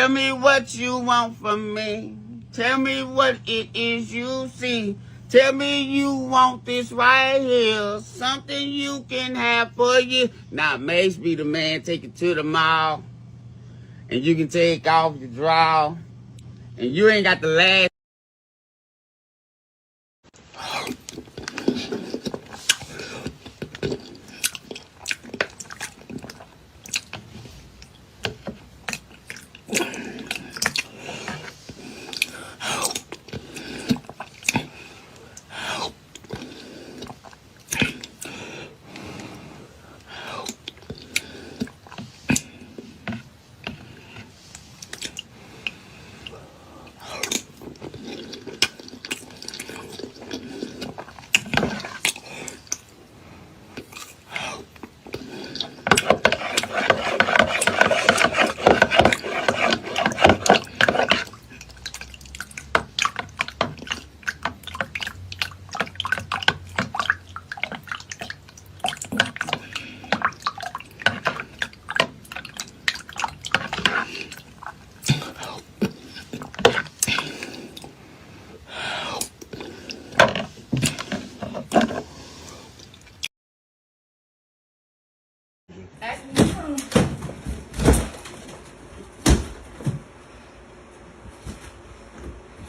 Tell me what you want from me. Tell me what it is you see. Tell me you want this right here. Something you can have for you. Now, Mace be the man, take you to the mall. And you can take off your draw. And you ain't got the last.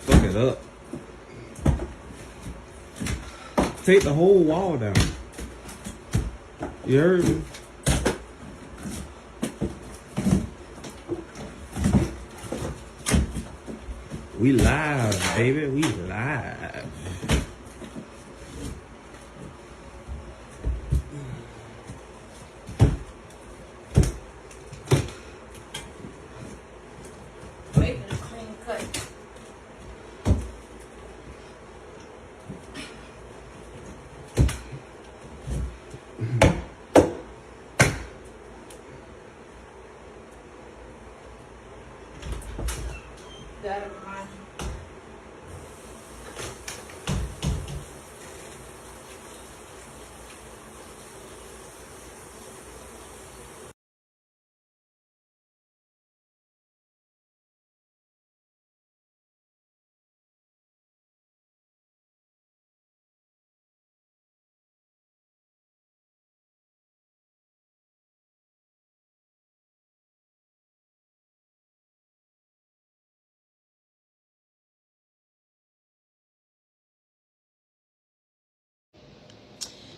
Fuck it up. Take the whole wall down. You heard me? We live, baby. We live. Making a clean cut. That reminds me.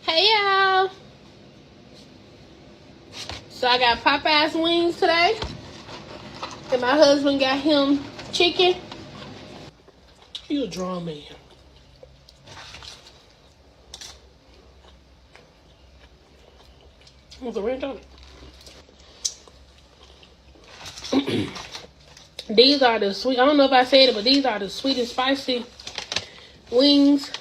Hey y'all! So I got Popeyes wings today, and my husband got him chicken. You a draw man. What's the ranch on it? These are the sweet. I don't know if I said it, but these are the sweet and spicy wings.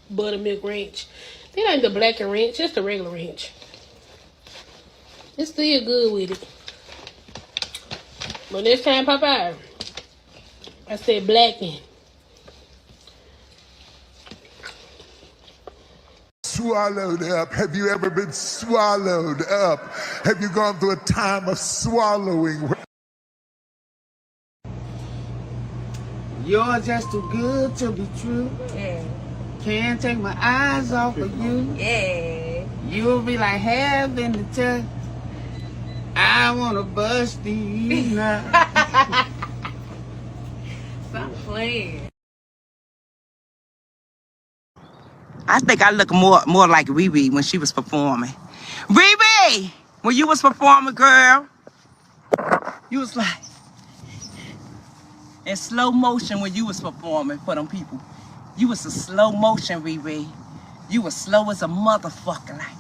Buttermilk ranch. That ain't the black and ranch, it's the regular ranch. It's still good with it. But this time, Popeye, I said blackened. Swallowed up. Have you ever been swallowed up? Have you gone through a time of swallowing? You're just too good to be true. Yeah. Can't take my eyes off of you. Yeah. You'll be like heaven to touch. I wanna bust these nuts. Stop playing. I think I look more like Riri when she was performing. Riri, when you was performing, girl, you was like in slow motion when you was performing for them people. You was a slow motion, Riri. You was slow as a motherfucker. Like,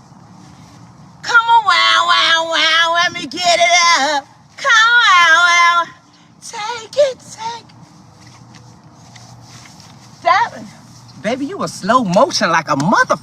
come on, wow, wow, wow, let me get it up. Come on, wow, take it. That, baby, you was slow motion like a motherfucker.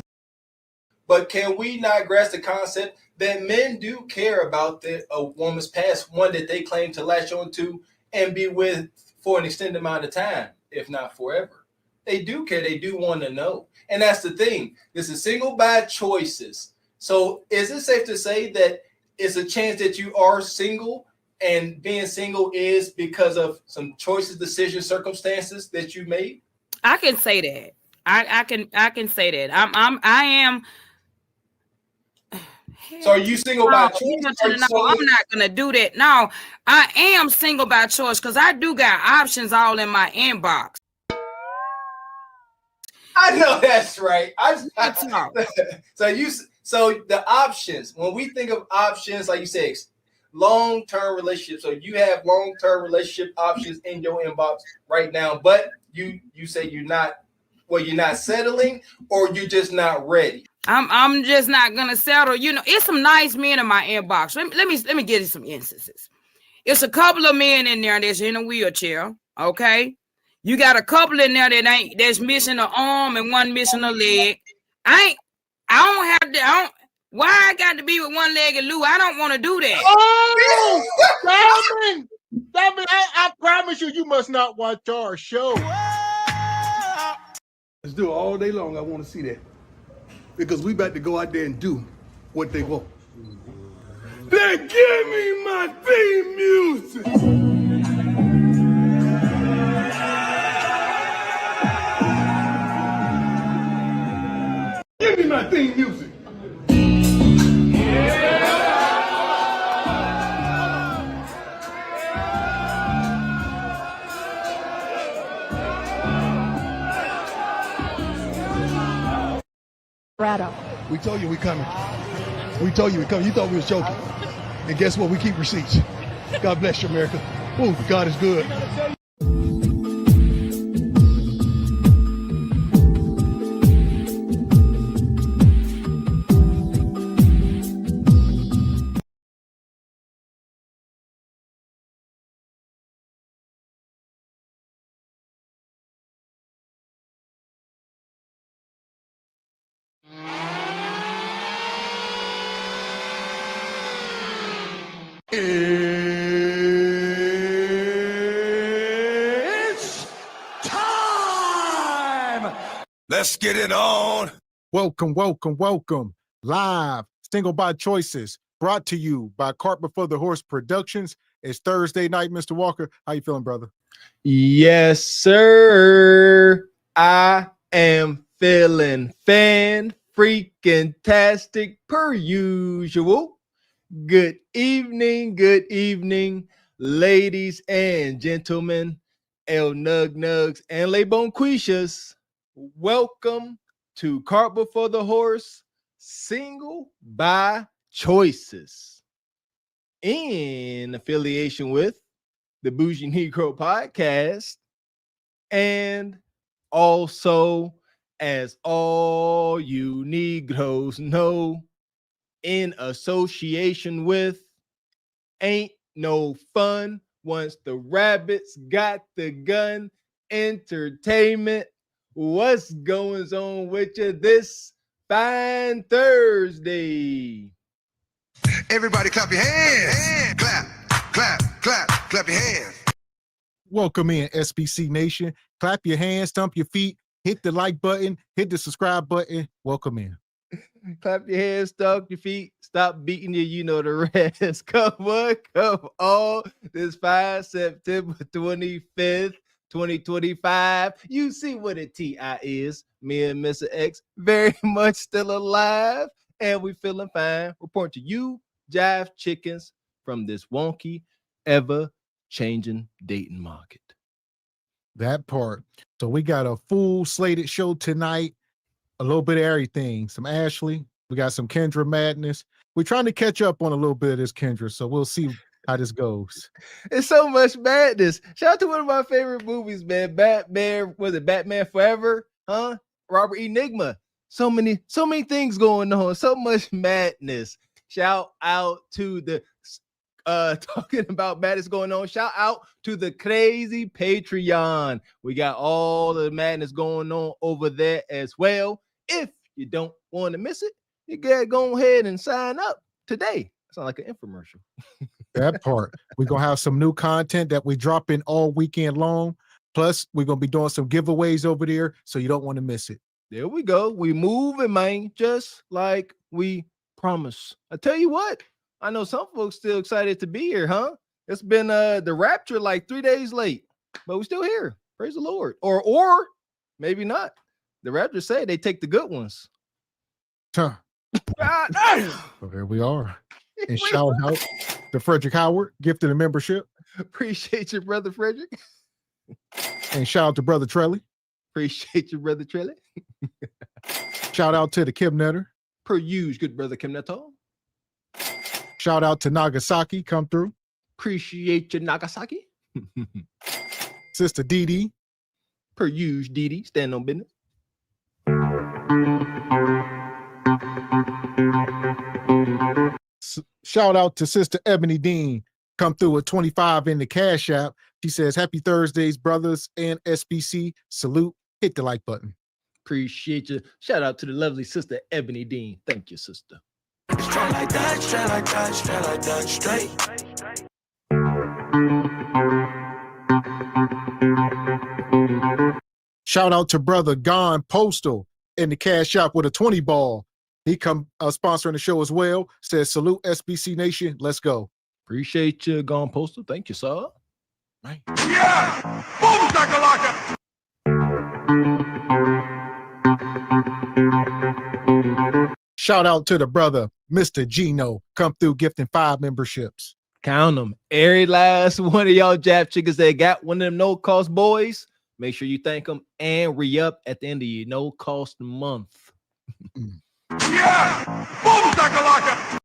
But can we not grasp the concept that men do care about a woman's past, one that they claim to latch on to and be with for an extended amount of time, if not forever? They do care. They do want to know. And that's the thing. This is single by choices. So is it safe to say that it's a chance that you are single, and being single is because of some choices, decisions, circumstances that you made? I can say that. I can say that. I am. So are you single by choice? No, I'm not gonna do that. No, I am single by choice because I do got options all in my inbox. I know that's right. So the options, when we think of options, like you said, long-term relationships. So you have long-term relationship options in your inbox right now, but you say you're not settling, or you're just not ready. I'm just not gonna settle. You know, it's some nice men in my inbox. Let me give you some instances. It's a couple of men in there that's in a wheelchair. Okay, you got a couple in there that's missing an arm and one missing a leg. I don't have to. Why I got to be with one leg and Lou? I don't want to do that. Oh, Gavin, I promise you must not watch our show. Let's do it all day long. I want to see that. Because we about to go out there and do what they want. Then give me my theme music. Give me my theme music. We told you we coming. We told you we coming. You thought we was joking. And guess what? We keep receipts. God bless you, America. Oh, God is good. It's time! Let's get it on. Welcome. Live, Single by Choices, brought to you by Cart Before the Horse Productions. It's Thursday night, Mr. Walker. How you feeling, brother? Yes, sir. I am feeling freaking-tastic per usual. Good evening, ladies and gentlemen, El Nug Nugs and Le Bonquishas. Welcome to Cart Before the Horse, Single by Choices, in affiliation with the Bougie Negro Podcast, and also, as all you Negroes know, in association with Ain't No Fun Once the Rabbits Got the Gun Entertainment. What's going on with you this fine Thursday? Everybody clap your hands. Clap your hands. Welcome in, SBC Nation. Clap your hands, stomp your feet, hit the like button, hit the subscribe button. Welcome in. Clap your hands, stomp your feet, stop beating you know the rest. Come on. This 5 September 25th, 2025. You see what a TI is. Me and Mr. X very much still alive, and we feeling fine. Report to you, Jive Chickens, from this wonky, ever-changing dating market. That part. So we got a full slated show tonight. A little bit of everything. Some Ashley. We got some Kendra madness. We're trying to catch up on a little bit of this Kendra, so we'll see how this goes. It's so much madness. Shout out to one of my favorite movies, man. Batman, was it Batman Forever? Huh? Robert Enigma. So many things going on. So much madness. Shout out to the talking about madness going on. Shout out to the crazy Patreon. We got all the madness going on over there as well. If you don't want to miss it, you gotta go ahead and sign up today. Sound like an infomercial. That part. We're gonna have some new content that we drop in all weekend long. Plus, we're going to be doing some giveaways over there, so you don't want to miss it. There we go. We moving, man, just like we promised. I tell you what, I know some folks still excited to be here, huh? It's been the rapture like 3 days late, but we're still here. Praise the Lord. Or maybe not. The rapture say they take the good ones. Huh. So here we are. And shout out to Frederick Howard, gifted a membership. Appreciate you, Brother Frederick. And shout out to Brother Trelly. Appreciate you, Brother Trelly. Shout out to the Kim Netter. Per use, good Brother Kim Netter. Shout out to Nagasaki, come through. Appreciate you, Nagasaki. Sister Dee Dee. Per use, Dee Dee, stand on business. Shout out to Sister Ebony Dean, come through with 25 in the Cash App. She says, happy Thursdays, brothers and SBC. Salute. Hit the like button. Appreciate you. Shout out to the lovely Sister Ebony Dean. Thank you, sister. Straight like that, straight like that, straight like that, straight. Shout out to Brother Gone Postal in the Cash App with a 20 ball. He come sponsoring the show as well. Says, salute SBC Nation. Let's go. Appreciate you, Gone Postal. Thank you, sir. Right. Yeah! Boom, shakalaka! Shout out to the brother, Mr. Gino, come through gifting 5 memberships. Count them. Every last one of y'all Jap chickens that got one of them no-cost boys, make sure you thank them and re-up at the end of your no-cost month. Yeah! Boom, shakalaka!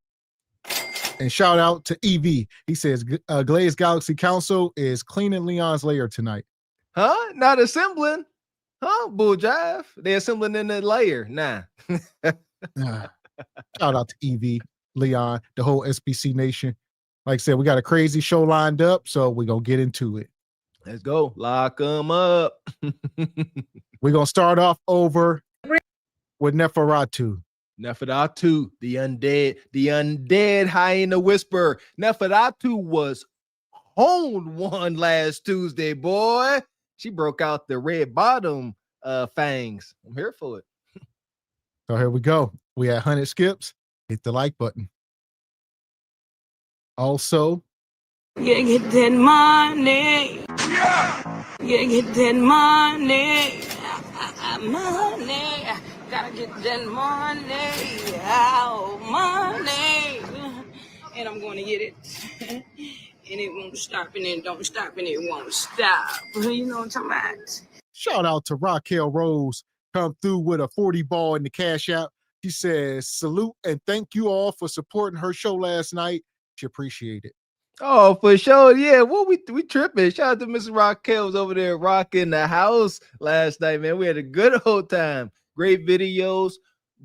And shout out to EV. He says, Glaze Galaxy Council is cleaning Leon's lair tonight. Huh? Not assembling? Huh? Bull jive. They assembling in the layer. Nah. Shout out to EV, Leon, the whole SBC Nation. Like I said, we got a crazy show lined up, so we're going to get into it. Let's go. Lock them up. We're going to start off over with Neferatu. Neferatu, the undead hyena whisperer. Neferatu was honed one last Tuesday, boy. She broke out the red bottom fangs. I'm here for it. So here we go. We had 100 skips. Hit the like button. Also, You get that money. Yeah! You get that money. Money. Gotta get that money. Oh, money. And I'm going to get it. And it won't stop, and it don't stop, and it won't stop. You know what I'm talking about? shout out to Raquel Rose, come through with a 40 ball in the Cash App. She says, salute and thank you all for supporting her show last night. She appreciate it. Oh, for sure. Yeah, well, we tripping. Shout out to Mrs. Raquel was over there rocking the house last night, man. We had a good old time. Great videos.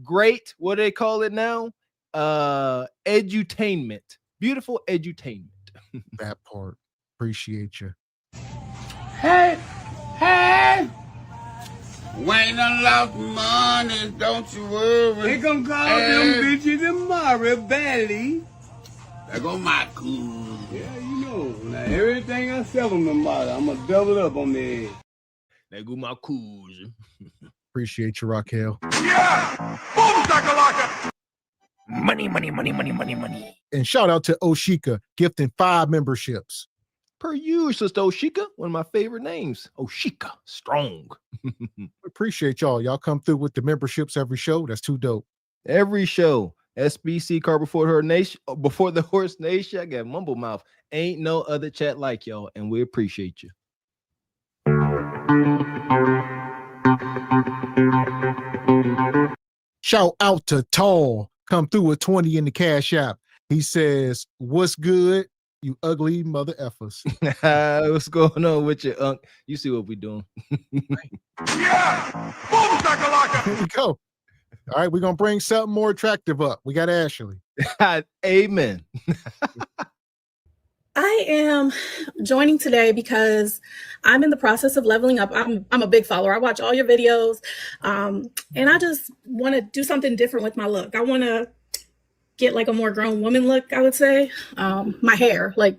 Great, what do they call it now? Edutainment. Beautiful edutainment. That part. Appreciate you. Hey, when I lost money, don't you worry. They gonna call them bitches tomorrow, Valley. There go my cool. Yeah, you know. Now everything I sell them tomorrow, I'm gonna double up on their head. There go my coos. Appreciate you, Raquel. Yeah! Boom, shakalaka! Money. And shout out to Oshika, gifting 5 memberships. Per usual, Sister Oshika, one of my favorite names. Oshika, strong. Appreciate y'all. Y'all come through with the memberships every show. That's too dope. Every show. SBC car before her nation, before the horse nation. I got mumble mouth. Ain't no other chat like y'all, and we appreciate you. Shout out to Tall, come through with 20 in the Cash App. He says, what's good, you ugly mother effers? What's going on with you, Unc? You see what we doing. Yeah! Boom, shakalaka! Here we go. All right, we're going to bring something more attractive up. We got Ashley. Amen. I am joining today because I'm in the process of leveling up. I'm a big follower. I watch all your videos, and I just want to do something different with my look. I want to get like a more grown woman look, I would say. My hair, like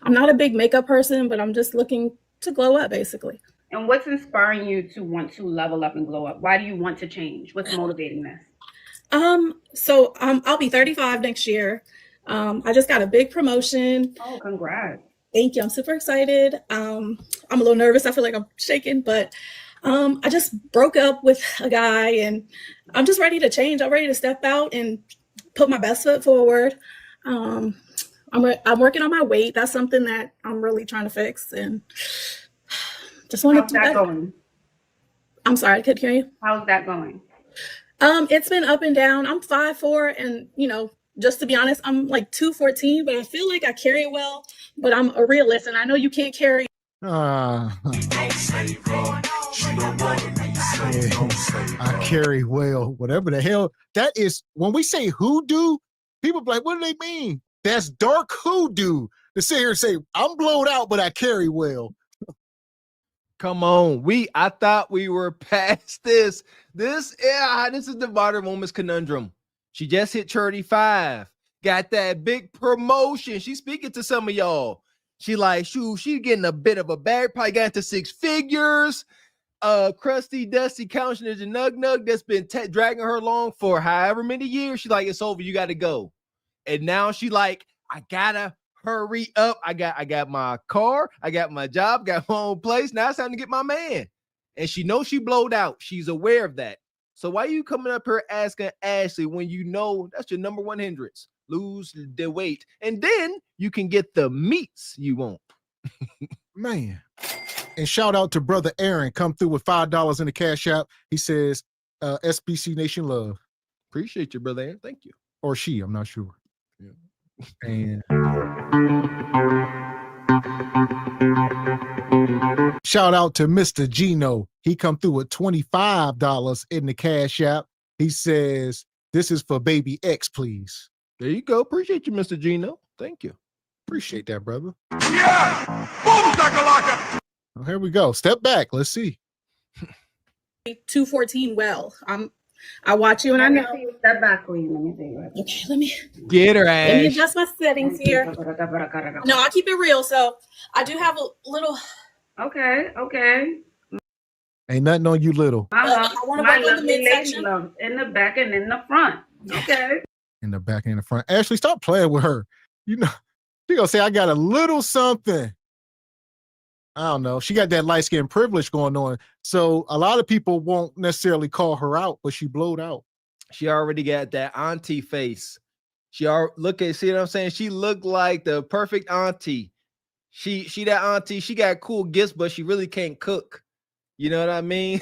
I'm not a big makeup person, but I'm just looking to glow up basically. And what's inspiring you to want to level up and glow up? Why do you want to change? What's motivating this? So I'll be 35 next year. I just got a big promotion. Oh, congrats. Thank you. I'm super excited. I'm a little nervous. I feel like I'm shaking, but I just broke up with a guy and I'm just ready to change. I'm ready to step out and put my best foot forward. I'm working on my weight. That's something that I'm really trying to fix and just want to do that. Going? I'm sorry, I couldn't hear you. How's that going? It's been up and down. I'm 5'4", and just to be honest, I'm like 214, but I feel like I carry it well. But I'm a realist, and I know you can't carry. I carry well, whatever the hell that is. When we say hoodoo, people be like, what do they mean? That's dark hoodoo to sit here and say, I'm blowed out, but I carry well. Come on, I thought we were past this. This is the modern woman's conundrum. She just hit 35, got that big promotion. She's speaking to some of y'all. She like, shoot, she getting a bit of a bag, probably got into 6 figures. Crusty, dusty counselor, the nug that's been dragging her along for however many years. She like, it's over, you got to go. And now she like, I gotta hurry up. I got my car, I got my job, got my own place. Now it's time to get my man. And she knows she blowed out. She's aware of that. So why are you coming up here asking Ashley when you know that's your number one hindrance? Lose the weight. And then you can get the meats you want. Man. And shout out to brother Aaron, come through with $5 in the cash app. He says, SBC Nation love. Appreciate you, brother Aaron. Thank you. Or she, I'm not sure. Yeah. And shout out to Mr. Gino. He come through with $25 in the cash app. He says, this is for baby X, please. There you go. Appreciate you, Mr. Gino. Thank you. Appreciate that, brother. Yeah! Boom, shakalaka! Well, here we go. Step back. Let's see. 214 well. I watch you and I know. Step back, please. Let me see. Okay, let me get her, Ash. Let me adjust my settings here. No, I'll keep it real. So I do have a little. Okay. Ain't nothing on you, little. I want to break in the midsection. In the back and in the front. Okay. In the back and in the front. Ashley, stop playing with her. You know, she gonna say I got a little something. I don't know. She got that light skin privilege going on. So a lot of people won't necessarily call her out, but she blowed out. She already got that auntie face. See what I'm saying? She looked like the perfect auntie. She that auntie, she got cool gifts, but she really can't cook. You know what I mean?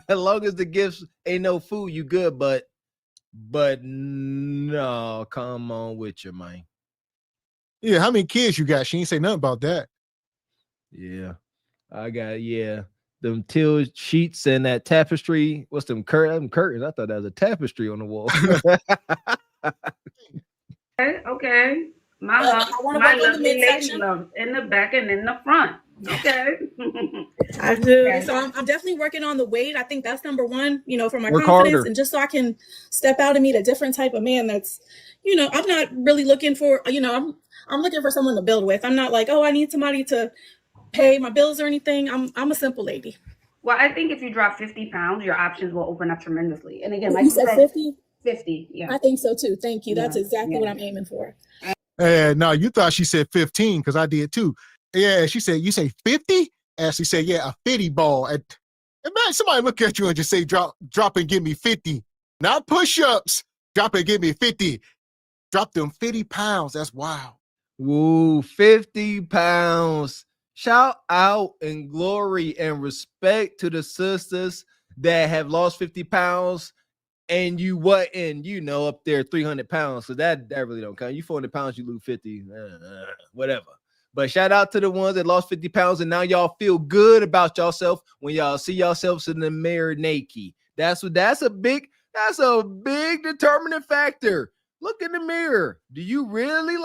As long as the gifts ain't no food, you good, but no, come on with you, man. Yeah, how many kids you got? She ain't say nothing about that. Yeah, I got them teal sheets and that tapestry. What's them curtains? I thought that was a tapestry on the wall. Okay. My lovely lady loves in the back and in the front. Okay. I do. Okay. So I'm definitely working on the weight. I think that's number one, for my confidence harder. And just so I can step out and meet a different type of man that's, I'm not really looking for, I'm looking for someone to build with. I'm not like, oh, I need somebody to pay my bills or anything. I'm a simple lady. Well, I think if you drop 50 pounds, your options will open up tremendously. And again, like you said 50? 50, yeah. I think so too. Thank you. That's exactly what I'm aiming for. No, you thought she said 15 because I did too. Yeah, she said, you say 50? Ashley said, yeah, a 50 ball. And man, somebody look at you and just say, drop and give me 50. Not push-ups. Drop and give me 50. Drop them 50 pounds. That's wild. Woo, 50 pounds. Shout out and glory and respect to the sisters that have lost 50 pounds and you wasn't, up there 300 pounds. So that really don't count. You 400 pounds, you lose 50, whatever. But shout out to the ones that lost 50 pounds and now y'all feel good about yourself when y'all see yourselves in the mirror naked. That's a big determining factor. Look in the mirror. Do you really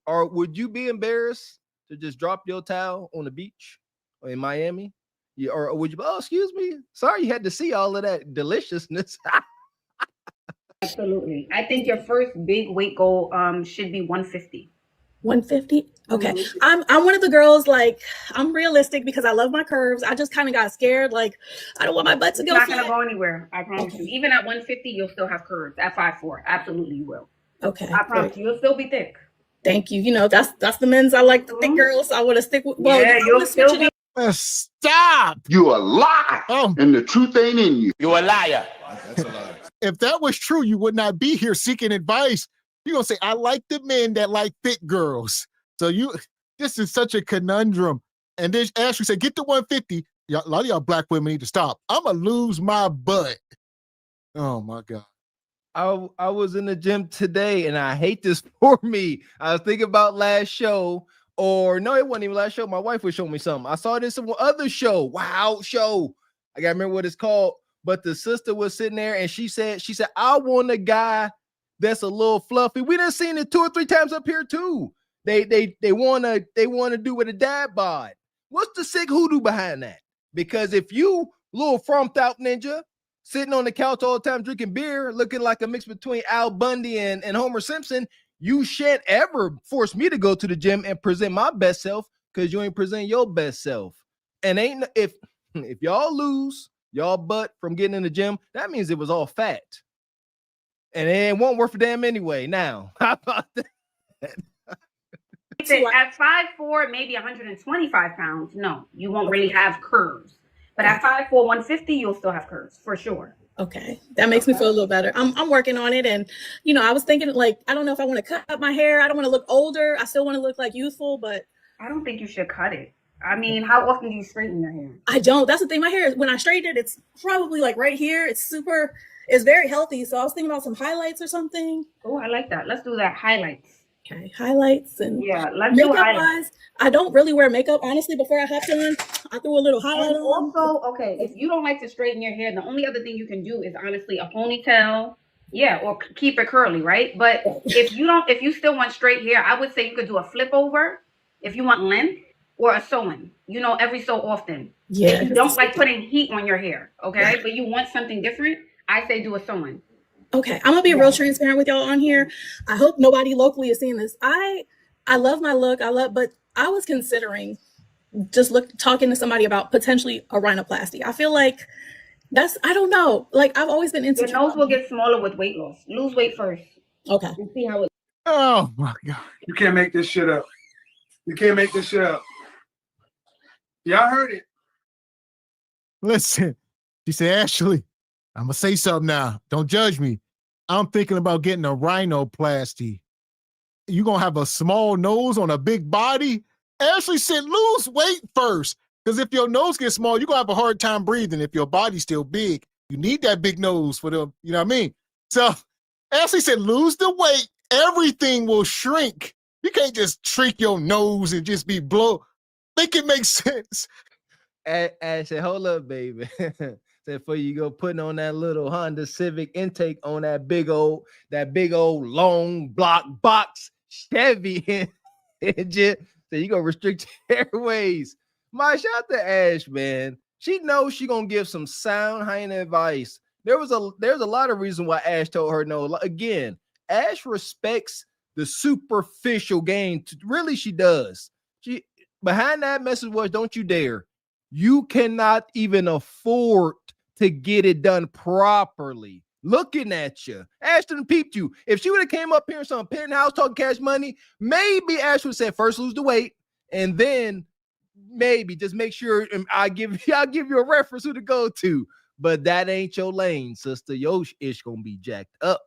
would you be embarrassed to just drop your towel on the beach or in Miami? Or would you, excuse me, sorry you had to see all of that deliciousness. Absolutely. I think your first big weight goal should be 150. 150. Okay. I'm one of the girls, like, I'm realistic because I love my curves. I just kind of got scared. Like, I don't want my butt to go. It's not gonna go anywhere. I promise you. Even at 150, you'll still have curves. At 5'4", absolutely you will. Okay. I promise you, you'll still be thick. Thank you. You know, that's the men's I like, the thick girls. So I want to stick with. Well, yeah, you'll still be. Stop! You a lie, and the truth ain't in you. You a liar. That's a lie. If that was true, you would not be here seeking advice. You're going to say, I like the men that like thick girls. So this is such a conundrum. And then Ashley said, get to 150. A lot of y'all black women need to stop. I'm going to lose my butt. Oh, my God. I was in the gym today, and I hate this for me. I was thinking about last show, or no, it wasn't even last show. My wife was showing me something. I saw this in one other show, Wow Show. I got to remember what it's called. But the sister was sitting there, and she said, I want a guy that's a little fluffy. We done seen it 2 or 3 times up here too. They wanna do with a dad bod. What's the sick hoodoo behind that? Because if you little frumped out ninja sitting on the couch all the time drinking beer, looking like a mix between Al Bundy and Homer Simpson, you shan't ever force me to go to the gym and present my best self, because you ain't present your best self. And if y'all lose y'all butt from getting in the gym, that means it was all fat. And it won't work for them anyway. Now, how about that? At 5'4", maybe 125 pounds, no, you won't really have curves. But at 5'4", 150, you'll still have curves for sure. Okay, that makes me feel a little better. I'm working on it, and I was thinking, like, I don't know if I want to cut my hair. I don't want to look older. I still want to look like youthful, but I don't think you should cut it. I mean, how often do you straighten your hair? I don't. That's the thing. My hair, when I straighten it, it's probably like right here. It's very healthy. So I was thinking about some highlights or something. Oh, I like that. Let's do that. Highlights. Okay, highlights. And yeah, let's do highlights. I don't really wear makeup, honestly. Before I hopped on, I threw a little highlight on. Also, okay, if you don't like to straighten your hair, the only other thing you can do is honestly a ponytail. Yeah, or keep it curly, right? But if you still want straight hair, I would say you could do a flip over if you want length, or a sewing, every so often. Yeah. If you don't like putting heat on your hair, okay? But you want something different, I say do a sewing. Okay, I'm gonna be real transparent with y'all on here. I hope nobody locally is seeing this. I love my look, but I was considering talking to somebody about potentially a rhinoplasty. I feel like I don't know. Like, I've always been insecure. Your nose will get smaller with weight loss. Lose weight first. Okay. And see how it. Oh my God. You can't make this shit up. You can't make this shit up. Y'all heard it. Listen, she said, Ashley, I'm going to say something now. Don't judge me. I'm thinking about getting a rhinoplasty. You going to have a small nose on a big body? Ashley said, lose weight first. Because if your nose gets small, you're going to have a hard time breathing. If your body's still big, you need that big nose for them. You know what I mean? So Ashley said, lose the weight. Everything will shrink. You can't just shrink your nose and just be blow. Make it make sense. Ash said, hold up, baby. Said, before you go putting on that little Honda Civic intake on that big old long block box Chevy engine, so you gonna restrict your airways. My shout out to Ash, man. She knows she gonna give some sound hyena advice. There's a lot of reason why Ash told her no. Again, Ash respects the superficial game. Really, she does. She behind that message was, don't you dare. You cannot even afford to get it done properly. Looking at you. Ashton peeped you. If she would have came up here in some penthouse talking cash money, maybe Ash would have said, first lose the weight, and then maybe just make sure I'll give you a reference who to go to. But that ain't your lane, sister. Your ish gonna be jacked up.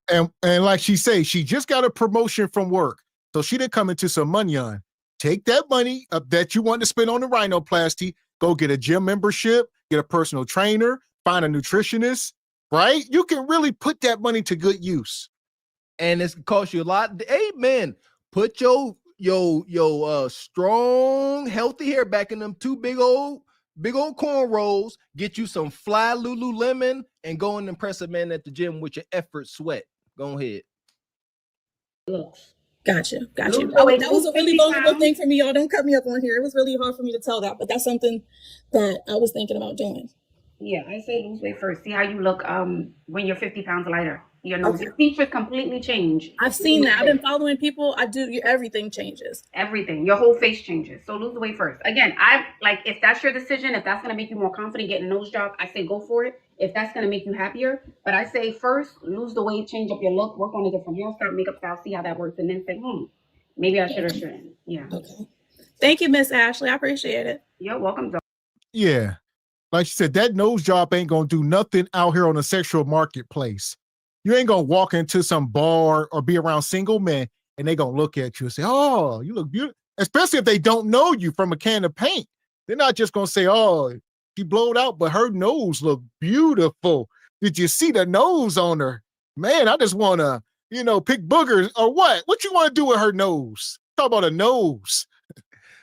And like she say, she just got a promotion from work. So she didn't come into some money on. Take that money that you want to spend on the rhinoplasty, go get a gym membership, get a personal trainer, find a nutritionist, right? You can really put that money to good use. And it's cost you a lot. Amen. Put your strong, healthy hair back in them two big old cornrows. Get you some fly Lululemon and go and impress a man at the gym with your effort sweat. Go ahead. Gotcha. That was a really vulnerable thing for me. Y'all don't cut me up on here. It was really hard for me to tell that, but that's something that I was thinking about doing. Yeah, I say lose weight first. See how you look when you're 50 pounds lighter. Your nose, your features completely change. I've seen that. I've been following people. Everything changes. Everything. Your whole face changes. So lose the weight first. Again, I like, if that's your decision, if that's gonna make you more confident getting a nose job, I say go for it. If that's gonna make you happier, but I say first lose the weight, change up your look, work on a different hairstyle, makeup style, see how that works, and then say, maybe I should or shouldn't. Yeah. Okay. Thank you, Miss Ashley. I appreciate it. You're welcome. Yeah. Like she said, that nose job ain't gonna do nothing out here on the sexual marketplace. You ain't gonna walk into some bar or be around single men and they gonna look at you and say, oh, you look beautiful. Especially if they don't know you from a can of paint. They're not just gonna say, oh, she blowed out, but her nose looked beautiful. Did you see the nose on her? Man, I just wanna, pick boogers or what? What you wanna do with her nose? Talk about a nose.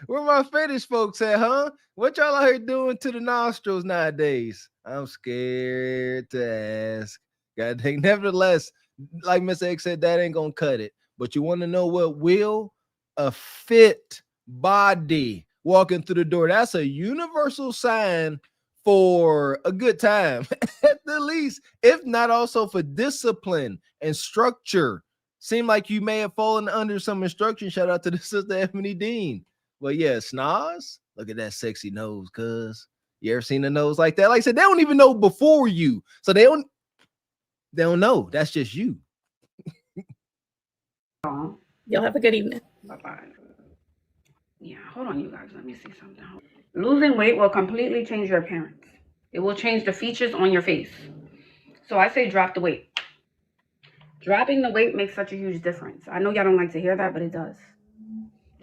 Where my fetish folks at, huh? What y'all out here doing to the nostrils nowadays? I'm scared to ask. God dang. Nevertheless, like Miss X said, that ain't gonna cut it. But you want to know what will? A fit body walking through the door. That's a universal sign for a good time, at the least, if not also for discipline and structure. Seem like you may have fallen under some instruction. Shout out to the sister Ebony Dean. Well, yeah, Snoz, look at that sexy nose, cuz. You ever seen a nose like that? Like I said, they don't even know before you. So they don't know. That's just you. Y'all have a good evening. Bye-bye. Yeah, hold on, you guys. Let me see something. Losing weight will completely change your appearance. It will change the features on your face. So I say drop the weight. Dropping the weight makes such a huge difference. I know y'all don't like to hear that, but it does.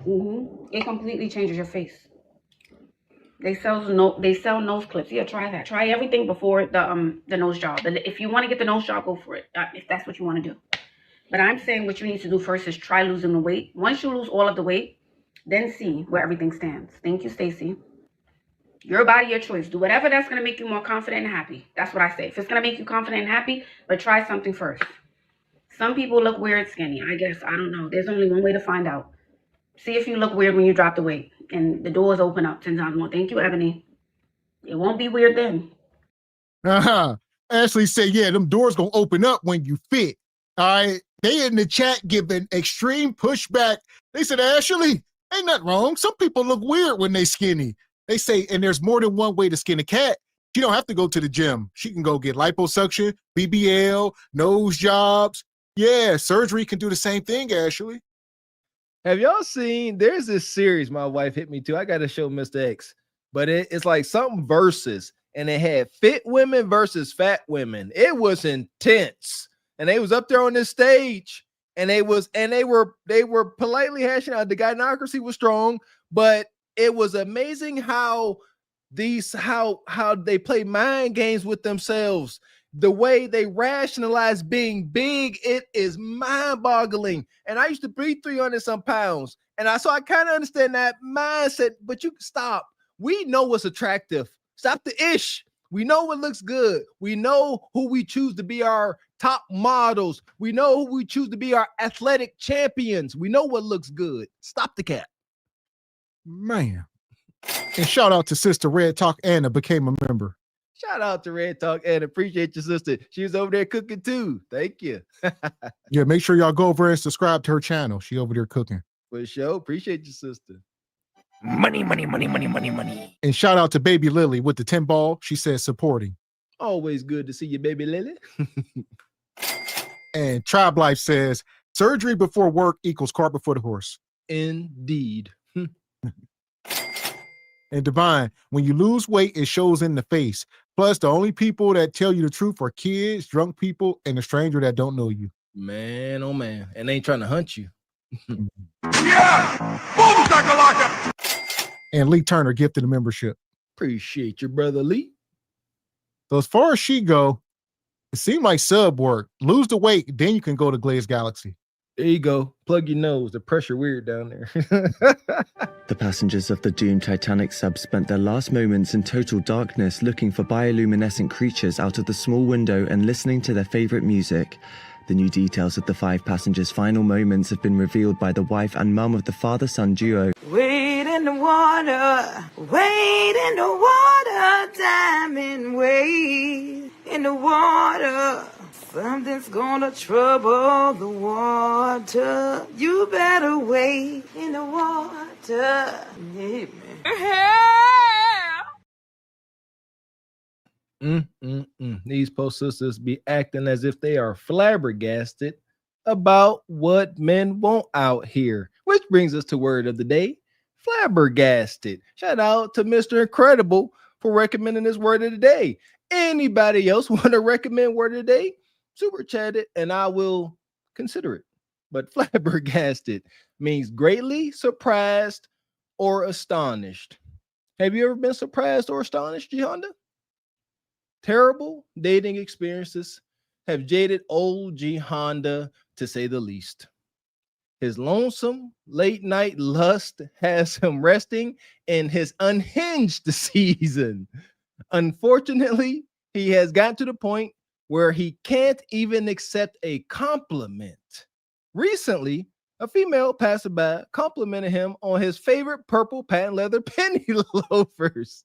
It completely changes your face. They sell nose clips. Yeah, try that. Try everything before the nose job. If you want to get the nose job, go for it. If that's what you want to do. But I'm saying what you need to do first is try losing the weight. Once you lose all of the weight, then see where everything stands. Thank you, Stacy. Your body, your choice. Do whatever that's going to make you more confident and happy. That's what I say. If it's going to make you confident and happy, but try something first. Some people look weird skinny. I guess. I don't know. There's only one way to find out. See if you look weird when you drop the weight. And the doors open up 10 times more. Thank you, Ebony. It won't be weird then. Ashley said, yeah, them doors going to open up when you fit. All right. They in the chat giving extreme pushback. They said, Ashley, ain't nothing wrong. Some people look weird when they skinny. They say, and there's more than one way to skin a cat. She don't have to go to the gym. She can go get liposuction, BBL, nose jobs. Yeah, surgery can do the same thing, Ashley. Have y'all seen, there's this series my wife hit me to. I got to show Mr. X, but it's like something versus, and it had fit women versus fat women. It was intense. And they was up there on this stage, and they were politely hashing out. The gynocracy was strong, but it was amazing how they play mind games with themselves. The way they rationalize being big, it is mind-boggling. And I used to be 300-some pounds, and I kind of understand that mindset. But you stop. We know what's attractive. Stop the ish. We know what looks good. We know who we choose to be our top models. We know who we choose to be our athletic champions. We know what looks good. Stop the cap. Man. And shout out to Sister Red Talk Anna became a member. Shout out to Red Talk Anna. Appreciate your sister. She was over there cooking too. Thank you. Yeah, make sure y'all go over and subscribe to her channel. She over there cooking. For sure. Appreciate your sister. Money, money, money, money, money, money. And shout out to Baby Lily with the 10 ball. She says supporting. Always good to see you, Baby Lily. And Tribe Life says surgery before work equals cart before the horse. Indeed. And Divine, when you lose weight, it shows in the face. Plus, the only people that tell you the truth are kids, drunk people, and a stranger that don't know you. Man, oh man. And they ain't trying to hunt you. Yeah! Boom, shakalaka! And Lee Turner gifted a membership. Appreciate your brother, Lee. So as far as she go, it seemed like sub work. Lose the weight, then you can go to Glaze Galaxy. There you go. Plug your nose. The pressure weird down there. The passengers of the doomed Titanic sub spent their last moments in total darkness looking for bioluminescent creatures out of the small window and listening to their favorite music. The new details of the 5 passengers' final moments have been revealed by the wife and mum of the father-son duo. Wade in the water, wade in the water, diamond wade in the water. Something's gonna trouble the water. You better wait in the water. Yeah, man. These post sisters be acting as if they are flabbergasted about what men want out here. Which brings us to word of the day, flabbergasted. Shout out to Mr. Incredible for recommending this word of the day. Anybody else want to recommend word of the day? Super chat it and I will consider it. But flabbergasted means greatly surprised or astonished. Have you ever been surprised or astonished, G Honda? Terrible dating experiences have jaded old G Honda, to say the least. His lonesome late night lust has him resting in his unhinged season. Unfortunately, he has gotten to the point where he can't even accept a compliment. Recently, a female passerby complimented him on his favorite purple patent leather penny loafers.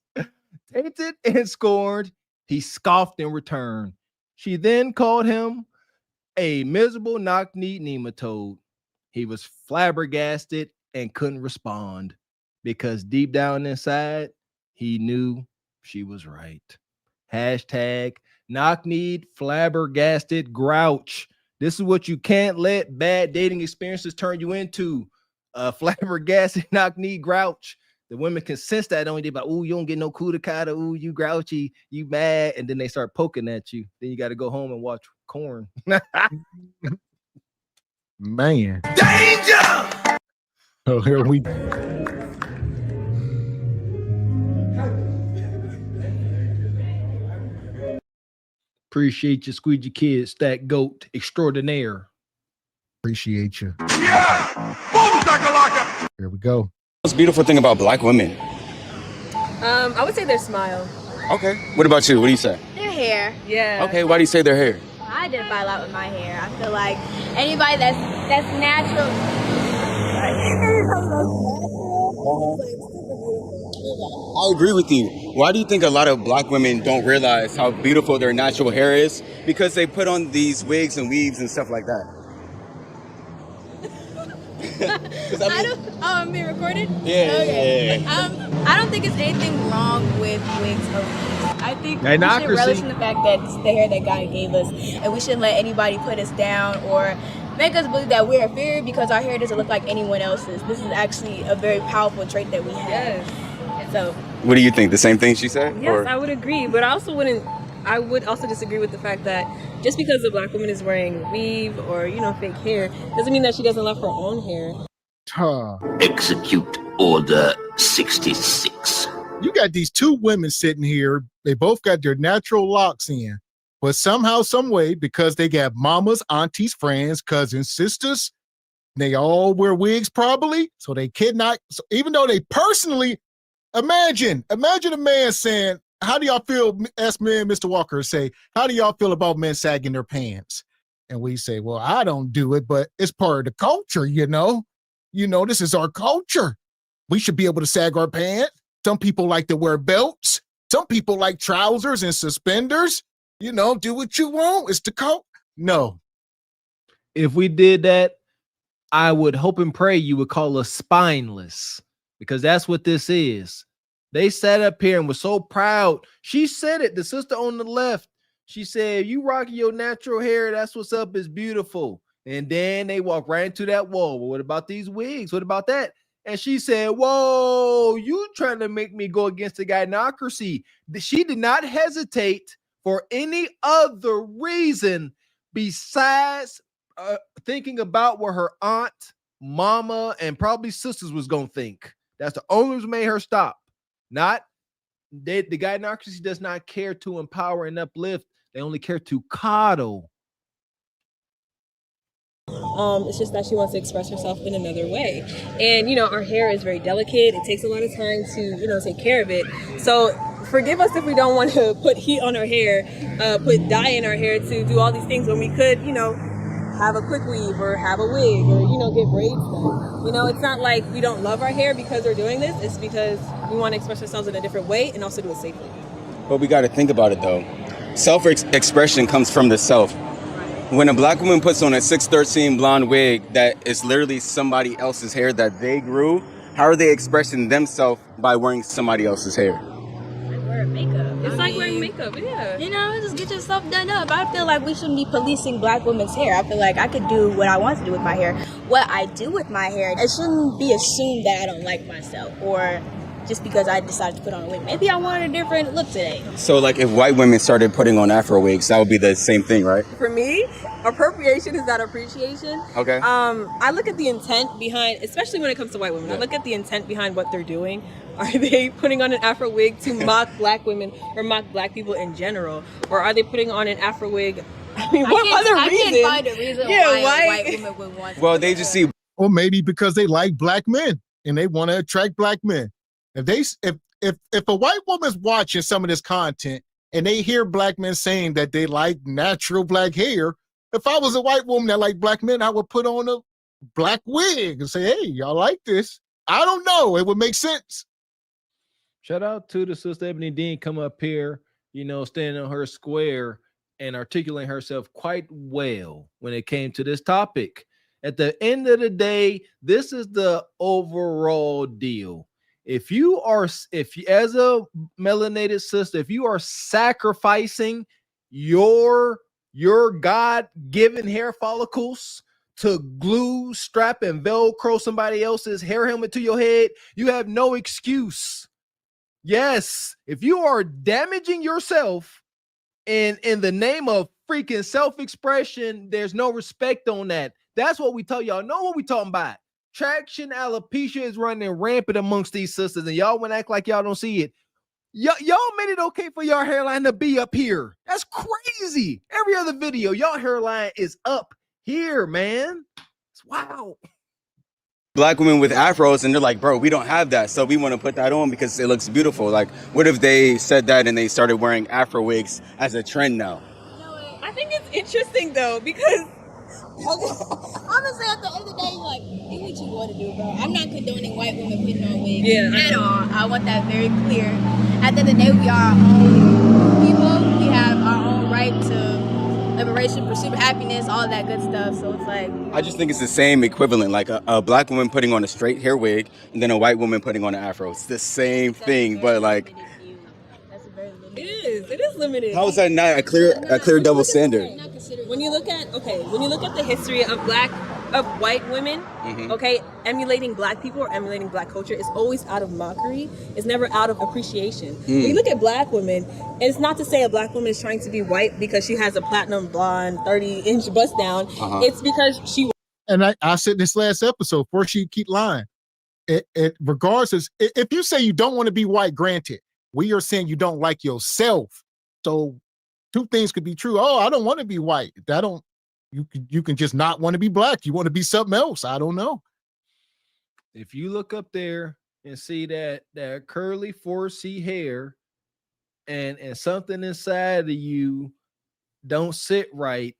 Tainted and scorned, he scoffed in return. She then called him a miserable knock-kneed nematode. He was flabbergasted and couldn't respond because deep down inside, he knew she was right. Hashtag knock-kneed flabbergasted grouch. This is what you can't let bad dating experiences turn you into. A flabbergasted knock-kneed grouch. The women can sense that, don't they? But oh, you don't get no kudakata. Oh, you grouchy, you mad, and then they start poking at you. Then you got to go home and watch Corn. Man. Danger! Oh, here we Appreciate you, Squeegee Kids, that goat extraordinaire. Appreciate you. Yeah! Boom, shakalaka! Here we go. What's the beautiful thing about black women? I would say their smile. Okay. What about you? What do you say? Their hair. Yeah. Okay, why do you say their hair? I identify a lot with my hair. I feel like anybody that's natural. I agree with you. Why do you think a lot of black women don't realize how beautiful their natural hair is? Because they put on these wigs and weaves and stuff like that. I'm being recorded? Yeah. Okay. Yeah. I don't think it's anything wrong with wigs or weaves. I think we should Democracy. relish in the fact that it's the hair that God gave us, and we shouldn't let anybody put us down or make us believe that we're inferior because our hair doesn't look like anyone else's. This is actually a very powerful trait that we have. Yes. So. What do you think? The same thing she said? Yes, Or? I would agree, but I would also disagree with the fact that just because a black woman is wearing weave or, fake hair, doesn't mean that she doesn't love her own hair. Execute Order 66. You got these two women sitting here. They both got their natural locks in, but somehow, some way, because they got mamas, aunties, friends, cousins, sisters, they all wear wigs probably, so they cannot. So even though they personally, imagine a man saying, "How do y'all feel?" Ask me and Mr. Walker say, "How do y'all feel about men sagging their pants?" And we say, "Well, I don't do it, but it's part of the culture, this is our culture. We should be able to sag our pants. Some people like to wear belts. Some people like trousers and suspenders. Do what you want. It's the culture." No. If we did that, I would hope and pray you would call us spineless, because that's what this is. They sat up here and were so proud. She said it, the sister on the left. She said, "You rocking your natural hair. That's what's up. It's beautiful." And then they walk right into that wall. Well, what about these wigs? What about that? And she said, "Whoa, you trying to make me go against the gynocracy." She did not hesitate for any other reason besides thinking about what her aunt, mama, and probably sisters was going to think. That's the only reason made her stop. The gynocracy does not care to empower and uplift. They only care to coddle. It's just that she wants to express herself in another way. And, our hair is very delicate. It takes a lot of time to, take care of it. So forgive us if we don't want to put heat on our hair, put dye in our hair to do all these things when we could, have a quick weave or have a wig or, get braids done. It's not like we don't love our hair because we're doing this. It's because we want to express ourselves in a different way and also do it safely. But we got to think about it, though. Self-expression comes from the self. When a black woman puts on a 613 blonde wig that is literally somebody else's hair that they grew, how are they expressing themselves by wearing somebody else's hair? Wearing makeup. It's like wearing makeup, yeah. You know, just get yourself done up. I feel like we shouldn't be policing black women's hair. I feel like I could do what I want to do with my hair. What I do with my hair, it shouldn't be assumed that I don't like myself or just because I decided to put on a wig. Maybe I wanted a different look today. So like if white women started putting on Afro wigs, that would be the same thing, right? For me, appropriation is not appreciation. Okay. I look at the intent behind, especially when it comes to white women. I look at the intent behind what they're doing. Are they putting on an Afro wig to mock black women or mock black people in general? Or are they putting on an Afro wig? I mean, what other reason? I can't find a reason why a white woman would want to. Well, they just see. Or maybe because they like black men and they want to attract black men. If a white woman's watching some of this content and they hear black men saying that they like natural black hair, if I was a white woman that liked black men, I would put on a black wig and say, hey, y'all like this? I don't know. It would make sense. Shout out to the sister Ebony Dean come up here, standing on her square and articulating herself quite well when it came to this topic. At the end of the day, this is the overall deal. If you as a melanated sister, if you are sacrificing your God-given hair follicles to glue, strap, and Velcro somebody else's hair helmet to your head, you have no excuse. Yes, if you are damaging yourself in the name of freaking self-expression, there's no respect on that. That's what we tell y'all. Know what we talking about. Traction alopecia is running rampant amongst these sisters, and y'all want to act like y'all don't see it. Y'all made it okay for your hairline to be up here. That's crazy. Every other video, y'all hairline is up here, man. It's wow. Black women with afros, and they're like, bro, we don't have that, so we want to put that on because it looks beautiful. Like, what if they said that and they started wearing afro wigs as a trend now? I think it's interesting though, because honestly, at the end of the day, like, do what you want to do, bro. I'm not condoning white women putting on wigs at all. I want that very clear. At the end of the day, we are our own people. We have our own right to liberation, pursuit of happiness, all that good stuff. So it's like, I just think it's the same equivalent, like a black woman putting on a straight hair wig and then a white woman putting on an afro. It's the same thing, but like, it is limited. how is that not a clear double standard? When you look at the history of white women, okay, emulating black people or emulating black culture is always out of mockery. It's never out of appreciation. When you look at black women, it's not to say a black woman is trying to be white because she has a platinum blonde 30-inch bust down. It's because she. And I said this last episode, before she keep lying. It regardless, if you say you don't want to be white, granted, we are saying you don't like yourself. So two things could be true. Oh, I don't want to be white. You can just not want to be black. You want to be something else. I don't know. If you look up there and see that curly 4C hair and something inside of you don't sit right,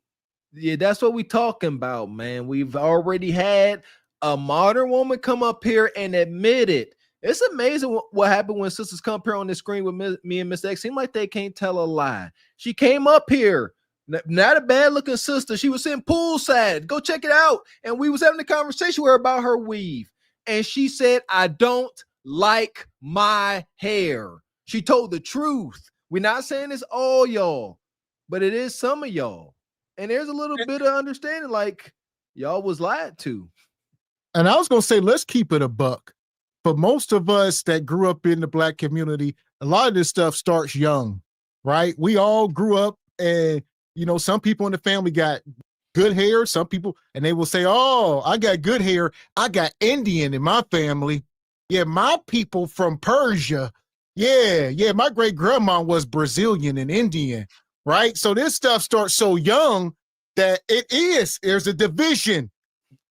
yeah, that's what we talking about, man. We've already had a modern woman come up here and admit it. It's amazing what happened when sisters come up here on the screen with me and Miss X. Seem like they can't tell a lie. She came up here, not a bad looking sister. She was sitting poolside. Go check it out. And we was having a conversation with her about her weave. And she said, I don't like my hair. She told the truth. We're not saying it's all y'all, but it is some of y'all. And there's a little bit of understanding, like y'all was lied to. And I was going to say, let's keep it a buck. For most of us that grew up in the black community, a lot of this stuff starts young, right? We all grew up and, some people in the family got good hair. Some people, and they will say, oh, I got good hair. I got Indian in my family. Yeah, my people from Persia. Yeah, my great grandma was Brazilian and Indian, right? So this stuff starts so young that there's a division.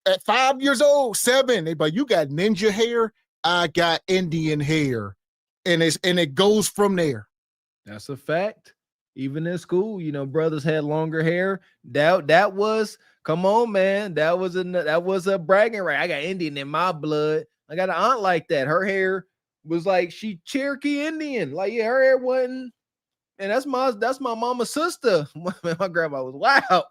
At 5 years old, 7, they but you got ninja hair. I got Indian hair, and it goes from there. That's a fact. Even in school, brothers had longer hair. That was, come on, man. That was a bragging right. I got Indian in my blood. I got an aunt like that. Her hair was like she Cherokee Indian. Like, yeah, her hair wasn't. And that's my mama's sister. My grandma was wild.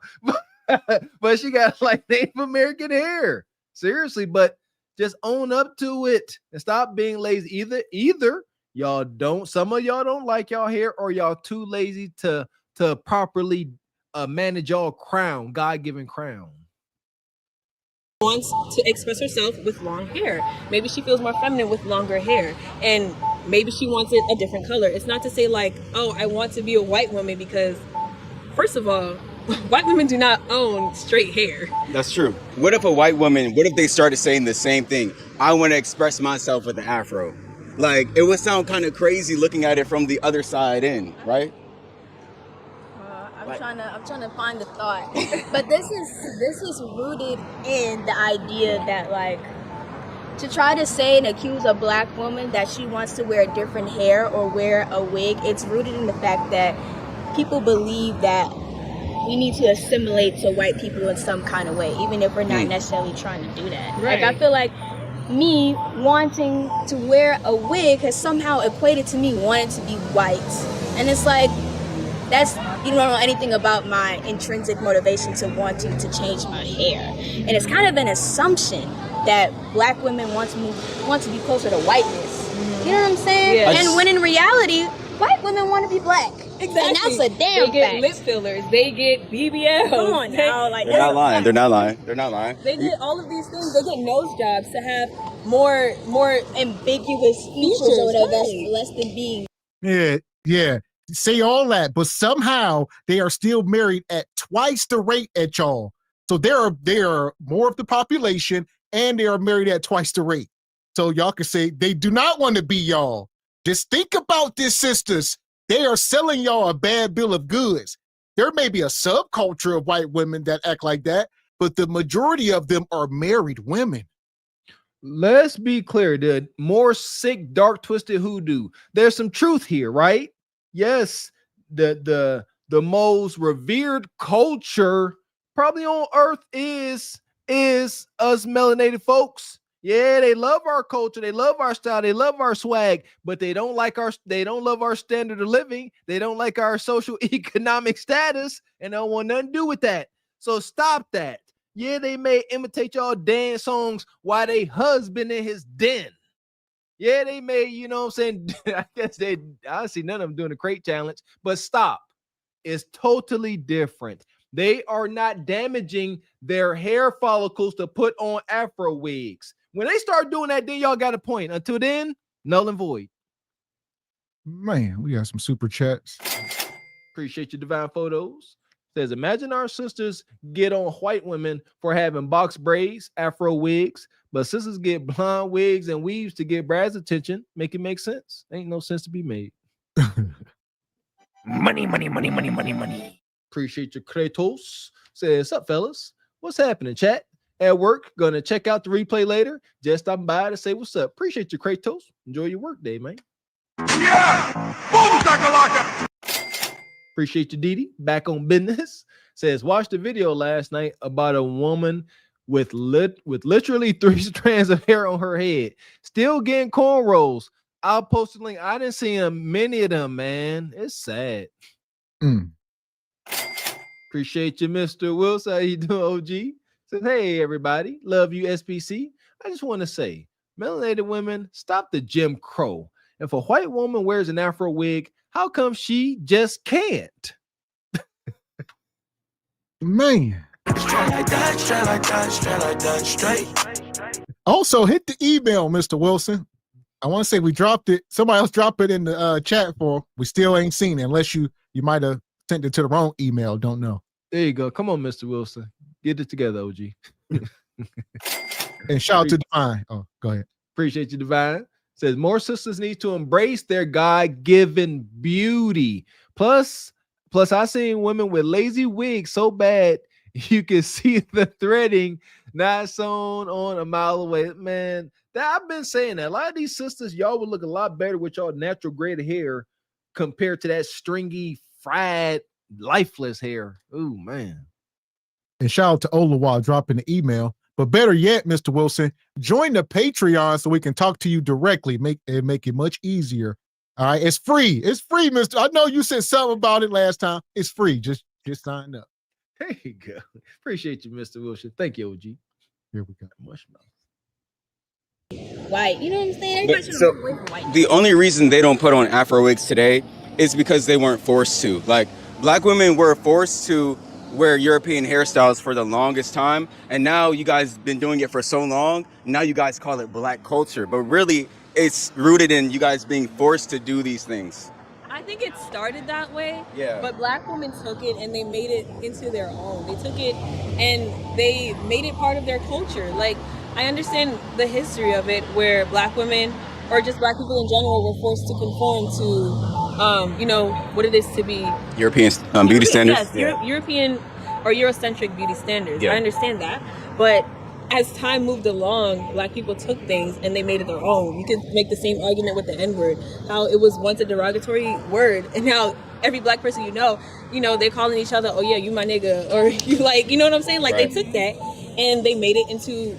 but she got like Native American hair. Seriously, but just own up to it and stop being lazy. Either y'all don't, some of y'all don't like y'all hair, or y'all too lazy to properly manage y'all crown, God-given crown. Wants to express herself with long hair. Maybe she feels more feminine with longer hair, and maybe she wants it a different color. It's not to say like, oh, I want to be a white woman, because first of all, white women do not own straight hair. That's true. What if they started saying the same thing? I want to express myself with an afro. Like, it would sound kind of crazy looking at it from the other side in, right? I'm trying to find the thought, but this is rooted in the idea that, like, to try to say and accuse a black woman that she wants to wear different hair or wear a wig, it's rooted in the fact that people believe that we need to assimilate to white people in some kind of way, even if we're not necessarily trying to do that. Right. Like, I feel like me wanting to wear a wig has somehow equated to me wanting to be white, and it's like, that's, you don't know anything about my intrinsic motivation to wanting to change my hair. And it's kind of an assumption that black women want to be closer to whiteness. You know what I'm saying? Yes. And when in reality, white women want to be black. Exactly. And that's a damn They get fact. lip fillers. They get BBLs. Come on now. Like, They're not lying. They're not lying. They're not lying. They get all of these things. They get nose jobs to have more ambiguous features or whatever. That's less than being. Yeah. Say all that, but somehow they are still married at twice the rate at y'all. So they are more of the population, and they are married at twice the rate. So y'all can say they do not want to be y'all. Just think about this, sisters. They are selling y'all a bad bill of goods. There may be a subculture of white women that act like that, but the majority of them are married women. Let's be clear, the more sick, dark, twisted hoodoo. There's some truth here, right? Yes, the most revered culture probably on earth is us melanated folks. Yeah, they love our culture, they love our style, they love our swag, but they don't love our standard of living, they don't like our social economic status, and they don't want nothing to do with that. So stop that. Yeah, they may imitate y'all dance songs while they husband in his den. Yeah, they may, you know what I'm saying? I guess I see none of them doing the crate challenge, but stop. It's totally different. They are not damaging their hair follicles to put on afro wigs. When they start doing that, then y'all got a point. Until then, null and void. Man, we got some super chats. Appreciate your divine photos. Says, imagine our sisters get on white women for having box braids, afro wigs, but sisters get blonde wigs and weaves to get Brad's attention. Make it make sense. Ain't no sense to be made. Money. Appreciate your Kratos. Says, up, fellas? What's happening, chat? At work, gonna check out the replay later. Just stopping by to say what's up. Appreciate you, Kratos. Enjoy your work day, man. Yeah! Boom, shakalaka! Appreciate you, Didi. Back on business. Says, watched the video last night about a woman with literally 3 strands of hair on her head, still getting cornrows. I'll post a link. I didn't see many of them, man. It's sad. Appreciate you, Mr. Wilson. How you doing, OG? Says, hey, everybody. Love you, SPC. I just want to say, melanated women, stop the Jim Crow. If a white woman wears an afro wig, how come she just can't? Man. Straight like that, straight like that, straight like that, straight. Also, hit the email, Mr. Wilson. I want to say we dropped it. Somebody else dropped it in the chat for. We still ain't seen it unless you might have sent it to the wrong email. Don't know. There you go. Come on, Mr. Wilson. Get it together, OG. And shout out to Divine. Oh, go ahead. Appreciate you, Divine. Says more sisters need to embrace their God-given beauty. Plus, I seen women with lazy wigs so bad you can see the threading not sewn on a mile away. Man, I've been saying that. A lot of these sisters, y'all would look a lot better with y'all natural gray hair compared to that stringy, fried, lifeless hair. Ooh, man. And shout out to Olawa dropping the email. But better yet, Mr. Wilson, join the Patreon so we can talk to you directly. Make it much easier. All right, it's free. It's free, Mr. I know you said something about it last time. It's free. Just sign up. There you go. Appreciate you, Mr. Wilson. Thank you, OG. Here we go. Mushmouth. White, you know what I'm saying? But, Everybody so should move away from white. the only reason they don't put on Afro wigs today is because they weren't forced to. Like, black women were forced to wear European hairstyles for the longest time, and now you guys been doing it for so long. Now you guys call it black culture, but really it's rooted in you guys being forced to do these things. I think it started that way. Yeah. But black women took it and they made it into their own. They took it and they made it part of their culture. Like, I understand the history of it where black women or just black people in general were forced to conform to, you know, what it is to be European beauty standards. Yes, European or Eurocentric beauty standards. Yeah. I understand that. But as time moved along, black people took things and they made it their own. You could make the same argument with the N-word, how it was once a derogatory word, and now every black person you know, they're calling each other, oh yeah, you my nigga, or you like, you know what I'm saying? Like, Right. They took that and they made it into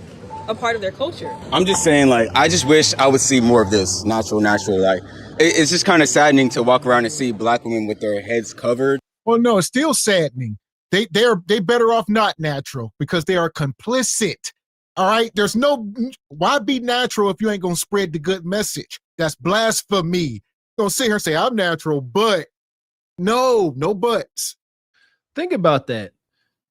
a part of their culture. I'm just saying, like, I just wish I would see more of this natural. Like, it's just kind of saddening to walk around and see black women with their heads covered. Well, no, it's still saddening. They better off not natural because they are complicit. All right, there's no, why be natural if you ain't gonna spread the good message? That's blasphemy. Don't sit here and say I'm natural, but no buts. Think about that.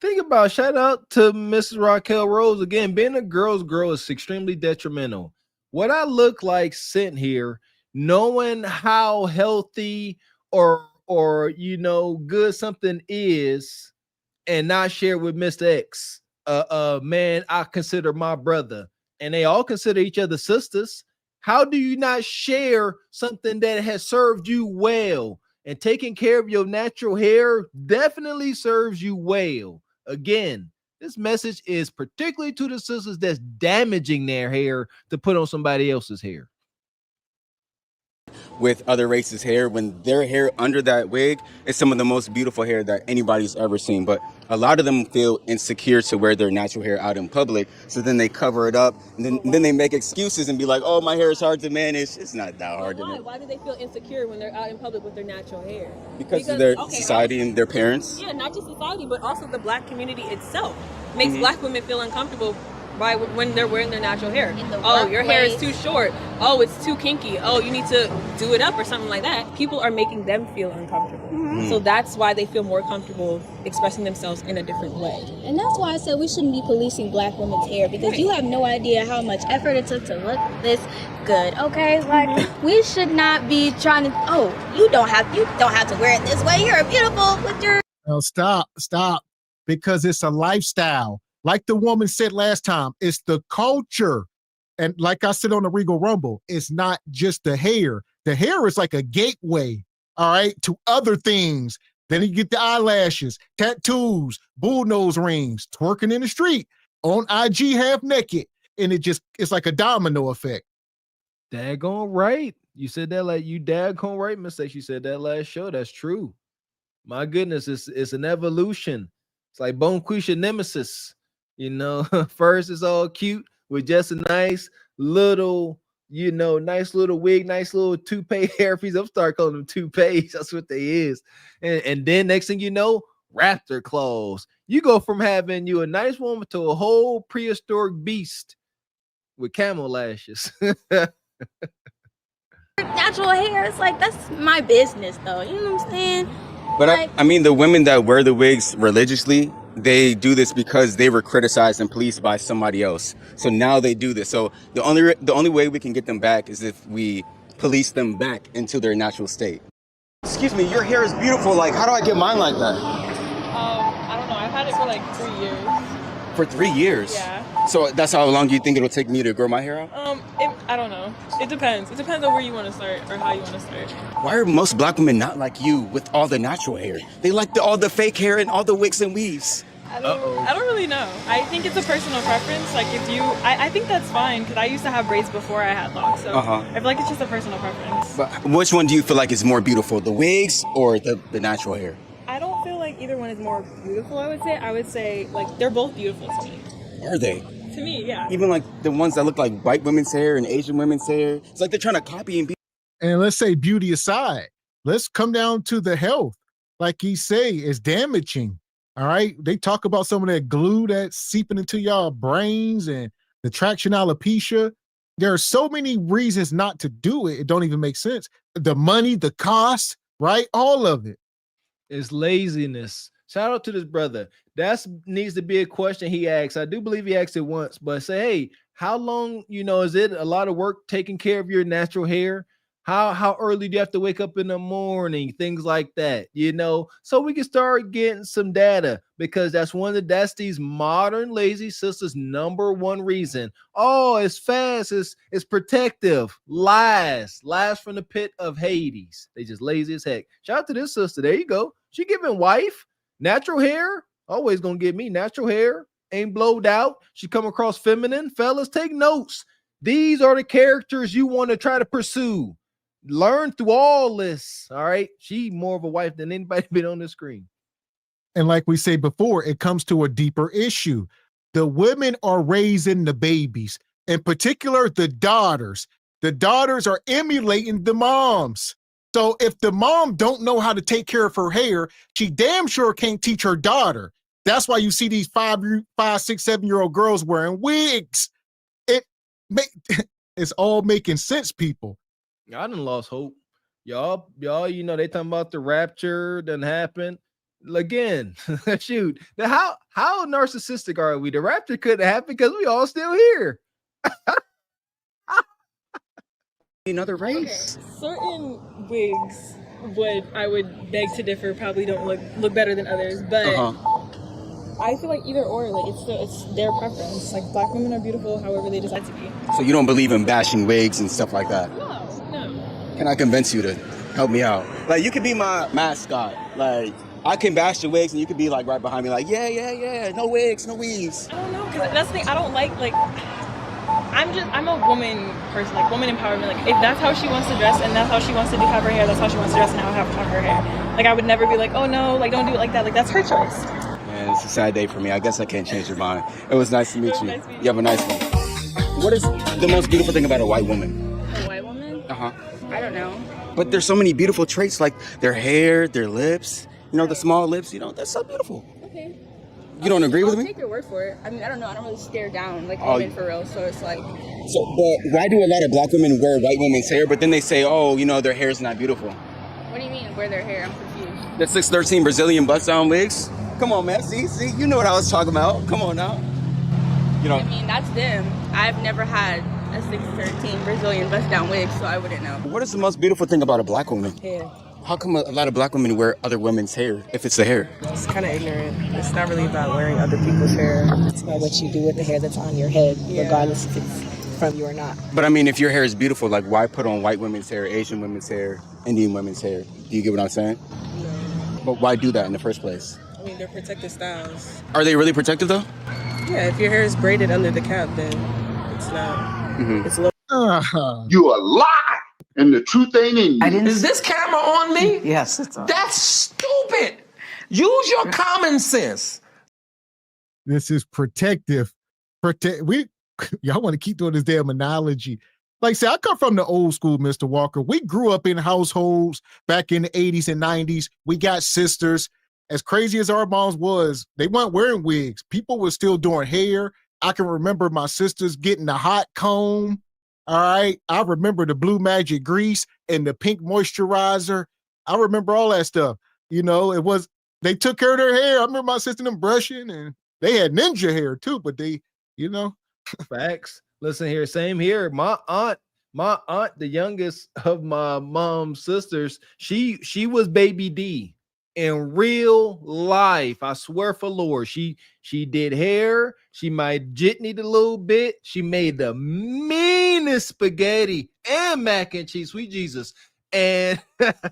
Shout out to Mrs. Raquel Rose again. Being a girl's girl is extremely detrimental. What I look like sitting here, knowing how healthy or good something is, and not share with Mr. X. Man I consider my brother, and they all consider each other sisters. How do you not share something that has served you well? And taking care of your natural hair definitely serves you well. Again, this message is particularly to the sisters that's damaging their hair to put on somebody else's hair. With other races' hair, when their hair under that wig is some of the most beautiful hair that anybody's ever seen. But a lot of them feel insecure to wear their natural hair out in public, so then they cover it up, and then they make excuses and be like, oh, my hair is hard to manage. It's not that hard to manage. Why do they feel insecure when they're out in public with their natural hair? Because of their society and their parents. Yeah, not just society, but also the black community itself makes black women feel uncomfortable when they're wearing their natural hair. Oh, your hair is too short. Oh, it's too kinky. Oh, you need to do it up or something like that. People are making them feel uncomfortable. So that's why they feel more comfortable expressing themselves in a different way. And that's why I said we shouldn't be policing black women's hair, because you have no idea how much effort it took to look this good. Okay, like we should not be trying to. Oh, you don't have to wear it this way. You're beautiful with your. No, stop, because it's a lifestyle. Like the woman said last time, it's the culture. And like I said on the Regal Rumble, it's not just the hair. The hair is like a gateway, all right, to other things. Then you get the eyelashes, tattoos, bullnose rings, twerking in the street, on IG half naked. And it's like a domino effect. Daggone right. You said that like you daggone right, Miss X. You said that last show. That's true. My goodness, it's an evolution. It's like Bonquisha Nemesis. First it's all cute with just a nice little, nice little wig, nice little toupee hairpiece. I'm starting calling them toupees. That's what they is. And then next thing you know, raptor claws. You go from having you a nice woman to a whole prehistoric beast with camel lashes. Natural hair, it's like, that's my business though. You know what I'm saying? But like, I mean, the women that wear the wigs religiously, they do this because they were criticized and policed by somebody else. So now they do this. So the only way we can get them back is if we police them back into their natural state. Excuse me, your hair is beautiful. Like, how do I get mine like that? I don't know. I've had it for like 3 years. For 3 years? Yeah. So that's how long you think it'll take me to grow my hair out? I don't know. It depends. It depends on where you want to start or how you want to start. Why are most black women not like you with all the natural hair? They like all the fake hair and all the wigs and weaves. I don't really know. I think it's a personal preference. Like if you, I think that's fine because I used to have braids before I had locks. So I feel like it's just a personal preference. But which one do you feel like is more beautiful, the wigs or the natural hair? I don't feel like either one is more beautiful, I would say like they're both beautiful to me. Are they? To me, yeah. Even like the ones that look like white women's hair and Asian women's hair. It's like they're trying to copy and be. And let's say beauty aside, let's come down to the health. Like he say, it's damaging. All right. They talk about some of that glue that's seeping into y'all brains and the traction alopecia. There are so many reasons not to do it. It don't even make sense. The money, the cost, right? All of it. It's laziness. Shout out to this brother. That needs to be a question he asks. I do believe he asked it once, but say, hey, how long, is it a lot of work taking care of your natural hair? How early do you have to wake up in the morning? Things like that, so we can start getting some data, because that's these modern lazy sisters' number one reason. Oh, it's fast, it's protective. Lies from the pit of Hades. They just lazy as heck. Shout out to this sister. There you go. She giving wife natural hair. Always gonna give me natural hair. Ain't blowed out. She come across feminine. Fellas, take notes. These are the characters you want to try to pursue. Learn through all this. All right. She more of a wife than anybody been on the screen. And like we say before, it comes to a deeper issue. The women are raising the babies, in particular, the daughters. The daughters are emulating the moms. So if the mom don't know how to take care of her hair, she damn sure can't teach her daughter. That's why you see these 5, 6, 7-year-old girls wearing wigs. It's all making sense, people. I done lost hope. Y'all, they talking about the rapture done happened. Again, shoot. How narcissistic are we? The rapture couldn't happen because we all still here. Another race. Okay. Certain wigs I would beg to differ, probably don't look better than others, but I feel like either or, like it's their preference. Like black women are beautiful however they decide to be. So you don't believe in bashing wigs and stuff like that? No. Can I convince you to help me out? Like, you could be my mascot. Like, I can bash the wigs and you could be like right behind me like, yeah, no wigs, no weaves. I don't know, because that's the thing, I don't like I'm a woman person, like woman empowerment. Like if that's how she wants to dress and that's how she wants to have her hair, that's how she wants to dress and how have her hair. Like I would never be like, oh no, like don't do it like that. Like that's her choice. Man, it's a sad day for me. I guess I can't change your mind. It was nice to meet you. You have a nice one. What is the most beautiful thing about a white woman? A white woman? I don't know. But there's so many beautiful traits, like their hair, their lips, the small lips, that's so beautiful. Okay. You don't agree with me? I'll take your word for it. I mean, I don't know. I don't really stare down like women for real. So it's like. But why do a lot of black women wear white women's hair, but then they say, their hair's not beautiful? What do you mean, wear their hair? I'm confused. The 613 Brazilian bust-down wigs? Come on, man. See, you know what I was talking about. Come on now. I mean, that's them. I've never had a 613 Brazilian bust-down wig, so I wouldn't know. What is the most beautiful thing about a black woman? Hair. How come a lot of black women wear other women's hair if it's the hair? It's kind of ignorant. It's not really about wearing other people's hair. It's about what you do with the hair that's on your head, regardless if it's from you or not. But I mean, if your hair is beautiful, like why put on white women's hair, Asian women's hair, Indian women's hair? Do you get what I'm saying? No. But why do that in the first place? I mean, they're protected styles. Are they really protected though? Yeah, if your hair is braided under the cap, then it's not. It's low. You a lie, and the truth ain't in you. Is this camera on me? Yes, it's on. That's stupid. Use your common sense. This is protective. Y'all want to keep doing this damn analogy. Like I said, I come from the old school, Mr. Walker. We grew up in households back in the 80s and 90s. We got sisters. As crazy as our moms was, they weren't wearing wigs. People were still doing hair. I can remember my sisters getting the hot comb. All right. I remember the Blue Magic grease and the pink moisturizer. I remember all that stuff. They took care of their hair. I remember my sister them brushing, and they had ninja hair too, but they, Facts. Listen here, same here. My aunt, the youngest of my mom's sisters, she was baby D. In real life, I swear for Lord, she did hair. She might jitneyed a little bit. She made the meanest spaghetti and mac and cheese, sweet Jesus. And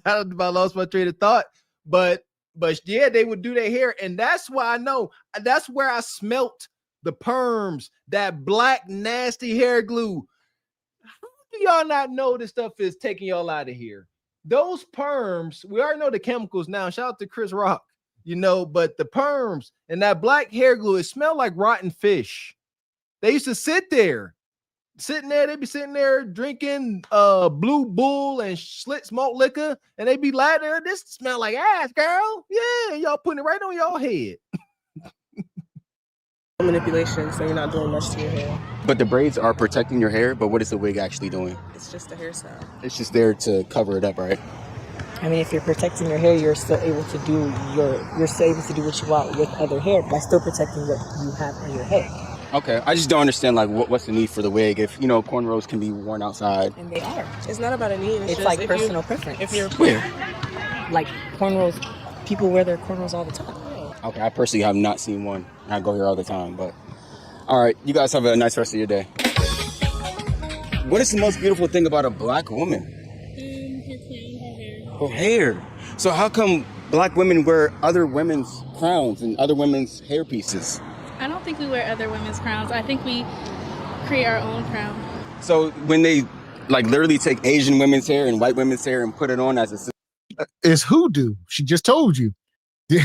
I lost my train of thought. But yeah, they would do their hair, and that's why I know. That's where I smelt the perms, that black nasty hair glue. How do y'all not know this stuff is taking y'all out of here? Those perms, we already know the chemicals now. Shout out to Chris Rock, but the perms and that black hair glue, it smelled like rotten fish. They used to they'd be sitting there drinking Blue Bull and Schlitz malt liquor, and they'd be like, this smell like ass, girl. Yeah, y'all putting it right on y'all head. Manipulation, so you're not doing much to your hair. But the braids are protecting your hair, but what is the wig actually doing? It's just a hairstyle. It's just there to cover it up, right? I mean, if you're protecting your hair, you're still able to do what you want with other hair by still protecting what you have in your head. Okay, I just don't understand like what's the need for the wig if cornrows can be worn outside. And they are. It's not about a need. It's just like if personal preference. If you're Where? Like cornrows, people wear their cornrows all the time. Okay, I personally have not seen one. I go here all the time, but all right, you guys have a nice rest of your day. What is the most beautiful thing about a black woman? Her hair. So how come black women wear other women's crowns and other women's hair pieces? I don't think we wear other women's crowns. I think we create our own crown. So when they like literally take Asian women's hair and white women's hair and put it on as a It's hoodoo. She just told you.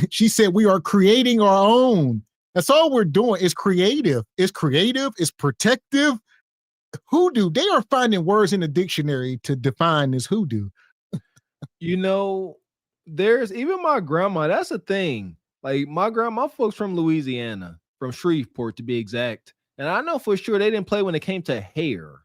She said we are creating our own. That's all we're doing. It's creative. It's creative. It's protective. Hoodoo. They are finding words in the dictionary to define this hoodoo. You know, there's even my grandma. That's the thing. Like my folks from Louisiana, from Shreveport to be exact. And I know for sure they didn't play when it came to hair.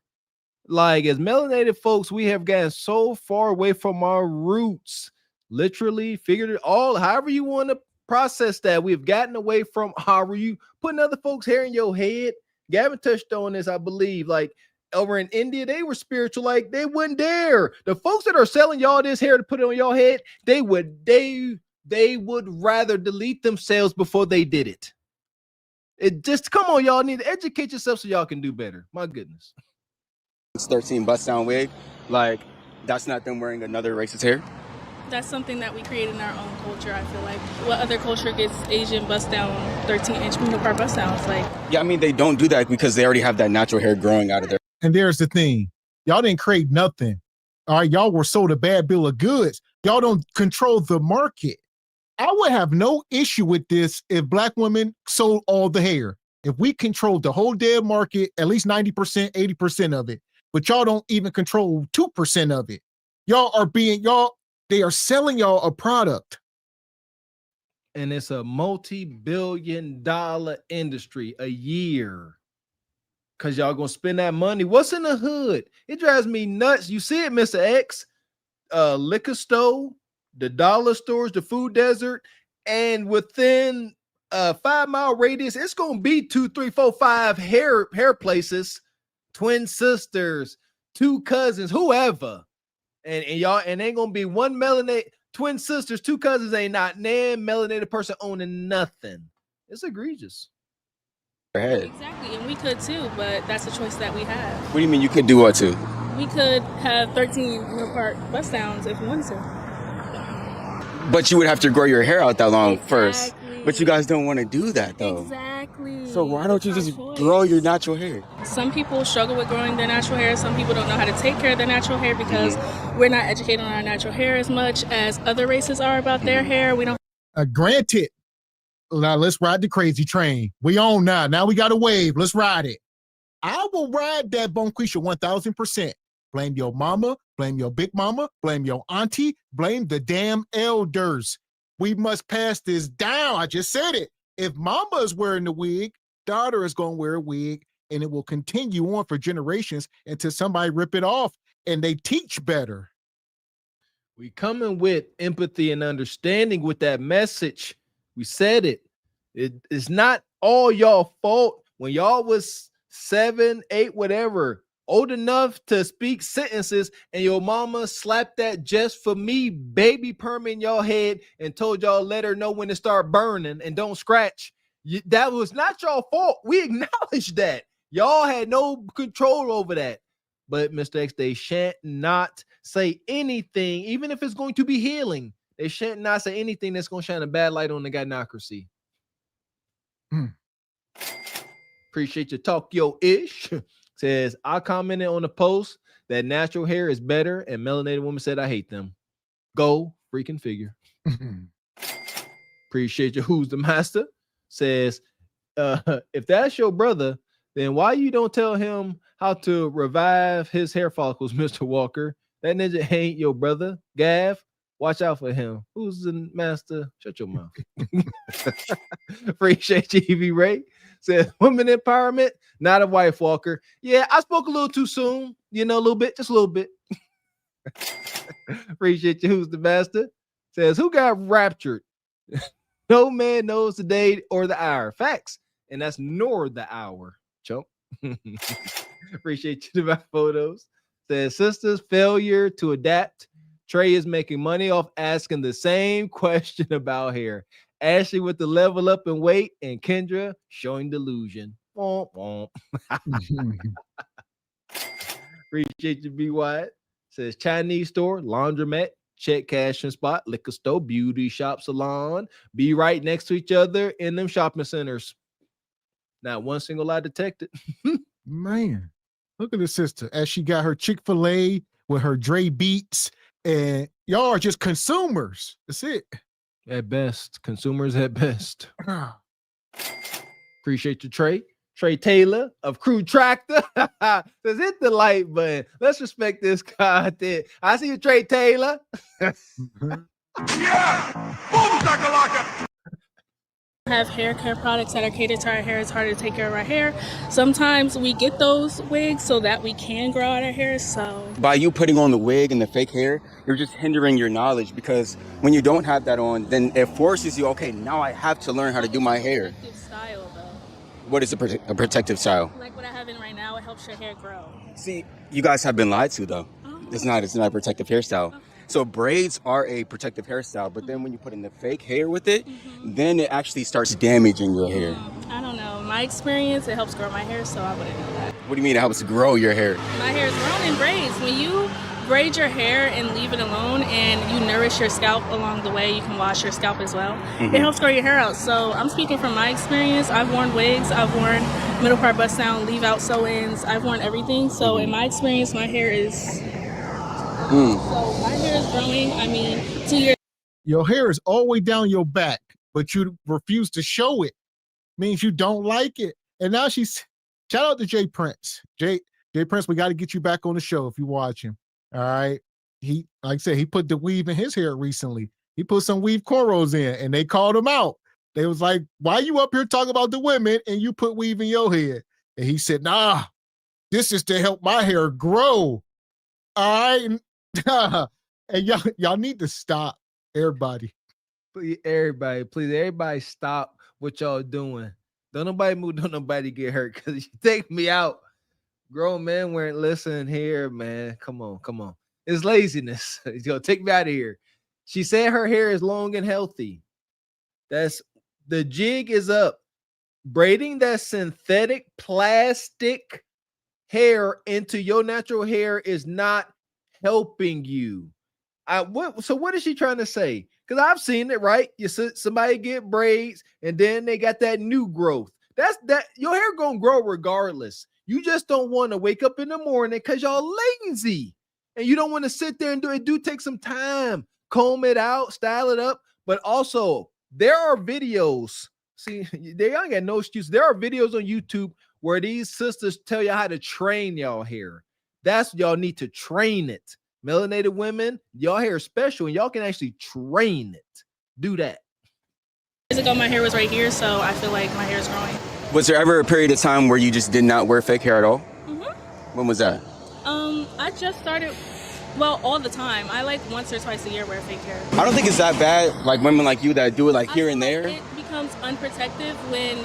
Like as melanated folks, we have gotten so far away from our roots. Literally figured it all, however you want to process that. We've gotten away from however you putting other folks' hair in your head. Gavin touched on this, I believe. Like over in India, they were spiritual, like they wouldn't dare. The folks that are selling y'all this hair to put it on your head, they would rather delete themselves before they did it. It just come on, y'all need to educate yourself so y'all can do better. My goodness. It's 13 bust down wig, like that's not them wearing another race's hair. That's something that we create in our own culture. I feel like what other culture gets Asian bust down 13-inch part bust downs like. Yeah, I mean they don't do that because they already have that natural hair growing out of their. And there's the thing. Y'all didn't create nothing. All right, y'all were sold a bad bill of goods. Y'all don't control the market. I would have no issue with this if black women sold all the hair. If we controlled the whole damn market, at least 90%, 80% of it. But y'all don't even control 2% of it. They are selling y'all a product. And it's a multi-billion-dollar industry a year. Because y'all going to spend that money. What's in the hood? It drives me nuts. You see it, Mr. X. Liquor store, the dollar stores, the food desert. And within a 5-mile radius, it's going to be 2, 3, 4, 5 hair places. Twin sisters, 2 cousins, whoever. And y'all, and ain't gonna be one melanated twin sisters, 2 cousins, ain't not nan melanated person owning nothing. It's egregious. Exactly, and we could too, but that's a choice that we have. What do you mean you could do what too? We could have 13 part bust downs if we wanted to. But you would have to grow your hair out that long first. But you guys don't want to do that though. Exactly. So why don't you just grow your natural hair? Some people struggle with growing their natural hair. Some people don't know how to take care of their natural hair because we're not educated on our natural hair as much as other races are about their hair. We don't. Granted. Now let's ride the crazy train. We on now. Now we got a wave. Let's ride it. I will ride that Bonquisha 1000%. Blame your mama, blame your big mama, blame your auntie, blame the damn elders. We must pass this down. I just said it. If mama is wearing the wig, daughter is going to wear a wig, and it will continue on for generations until somebody rip it off and they teach better. We coming with empathy and understanding with that message. We said it. It's not all y'all fault. When y'all was 7, 8, whatever, old enough to speak sentences, and your mama slapped that just for me baby perm in y'all head and told y'all let her know when to start burning and don't scratch. That was not y'all fault. We acknowledge that. Y'all had no control over that. But Mr. X, they shan't not say anything, even if it's going to be healing. They shan't not say anything that's going to shine a bad light on the gynocracy. Appreciate your talk, yo-ish. Says, I commented on the post that natural hair is better, and melanated woman said, I hate them. Go freaking figure. Appreciate you. Who's the master? Says, if that's your brother, then why you don't tell him how to revive his hair follicles, Mr. Walker? That ninja ain't your brother. Gav, watch out for him. Who's the master? Shut your mouth. Appreciate you, Evie Ray. Says women empowerment, not a wife walker. Yeah, I spoke a little too soon. You know, a little bit, just a little bit. Appreciate you. Who's the master? Says who got raptured? No man knows the day or the hour. Facts, and that's nor the hour. Chump. Appreciate you about photos. Says sisters failure to adapt. Trey is making money off asking the same question about hair. Ashley with the level up in weight, and Kendra showing delusion. Womp womp. Appreciate you, Be Wyatt. Says Chinese store, laundromat, check cashing spot, liquor store, beauty shop, salon. Be right next to each other in them shopping centers. Not one single lie detected. Man, look at the sister as she got her Chick-fil-A with her Dre Beats, and y'all are just consumers. That's it. At best, consumers at best. Appreciate you, Trey. Trey Taylor of Crew Tractor says hit the like button. Let's respect this content. I see you, Trey Taylor. Have hair care products that are catered to our hair. It's harder to take care of our hair. Sometimes we get those wigs so that we can grow out our hair. So By you putting on the wig and the fake hair, you're just hindering your knowledge, because when you don't have that on, then it forces you, okay, now I have to learn how to do my hair. style though. What is a protective style? Like what I have in right now, it helps your hair grow. See, you guys have been lied to though. It's not a protective hairstyle. So braids are a protective hairstyle, but then when you put in the fake hair with it, then it actually starts damaging your hair. I don't know. My experience, it helps grow my hair, so I wouldn't know that. What do you mean it helps grow your hair? My hair is grown in braids. When you braid your hair and leave it alone and you nourish your scalp along the way, you can wash your scalp as well. It helps grow your hair out. So I'm speaking from my experience. I've worn wigs, I've worn middle part bust down, leave out sew-ins. I've worn everything. So in my experience, my hair is... So my hair is growing. I mean, 2 years. Your hair is all the way down your back, but you refuse to show it. Means you don't like it. And now she's... Shout out to Jay Prince. Jay Prince, we got to get you back on the show if you watch him. All right. He, like I said, he put the weave in his hair recently. He put some weave cornrows in and they called him out. They was like, why you up here talking about the women and you put weave in your hair? And he said, nah, this is to help my hair grow. All right. And y'all need to stop, everybody. Please, everybody stop what y'all doing. Don't nobody move, don't nobody get hurt, because you take me out. Grown men weren't listening here, man. Come on. It's laziness. Yo, take me out of here. She said her hair is long and healthy. That's the jig is up. Braiding that synthetic plastic hair into your natural hair is not helping you. What is she trying to say? Because I've seen it, right? You see somebody get braids and then they got that new growth. That's that your hair gonna grow regardless. You just don't want to wake up in the morning because y'all lazy and you don't want to sit there and do it. It do take some time, comb it out, style it up. But also, there are videos. See, they ain't got no excuse. There are videos on YouTube where these sisters tell you how to train y'all hair. That's y'all need to train it. Melanated women, y'all hair is special and y'all can actually train it. Do that. Years ago, my hair was right here, so I feel like my hair is growing. Was there ever a period of time where you just did not wear fake hair at all? When was that? I just started, well, all the time. I like once or twice a year wear fake hair. I don't think it's that bad. Like women like you that do it like here and there. It becomes unprotective when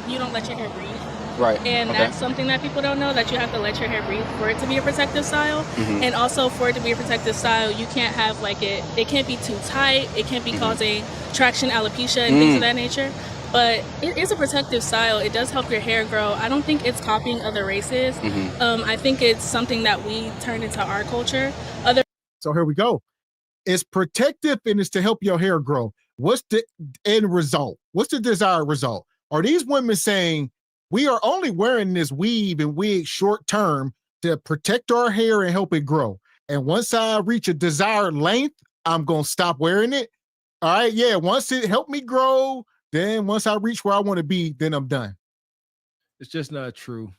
you don't let your hair breathe. Right. And that's something that people don't know, that you have to let your hair breathe for it to be a protective style. And also for it to be a protective style, you can't have like it can't be too tight. It can't be causing traction alopecia and things of that nature. But it is a protective style. It does help your hair grow. I don't think it's copying other races. I think it's something that we turned into our culture. So here we go. It's protective and it's to help your hair grow. What's the end result? What's the desired result? Are these women saying, we are only wearing this weave and wig short term to protect our hair and help it grow. And once I reach a desired length, I'm going to stop wearing it. All right. Yeah. Once it helped me grow, then once I reach where I want to be, then I'm done. It's just not true.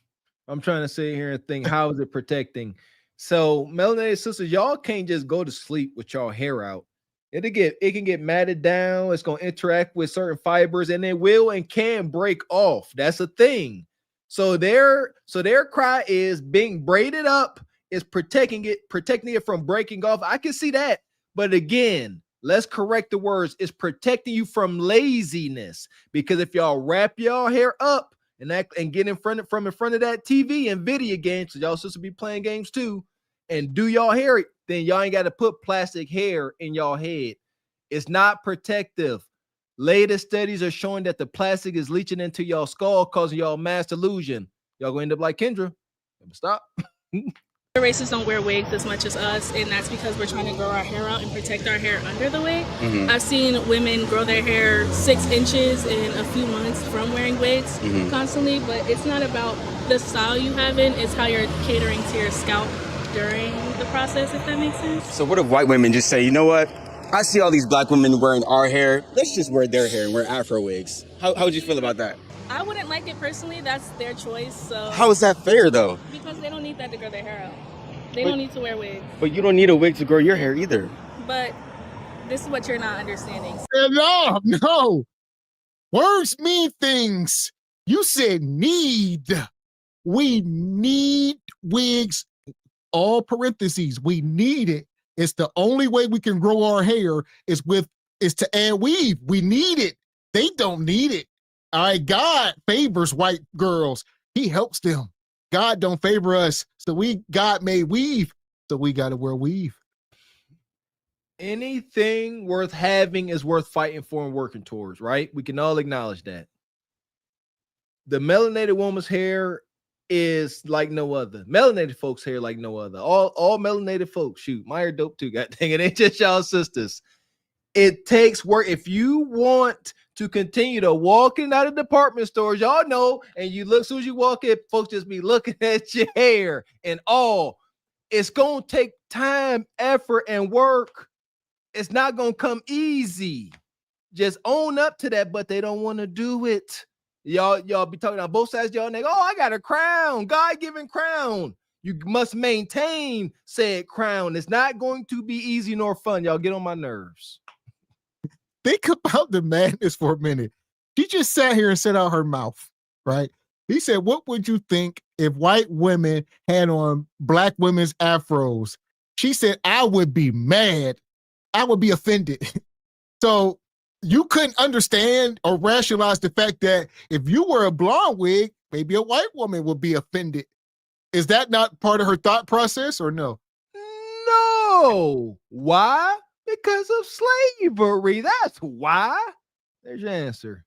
I'm trying to sit here and think, how is it protecting? So melanated sisters, y'all can't just go to sleep with y'all hair out It can get matted down. It's gonna interact with certain fibers, and it will and can break off. That's a thing. So their cry is being braided up is protecting it from breaking off. I can see that, but again, let's correct the words. It's protecting you from laziness, because if y'all wrap y'all hair up and get in front of that TV and video games, so y'all supposed to be playing games too, and do y'all hair, then y'all ain't got to put plastic hair in y'all head. It's not protective. Latest studies are showing that the plastic is leaching into y'all skull, causing y'all mass illusion. Y'all gonna end up like Kendra. Stop. The races don't wear wigs as much as us, and that's because we're trying to grow our hair out and protect our hair under the wig. I've seen women grow their hair 6 inches in a few months from wearing wigs constantly, but it's not about the style you have in, it's how you're catering to your scalp during the process, if that makes sense. So what if white women just say, you know what? I see all these black women wearing our hair. Let's just wear their hair and wear Afro wigs. How would you feel about that? I wouldn't like it personally. That's their choice. So How is that fair, though? Because they don't need that to grow their hair out. They don't need to wear wigs. But you don't need a wig to grow your hair either. But this is what you're not understanding. No. Words mean things. You said need. We need wigs. All parentheses. We need it. It's the only way we can grow our hair is to add weave. We need it. They don't need it. All right. God favors white girls. He helps them. God don't favor us. So God made weave. So we got to wear weave. Anything worth having is worth fighting for and working towards, right? We can all acknowledge that. The melanated woman's hair is like no other. Melanated folks' hair like no other. All melanated folks, shoot, my hair dope too. God dang it, ain't just y'all sisters. It takes work. If you want to continue to walk in out of department stores, y'all know, and you look, as soon as you walk in, folks just be looking at your hair and all. It's gonna take time, effort, and work. It's not gonna come easy. Just own up to that, but they don't want to do it. Y'all be talking on both sides, y'all nigga. Oh, I got a crown, God-given crown. You must maintain said crown. It's not going to be easy nor fun. Y'all get on my nerves. Think about the madness for a minute. She just sat here and said out her mouth, right? He said, what would you think if white women had on black women's afros? She said, I would be mad. I would be offended. So you couldn't understand or rationalize the fact that if you were a blonde wig, maybe a white woman would be offended. Is that not part of her thought process or no? No. Why? Because of slavery. That's why. There's your answer.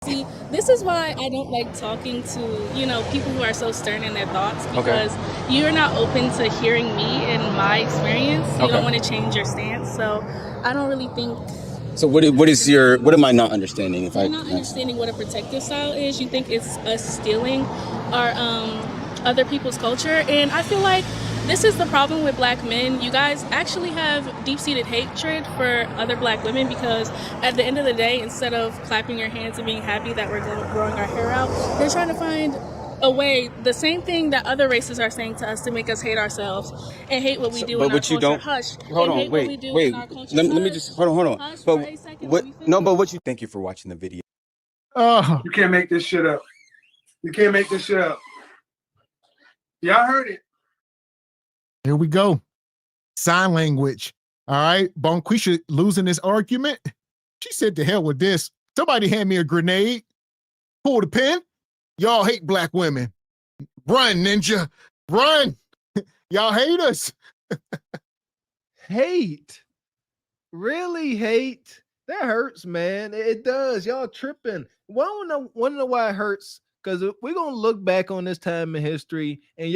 See, this is why I don't like talking to, people who are so stern in their thoughts, because you're not open to hearing me and my experience. You don't want to change your stance. So I don't really think. So what am I not understanding? You're not understanding what a protective style is. You think it's us stealing our other people's culture. And I feel like this is the problem with black men. You guys actually have deep-seated hatred for other black women, because at the end of the day, instead of clapping your hands and being happy that we're growing our hair out, they're trying to find a way, the same thing that other races are saying to us, to make us hate ourselves and hate what we do in our culture. Hush. Hold on, wait. Let me just hold on. Hush But for a second, what you thank you for watching the video. You can't make this shit up. You can't make this shit up. Y'all heard it. Here we go. Sign language. All right. Bonquisha losing this argument. She said, to hell with this. Somebody hand me a grenade. Pull the pin. Y'all hate black women. Run, ninja. Run. Y'all hate us. Hate? Really hate? That hurts, man. It does. Y'all tripping. Want to know why it hurts? Because we're going to look back on this time in history, and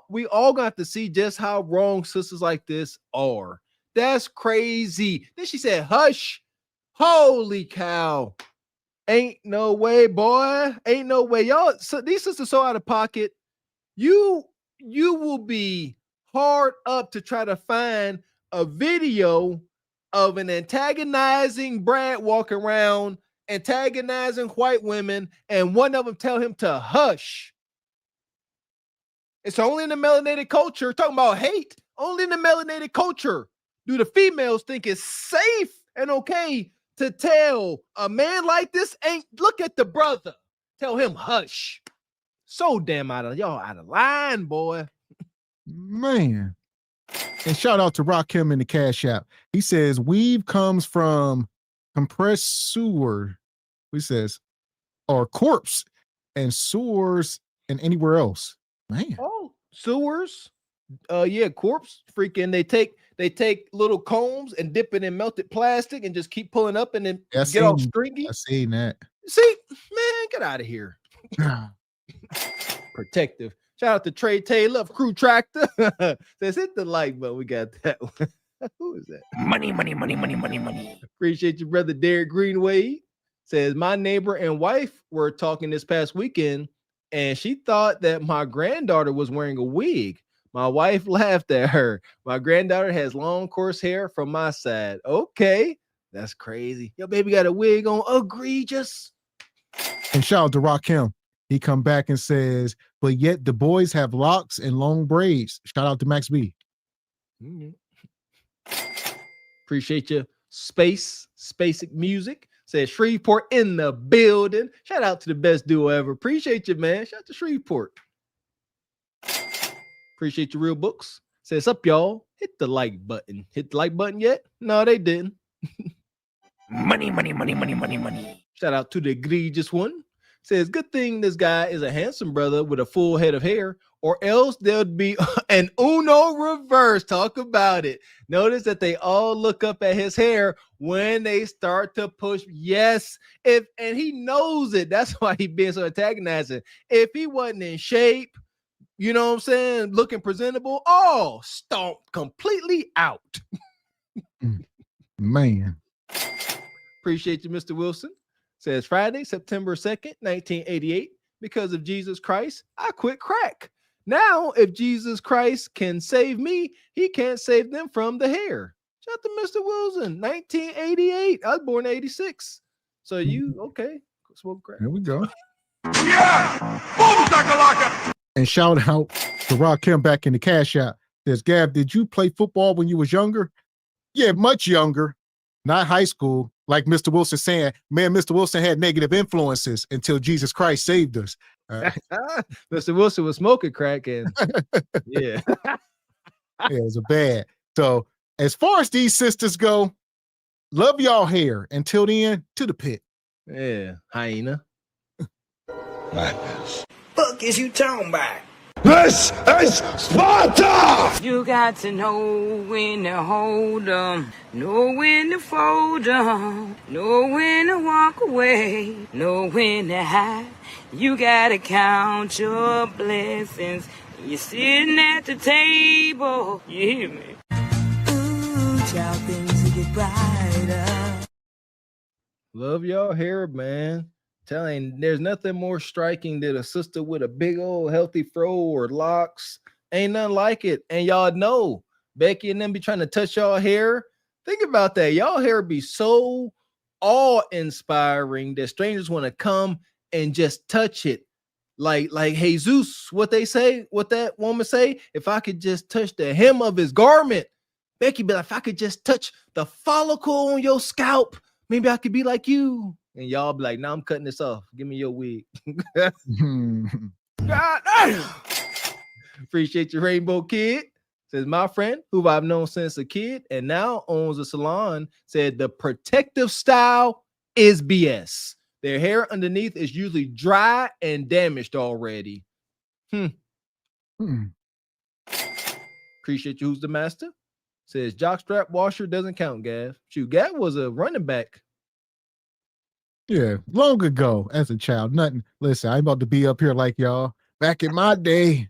we all got to see just how wrong sisters like this are. That's crazy. Then she said, hush. Holy cow. Ain't no way, boy. Ain't no way. Y'all, these sisters so out of pocket. You will be hard up to try to find a video of an antagonizing Brad walking around antagonizing white women, and one of them tell him to hush. It's only in the melanated culture, talking about hate, only in the melanated culture do the females think it's safe and okay to tell a man like this ain't look at the brother? Tell him hush. So damn out of line, boy. Man. And shout out to Rakim in the Cash App. He says weave comes from compressed sewer. He says, or corpse and sewers and anywhere else. Man. Oh, sewers. Yeah, corpse. Freaking they take little combs and dip it in melted plastic and just keep pulling up and then get all stringy. I seen that. See, man, get out of here. Protective. Shout out to Trey Taylor of Crew Tractor. Says hit the like button. We got that one. Who is that? Money, money, money, money, money, money. Appreciate you, brother Derek Greenway. Says my neighbor and wife were talking this past weekend, and she thought that my granddaughter was wearing a wig. My wife laughed at her. My granddaughter has long, coarse hair from my side. Okay, that's crazy. Your baby got a wig on. Egregious. And shout out to Rakim. He come back and says, but yet the boys have locks and long braids. Shout out to Max B. Appreciate you. Spacek Music says Shreveport in the building. Shout out to the best duo ever. Appreciate you, man. Shout out to Shreveport. Appreciate your real books. Says up, y'all. Hit the like button. Hit the like button yet? No, they didn't. Money, money, money, money, money, money. Shout out to the egregious one. Says, good thing this guy is a handsome brother with a full head of hair, or else there'd be an Uno reverse. Talk about it. Notice that they all look up at his hair when they start to push. Yes, and he knows it. That's why he being so antagonizing. If he wasn't in shape, you know what I'm saying, looking presentable, stomped completely out. Man. Appreciate you, Mr. Wilson. Says Friday, September 2nd, 1988, because of Jesus Christ, I quit crack. Now, if Jesus Christ can save me, he can't save them from the hair. Shout out to Mr. Wilson, 1988. I was born in 86. So you, okay, smoke crack. There we go. Yeah! Boom, shakalaka! And shout out to Rakim back in the Cash App. Says, Gav, did you play football when you was younger? Yeah, much younger. Not high school. Like Mr. Wilson saying, man, Mr. Wilson had negative influences until Jesus Christ saved us. Mr. Wilson was smoking crack and yeah. It was a bad. So as far as these sisters go, love y'all hair. Until then, to the pit. Yeah, hyena. Madness. Fuck is you talking about? This is Sparta! You got to know when to hold 'em, know when to fold 'em, know when to walk away, know when to hide. You gotta count your blessings. You're sitting at the table. You hear me? Ooh, child, things will get brighter. Love y'all hair, man. Telling there's nothing more striking than a sister with a big old healthy fro or locks. Ain't nothing like it. And y'all know Becky and them be trying to touch y'all hair. Think about that. Y'all hair be so awe-inspiring that strangers want to come and just touch it. Like Jesus, what that woman say, if I could just touch the hem of his garment. Becky be like, if I could just touch the follicle on your scalp, maybe I could be like you. And y'all be like, nah, I'm cutting this off. Give me your wig. God, appreciate your Rainbow Kid. Says my friend, who I've known since a kid and now owns a salon, said the protective style is BS. Their hair underneath is usually dry and damaged already. Appreciate you. Who's the master? Says jockstrap washer doesn't count, Gav. Shoot, Gav was a running back. Yeah, long ago as a child. Nothing. Listen, I ain't about to be up here like y'all. Back in my day.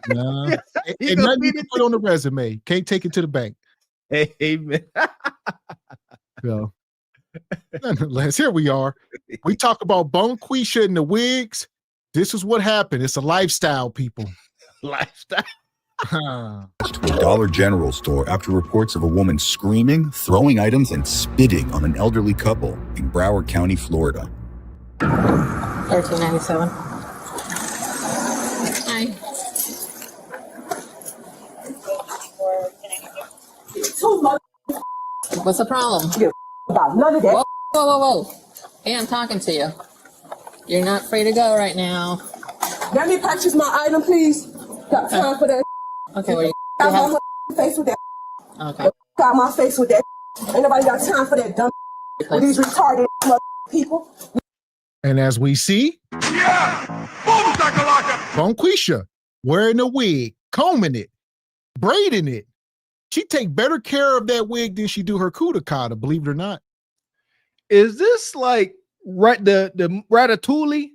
Nah. And nothing you can put on the resume. Can't take it to the bank. Hey, man. So, nonetheless, here we are. We talk about Bonquisha and the wigs. This is what happened. It's a lifestyle, people. Lifestyle. To a Dollar General store after reports of a woman screaming, throwing items, and spitting on an elderly couple in Broward County, Florida. $13.97. Hi. What's the problem? About none of that. Whoa. Hey, I'm talking to you. You're not free to go right now. Let me purchase my item, please. Got time for that. Okay, well, Got my face with that. Okay. Got my face with that. Ain't nobody got time for that dumb with these retarded people. And as we see, Bonquisha wearing a wig, combing it, braiding it. She take better care of that wig than she do her kudakata, believe it or not. Is this like the Ratatouille?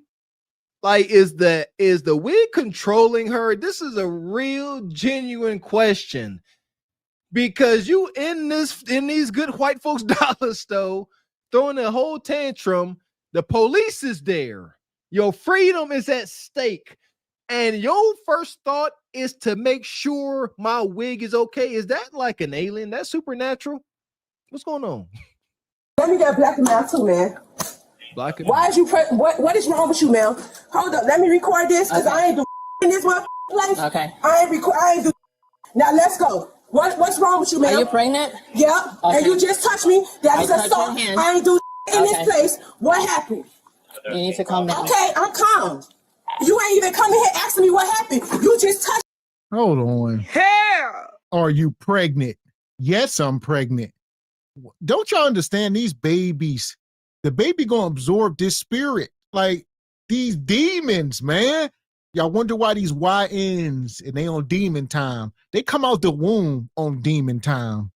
Like, is the wig controlling her? This is a real genuine question, because you in these good white folks dollar store throwing a whole tantrum. The police is there. Your freedom is at stake, and your first thought is to make sure my wig is okay. Is that like an alien? That's supernatural? What's going on? Let me get black and male too, man. Black and why is you what is wrong with you, man? Hold up, let me record this, because I ain't do in this one place. Okay. I ain't do. Now let's go. What's wrong with you, man? Are you pregnant? Yep. Okay. And you just touched me. That is assault. I ain't do in this place. What happened? You need to calm down. Okay, I'm calm. You ain't even coming here asking me what happened. You just touched. Hold on. Hair. Are you pregnant? Yes, I'm pregnant. Don't y'all understand these babies? The baby gonna absorb this spirit. Like these demons, man. Y'all wonder why these YNs and they on demon time. They come out the womb on demon time.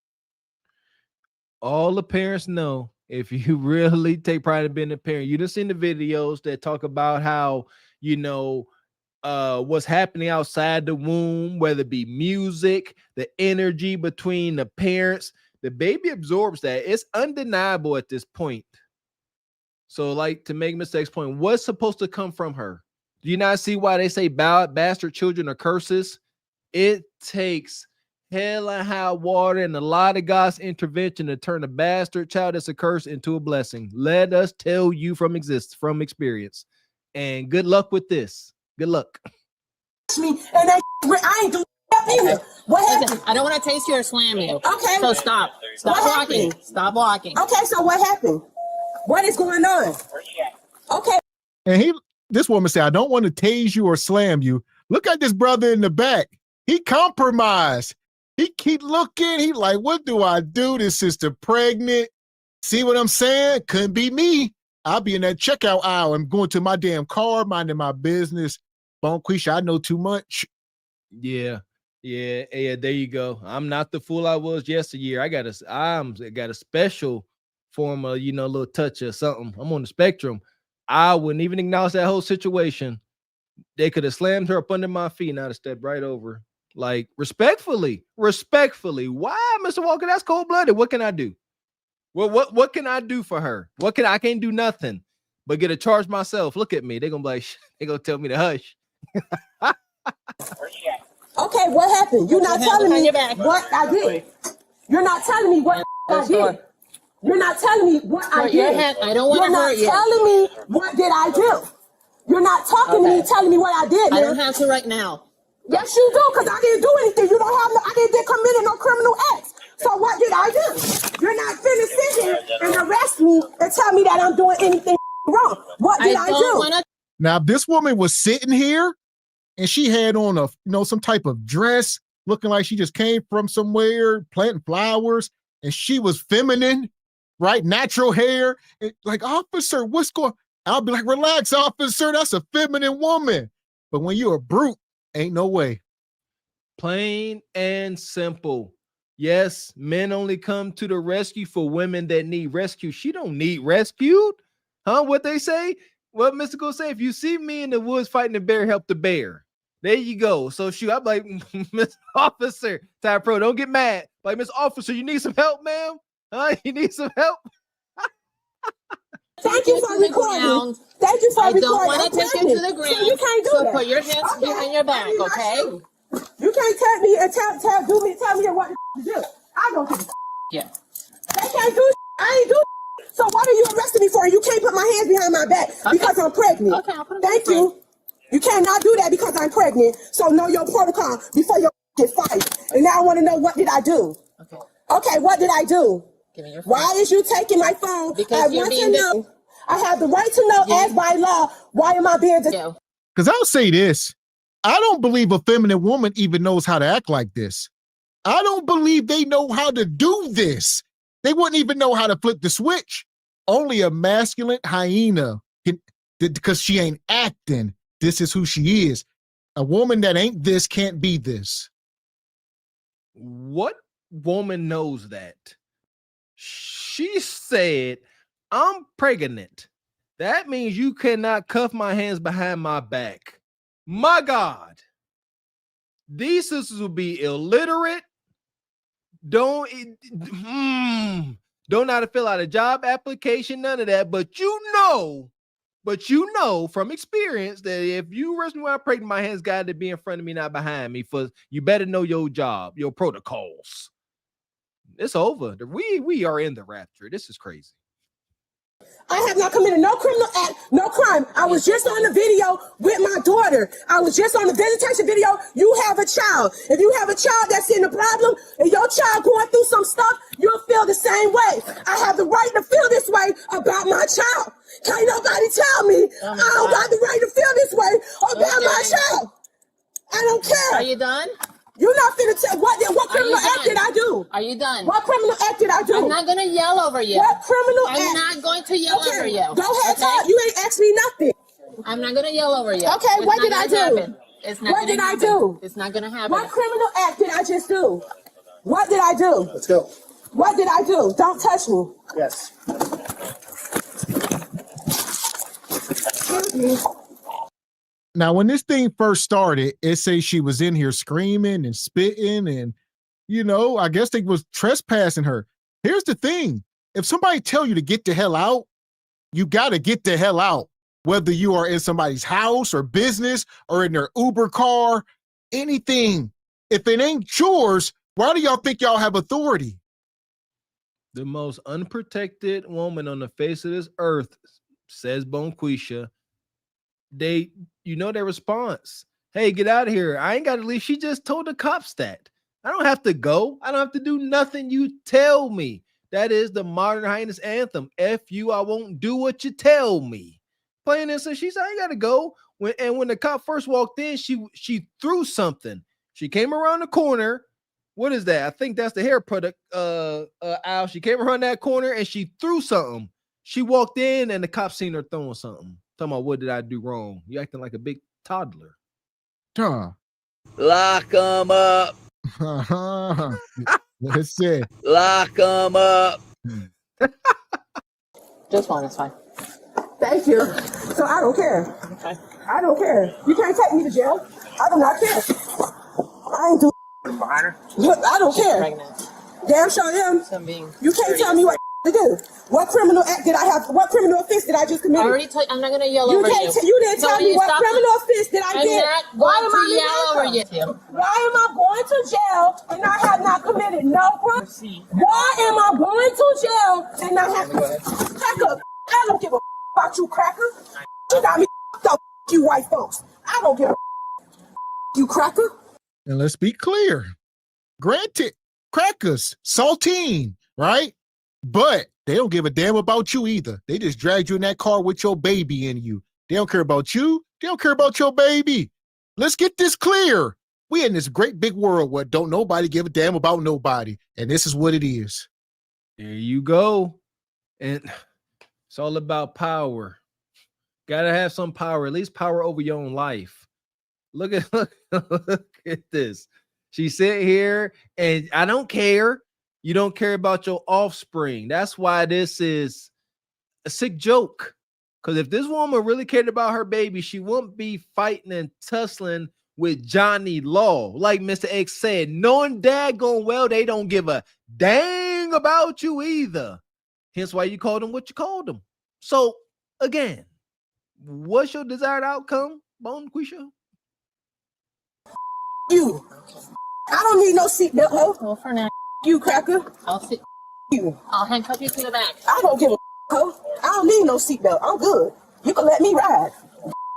All the parents know, if you really take pride in being a parent, you done seen the videos that talk about how, what's happening outside the womb, whether it be music, the energy between the parents. The baby absorbs that. It's undeniable at this point. So, like, to make Mr. X's point, what's supposed to come from her? Do you not see why they say bastard children are curses? It takes hell and high water and a lot of God's intervention to turn a bastard child that's a curse into a blessing. Let us tell you from experience. And good luck with this. Good luck. Me and I ain't do either. What happened? Listen, I don't want to taste you or slam you. Okay. So stop. Stop What walking. happened? Stop walking. Okay, so what happened? What is going on? Okay. And this woman said, I don't want to tase you or slam you. Look at this brother in the back. He compromised. He keep looking. He like, what do I do? This sister pregnant. See what I'm saying? Couldn't be me. I'll be in that checkout aisle. I'm going to my damn car, minding my business. Bonquisha, I know too much. Yeah. There you go. I'm not the fool I was yesteryear. I got a special form of, little touch or something. I'm on the spectrum. I wouldn't even acknowledge that whole situation. They could have slammed her up under my feet and I'd have stepped right over. Like, respectfully. Why, Mr. Walker? That's cold-blooded. What can I do? What can I do for her? I can't do nothing but get a charge myself. Look at me. They're gonna be like, they're gonna tell me to hush. Okay, what happened? You're not telling me what I did. You're not telling me what I did. You're not telling me what I did. I don't want to hurt you. You're not telling me what did I do. You're not talking to me, telling me what I did. I don't have to right now. Yes, you do, because I didn't do anything. You don't have I didn't commit no criminal acts. So what did I do? You're not finna sit here and arrest me and tell me that I'm doing anything wrong. What did I do? Now, if this woman was sitting here and she had on some type of dress, looking like she just came from somewhere, planting flowers, and she was feminine, right? Natural hair. Like, officer, what's going on? I'll be like, relax, officer. That's a feminine woman. But when you're a brute, ain't no way. Plain and simple. Yes, men only come to the rescue for women that need rescue. She don't need rescued. Huh? What they say? What Mystical say? If you see me in the woods fighting the bear, help the bear. There you go. So shoot, I'm like, Miss Officer, Ty Pro, don't get mad. Like, Miss Officer, you need some help, ma'am? Huh? You need some help? Thank you for recording. Thank you for recording. I don't want to take you to the ground. So you can't do that. So put your hands behind your back, okay? You can't tell me and tell me what to do. I don't give a Yeah. They can't do I ain't do So what are you arresting me for? You can't put my hands behind my back because I'm pregnant. Okay, I'll put them Thank you. You cannot do that because I'm pregnant. So know your protocol before you get fired. And now I want to know, what did I do? Okay, what did I do? Give me your phone. Why is you taking my phone? Because I you're want being to know. I have the right to know as by law. Why am I being Because I'll say this. I don't believe a feminine woman even knows how to act like this. I don't believe they know how to do this. They wouldn't even know how to flip the switch. Only a masculine hyena can, because she ain't acting. This is who she is. A woman that ain't this can't be this. What woman knows that? She said, I'm pregnant. That means you cannot cuff my hands behind my back. My God. These sisters will be illiterate. Don't know how to fill out a job application, none of that. But you know from experience that if you arrest me while I'm pregnant, my hands got to be in front of me, not behind me. For you better know your job, your protocols. It's over. We are in the rapture. This is crazy. I have not committed no criminal act, no crime. I was just on the video with my daughter. I was just on the visitation video. You have a child. If you have a child that's in a problem and your child going through some stuff, you'll feel the same way. I have the right to feel this way about my child. Can't nobody tell me I don't got the right to feel this way about my child. I don't care. Are you done? You're not finna tell what criminal act did I do? Are you done? What criminal act did I do? I'm not gonna yell over you. What criminal act? I'm not going to yell over you. Go ahead, talk. You ain't asked me nothing. I'm not gonna yell over you. Okay, It's what not did I gonna do? happen. It's not What gonna did I happen. do? It's not gonna happen. What criminal act did I just do? What did I do? Let's go. What did I do? Don't touch me. Yes. Excuse me. Now, when this thing first started, it says she was in here screaming and spitting and, I guess they was trespassing her. Here's the thing. If somebody tell you to get the hell out, you got to get the hell out. Whether you are in somebody's house or business or in their Uber car, anything. If it ain't yours, why do y'all think y'all have authority? The most unprotected woman on the face of this earth, says Bonquisha. Their response. Hey, get out of here. I ain't got to leave. She just told the cops that. I don't have to go. I don't have to do nothing you tell me. That is the modern highness anthem. F you, I won't do what you tell me. Playing this, and she said, I ain't got to go. When the cop first walked in, she threw something. She came around the corner. What is that? I think that's the hair product aisle. She came around that corner and she threw something. She walked in and the cop seen her throwing something. Talking about, what did I do wrong? You acting like a big toddler. Lock them up. Let's see. Lock them up. Just one is fine. Thank you. So I don't care. Okay. I don't care. You can't take me to jail. I do not care. I ain't do. I don't care. Pregnant. Damn sure am. So I'm being You can't tell me what to do. What criminal act did I have? What criminal offense did I just commit? I already told you, I'm not going to yell over you. You didn't tell me what criminal offense did I get. I'm not going to yell over you. Why am I going to jail and I have not committed no crime? Why am I going to jail and I have Cracker, I don't give a about you, Cracker. You got me up, you white folks. I don't give a you, Cracker. And let's be clear. Granted, crackers, saltine, right? But they don't give a damn about you either. They just dragged you in that car with your baby in you. They don't care about you. They don't care about your baby. Let's get this clear. We in this great big world where don't nobody give a damn about nobody. And this is what it is. There you go. And it's all about power. Got to have some power, at least power over your own life. Look at this. She sit here and I don't care. You don't care about your offspring. That's why this is a sick joke. Because if this woman really cared about her baby, she wouldn't be fighting and tussling with Johnny Law. Like Mr. X said, knowing daggone well they don't give a dang about you either. Hence why you called them what you called them. So, again, what's your desired outcome, Bonquisha? You. I don't need no seatbelt, ho. Well, for now. You, Cracker. I'll sit. You. I'll handcuff you to the back. I don't give a ho. I don't need no seatbelt. I'm good. You can let me ride.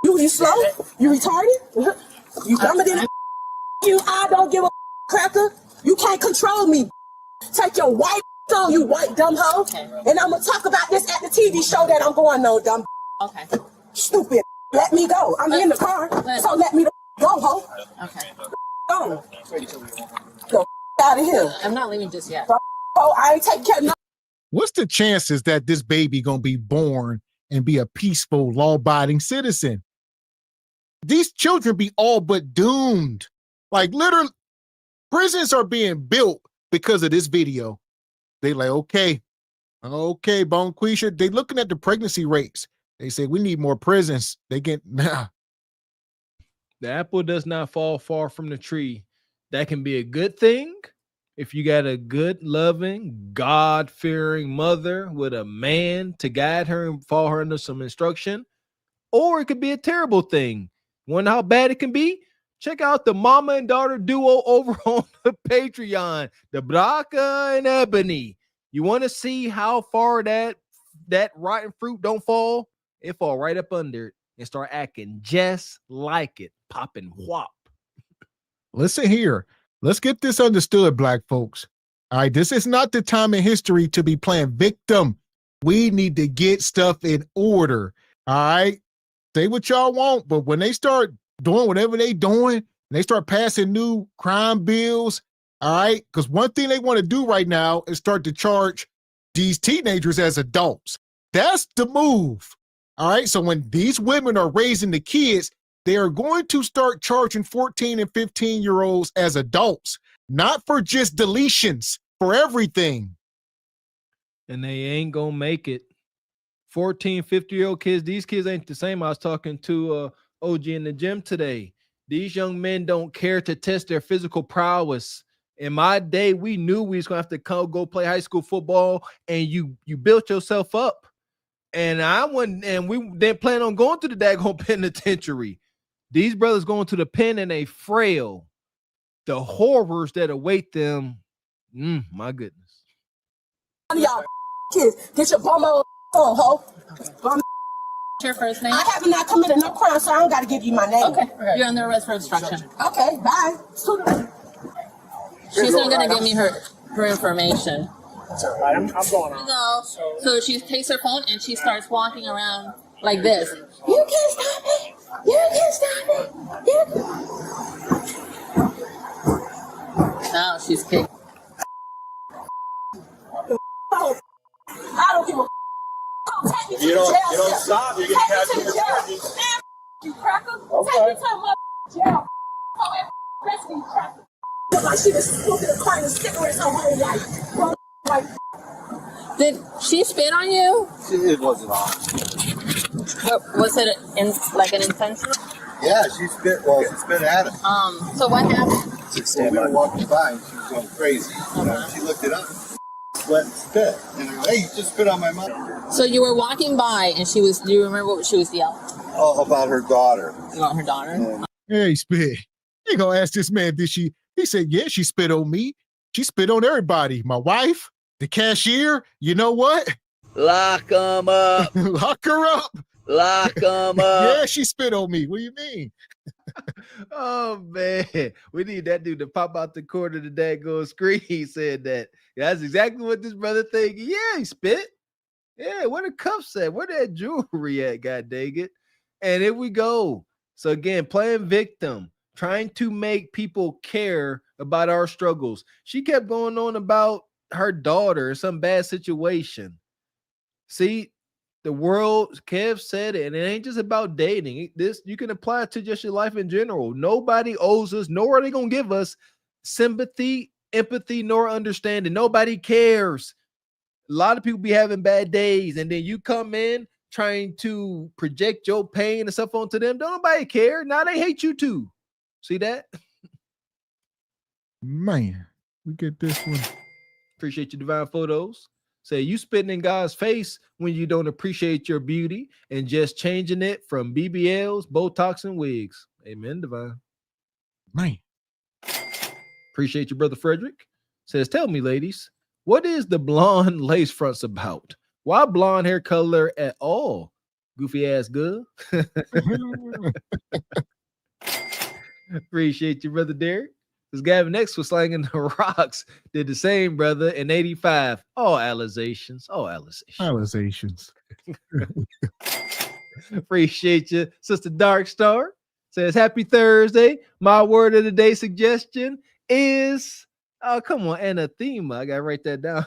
You slow? You retarded? You dumber than you. I don't give a Cracker. You can't control me. Take your white on you white dumb hoe. Okay. And I'm gonna talk about this at the TV show that I'm going on, dumb. Okay. Stupid. Let me go. I'm in the car, so let me go, ho. Okay. Go. Go out of here. I'm not leaving just yet. Oh, I ain't taking care of nothing. What's the chances that this baby gonna be born and be a peaceful, law-abiding citizen? These children be all but doomed. Like literally, prisons are being built because of this video. They like, okay, Bonquisha. They looking at the pregnancy rates. They say we need more prisons. They get nah. The apple does not fall far from the tree. That can be a good thing if you got a good, loving, God-fearing mother with a man to guide her and follow her under some instruction. Or it could be a terrible thing. Wonder how bad it can be? Check out the mama and daughter duo over on the Patreon, the Braca and Ebony. You want to see how far that rotten fruit don't fall? It fall right up under it and start acting just like it, popping whop. Listen here. Let's get this understood, black folks. All right, this is not the time in history to be playing victim. We need to get stuff in order. All right, say what y'all want, but when they start doing whatever they doing, and they start passing new crime bills, all right, because one thing they want to do right now is start to charge these teenagers as adults. That's the move. All right, so when these women are raising the kids, they are going to start charging 14 and 15-year-olds as adults, not for just deletions, for everything. And they ain't gonna make it. 14, 50-year-old kids, these kids ain't the same. I was talking to OG in the gym today. These young men don't care to test their physical prowess. In my day, we knew we was gonna have to go play high school football, and you built yourself up. And we didn't plan on going to the daggone penitentiary. These brothers going to the pen and they frail. The horrors that await them. My goodness. Y'all kids, get your bum on, ho. Bum. What's your first name? I have not committed no crime, so I don't got to give you my name. Okay. You're under arrest for obstruction. Okay, bye. She's not going to give me her information. That's all right. I'm going on. No. So she takes her phone and she starts walking around like this. You can't stop it. You can't stop it. Now she's kicked. I don't give a You don't stop, you're gonna catch your charges. You cracker. Okay. Take me to my jail. Rest me, cracker. Like she was smoking a carton of cigarettes her whole life. Did she spit on you? It wasn't on. Was it like an intentional? Yeah, she spit at him. So what happened? We were walking by and she was going crazy. She looked it up. Went and spit. And I go, hey, you just spit on my mouth. So you were walking by and do you remember what she was yelling? Oh, about her daughter. About her daughter? Hey, spit. You gonna ask this man, did she? He said, yeah, she spit on me. She spit on everybody. My wife, the cashier, you know what? Lock 'em up. Lock her up. Lock 'em up. Yeah, she spit on me. What do you mean? Oh, man. We need that dude to pop out the corner of the daggone screen. He said that. That's exactly what this brother thinking. Yeah, he spit. Yeah, where the cuffs at? Where that jewelry at, god dang it? And here we go. So again, playing victim, trying to make people care about our struggles. She kept going on about her daughter in some bad situation. See, the world, Kev said it, and it ain't just about dating. This you can apply it to just your life in general. Nobody owes us, nor are they gonna give us sympathy, empathy, nor understanding. Nobody cares. A lot of people be having bad days, and then you come in trying to project your pain and stuff onto them. Don't nobody care. Now they hate you too. See that? Man, we get this one. Appreciate your divine photos. Say you spitting in God's face when you don't appreciate your beauty and just changing it from BBLs, Botox, and wigs. Amen, divine. Man. Appreciate your brother Frederick. Says, tell me, ladies, what is the blonde lace fronts about? Why blonde hair color at all? Goofy ass good. Appreciate you, brother Derek. Because Gavin X was slanging the rocks. Did the same, brother, in 85. All alizations. All alizations. Appreciate you. Sister Dark Star says, happy Thursday. My word of the day suggestion is, oh, come on, anathema. I got to write that down.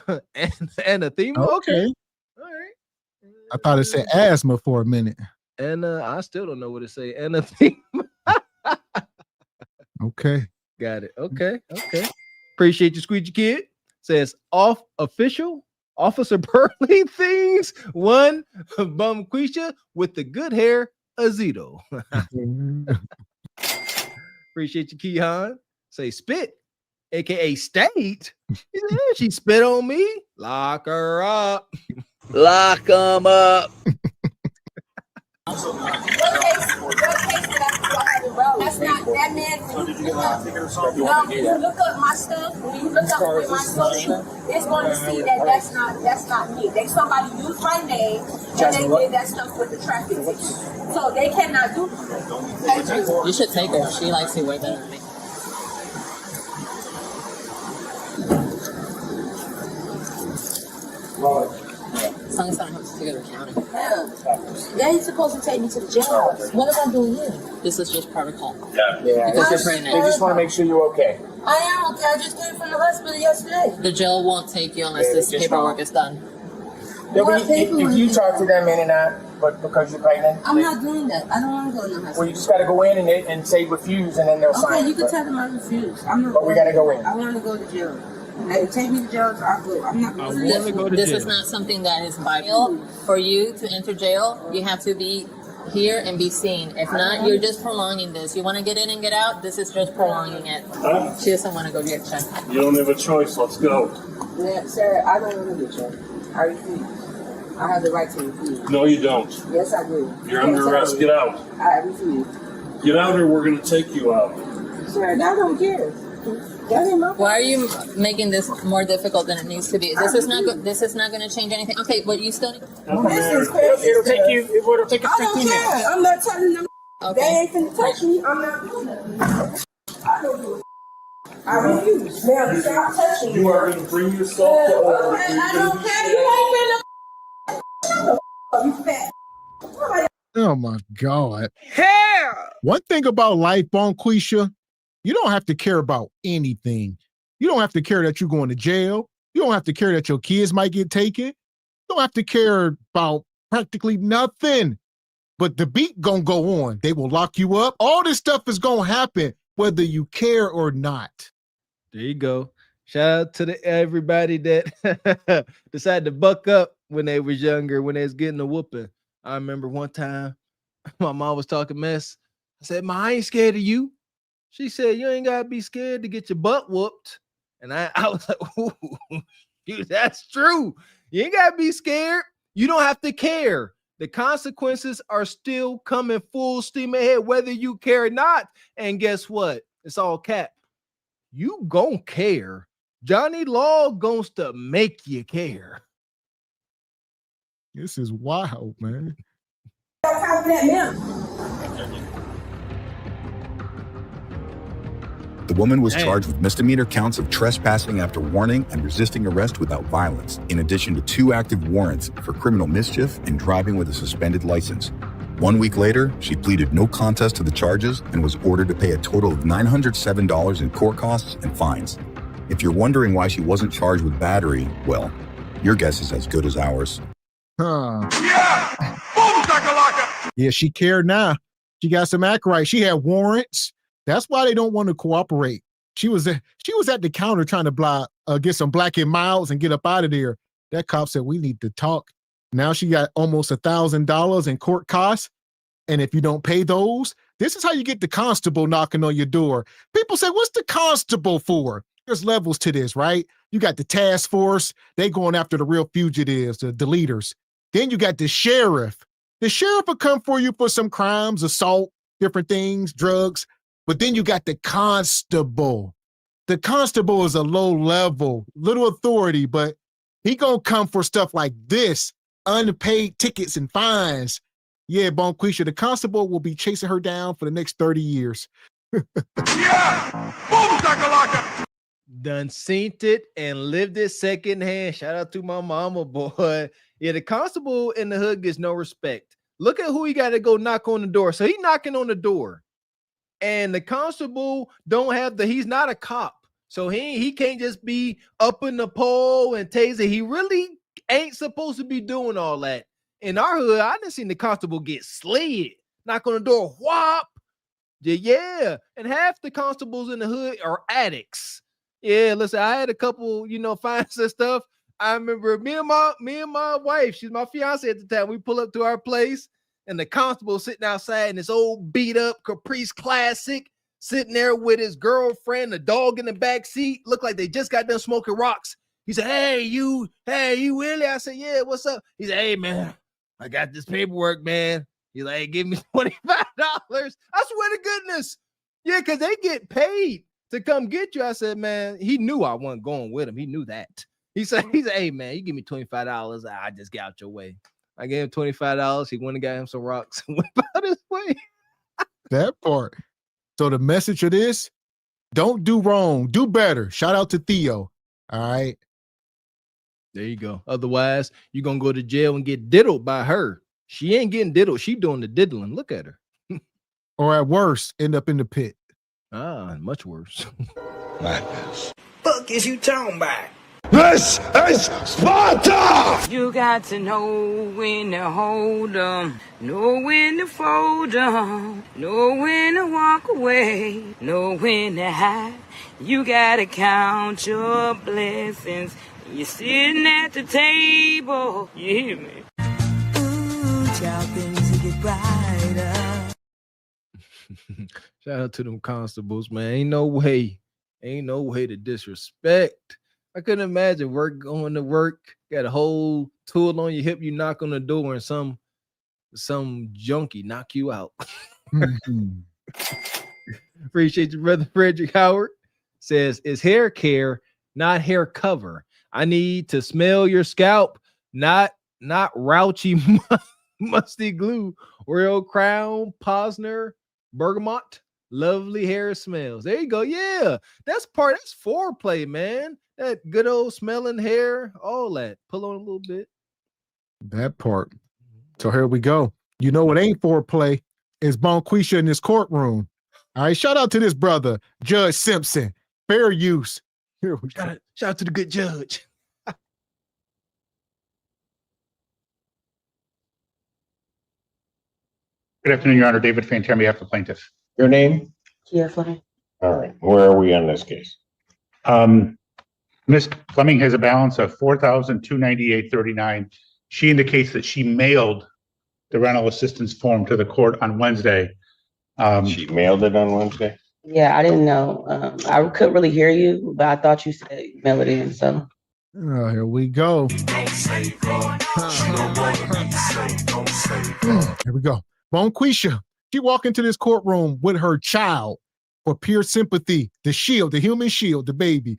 Anathema? Okay. All right. I thought it said asthma for a minute. And I still don't know what it say. Anathema. Okay. Got it. Okay. Appreciate you, Squeegee Kid. Says off official Officer Burley things. One Bumquisha with the good hair, Azito. Appreciate you, Kehan. Say spit, aka state. She spit on me. Lock her up. Lock 'em up. That's not that man. When you look up my stuff, when you look up my social, it's going to see that that's not me. They somebody used my name and they did that stuff with the traffic ticket. So they cannot do that. You should take her. She likes you way better than me. As long as I don't have to go to county. Yeah, he's supposed to take me to the jail. What am I doing here? This is just protocol. Yeah. Because you're pregnant. They just want to make sure you're okay. I am okay. I just came from the hospital yesterday. The jail won't take you unless this paperwork is done. Yeah, but if you talk to them in and out, but because you're pregnant, I'm not doing that. I don't want to go in the hospital. well, you just got to go in and say refuse, and then they'll sign. Okay, you it, can but- tell them I refuse. I'm not. But we got to go in. I want to go to jail. They take me to jail, so I'll go. I'm not going to jail. This is not something that is vital for you to enter jail. You have to be here and be seen. If not, you're just prolonging this. You want to get in and get out. This is just prolonging it. She doesn't want to go get checked. You don't have a choice. Let's go. Yeah, sir, I don't want to get checked. I refuse. I have the right to refuse. No, you don't. Yes, I do. You're under arrest. Get out. I refuse. Get out or we're going to take you out. Sir, I don't care. Why are you making this more difficult than it needs to be? This is not good. This is not going to change anything. Okay, but you still. This is crazy. It'll take you. It'll take us I don't 15 care. minutes. I'm not telling them. Okay. They ain't finna touch me. I'm not doing that. I don't do it. I refuse. Now, stop touching me. You are going to bring yourself to order. I don't care. You ain't finna. You fat. Oh my God. Hell. One thing about life, Bonquisha, you don't have to care about anything. You don't have to care that you're going to jail. You don't have to care that your kids might get taken. You don't have to care about practically nothing. But the beat gonna go on. They will lock you up. All this stuff is gonna happen whether you care or not. There you go. Shout out to everybody that decided to buck up when they was younger, when they was getting a whooping. I remember one time my mom was talking mess. I said, Ma, I ain't scared of you. She said, you ain't gotta be scared to get your butt whooped. And I was like, ooh, dude, that's true. You ain't gotta be scared. You don't have to care. The consequences are still coming full steam ahead, whether you care or not. And guess what? It's all cap. You gon' care. Johnny Law goes to make you care. This is wild, man. The woman was Damn. charged with misdemeanor counts of trespassing after warning and resisting arrest without violence, in addition to 2 active warrants for criminal mischief and driving with a suspended license. 1 week later, she pleaded no contest to the charges and was ordered to pay a total of $907 in court costs and fines. If you're wondering why she wasn't charged with battery, well, your guess is as good as ours. Huh. Yeah, she cared now. She got some act right. She had warrants. That's why they don't want to cooperate. She was at the counter trying to get some black and milds and get up out of there. That cop said, we need to talk. Now she got almost $1,000 in court costs. And if you don't pay those, this is how you get the constable knocking on your door. People say, what's the constable for? There's levels to this, right? You got the task force. They going after the real fugitives, the leaders. Then you got the sheriff. The sheriff will come for you for some crimes, assault, different things, drugs. But then you got the constable. The constable is a low level, little authority, but he gonna come for stuff like this, unpaid tickets and fines. Yeah, Bonquisha, the constable will be chasing her down for the next 30 years. Done seen it and lived it secondhand. Shout out to my mama, boy. Yeah, the constable in the hood gets no respect. Look at who he got to go knock on the door. So he knocking on the door, and the constable don't have he's not a cop. So he can't just be up in the pole and taser. He really ain't supposed to be doing all that. In our hood, I didn't see the constable get slid. Knock on the door, whop. Yeah. And half the constables in the hood are addicts. Yeah, listen, I had a couple, fines and stuff. I remember me and my wife, she's my fiance at the time. We pull up to our place, and the constable sitting outside in this old beat up Caprice Classic, sitting there with his girlfriend, the dog in the back seat. Looked like they just got done smoking rocks. He said, hey, you Willie? I said, yeah, what's up? He said, hey, man, I got this paperwork, man. He's like, hey, give me $25. I swear to goodness. Yeah, because they get paid to come get you. I said, man, he knew I wasn't going with him. He knew that. He said, hey, man, you give me $25. I just get out your way. I gave him $25. He went and got him some rocks and went out his way. That part. So the message of this, don't do wrong. Do better. Shout out to Theo. All right. There you go. Otherwise, you're going to go to jail and get diddled by her. She ain't getting diddled. She doing the diddling. Look at her. Or at worst, end up in the pit. Much worse. Madness. Fuck is you talking about? This is Sparta! You got to know when to hold 'em, know when to fold 'em, know when to walk away, know when to hide. You gotta count your blessings. You're sitting at the table. You hear me? Ooh, child, things get brighter. Shout out to them constables, man. Ain't no way to disrespect. I couldn't imagine going to work, got a whole tool on your hip, you knock on the door and some junkie knock you out. Appreciate you, brother. Frederick Howard says, it's hair care, not hair cover. I need to smell your scalp, not raunchy musty glue. Royal Crown, Posner, Bergamot, lovely hair smells. There you go. Yeah, that's foreplay, man. That good old smelling hair, all that. Pull on a little bit. That part. So here we go. You know what ain't foreplay is Bonquisha in this courtroom. All right, shout out to this brother, Judge Simpson. Fair use. Here we go. Shout out to the good judge. Good afternoon, Your Honor. David Fanter, on behalf of the plaintiff. Your name? Kia Fleming. All right. Where are we on this case? Ms. Fleming has a balance of $4,298.39. She indicates that she mailed the rental assistance form to the court on Wednesday. She mailed it on Wednesday? Yeah, I didn't know. I couldn't really hear you, but I thought you said mail it in. So here we go. Here we go. Bonquisha, she walked into this courtroom with her child for pure sympathy. The shield, the human shield, the baby.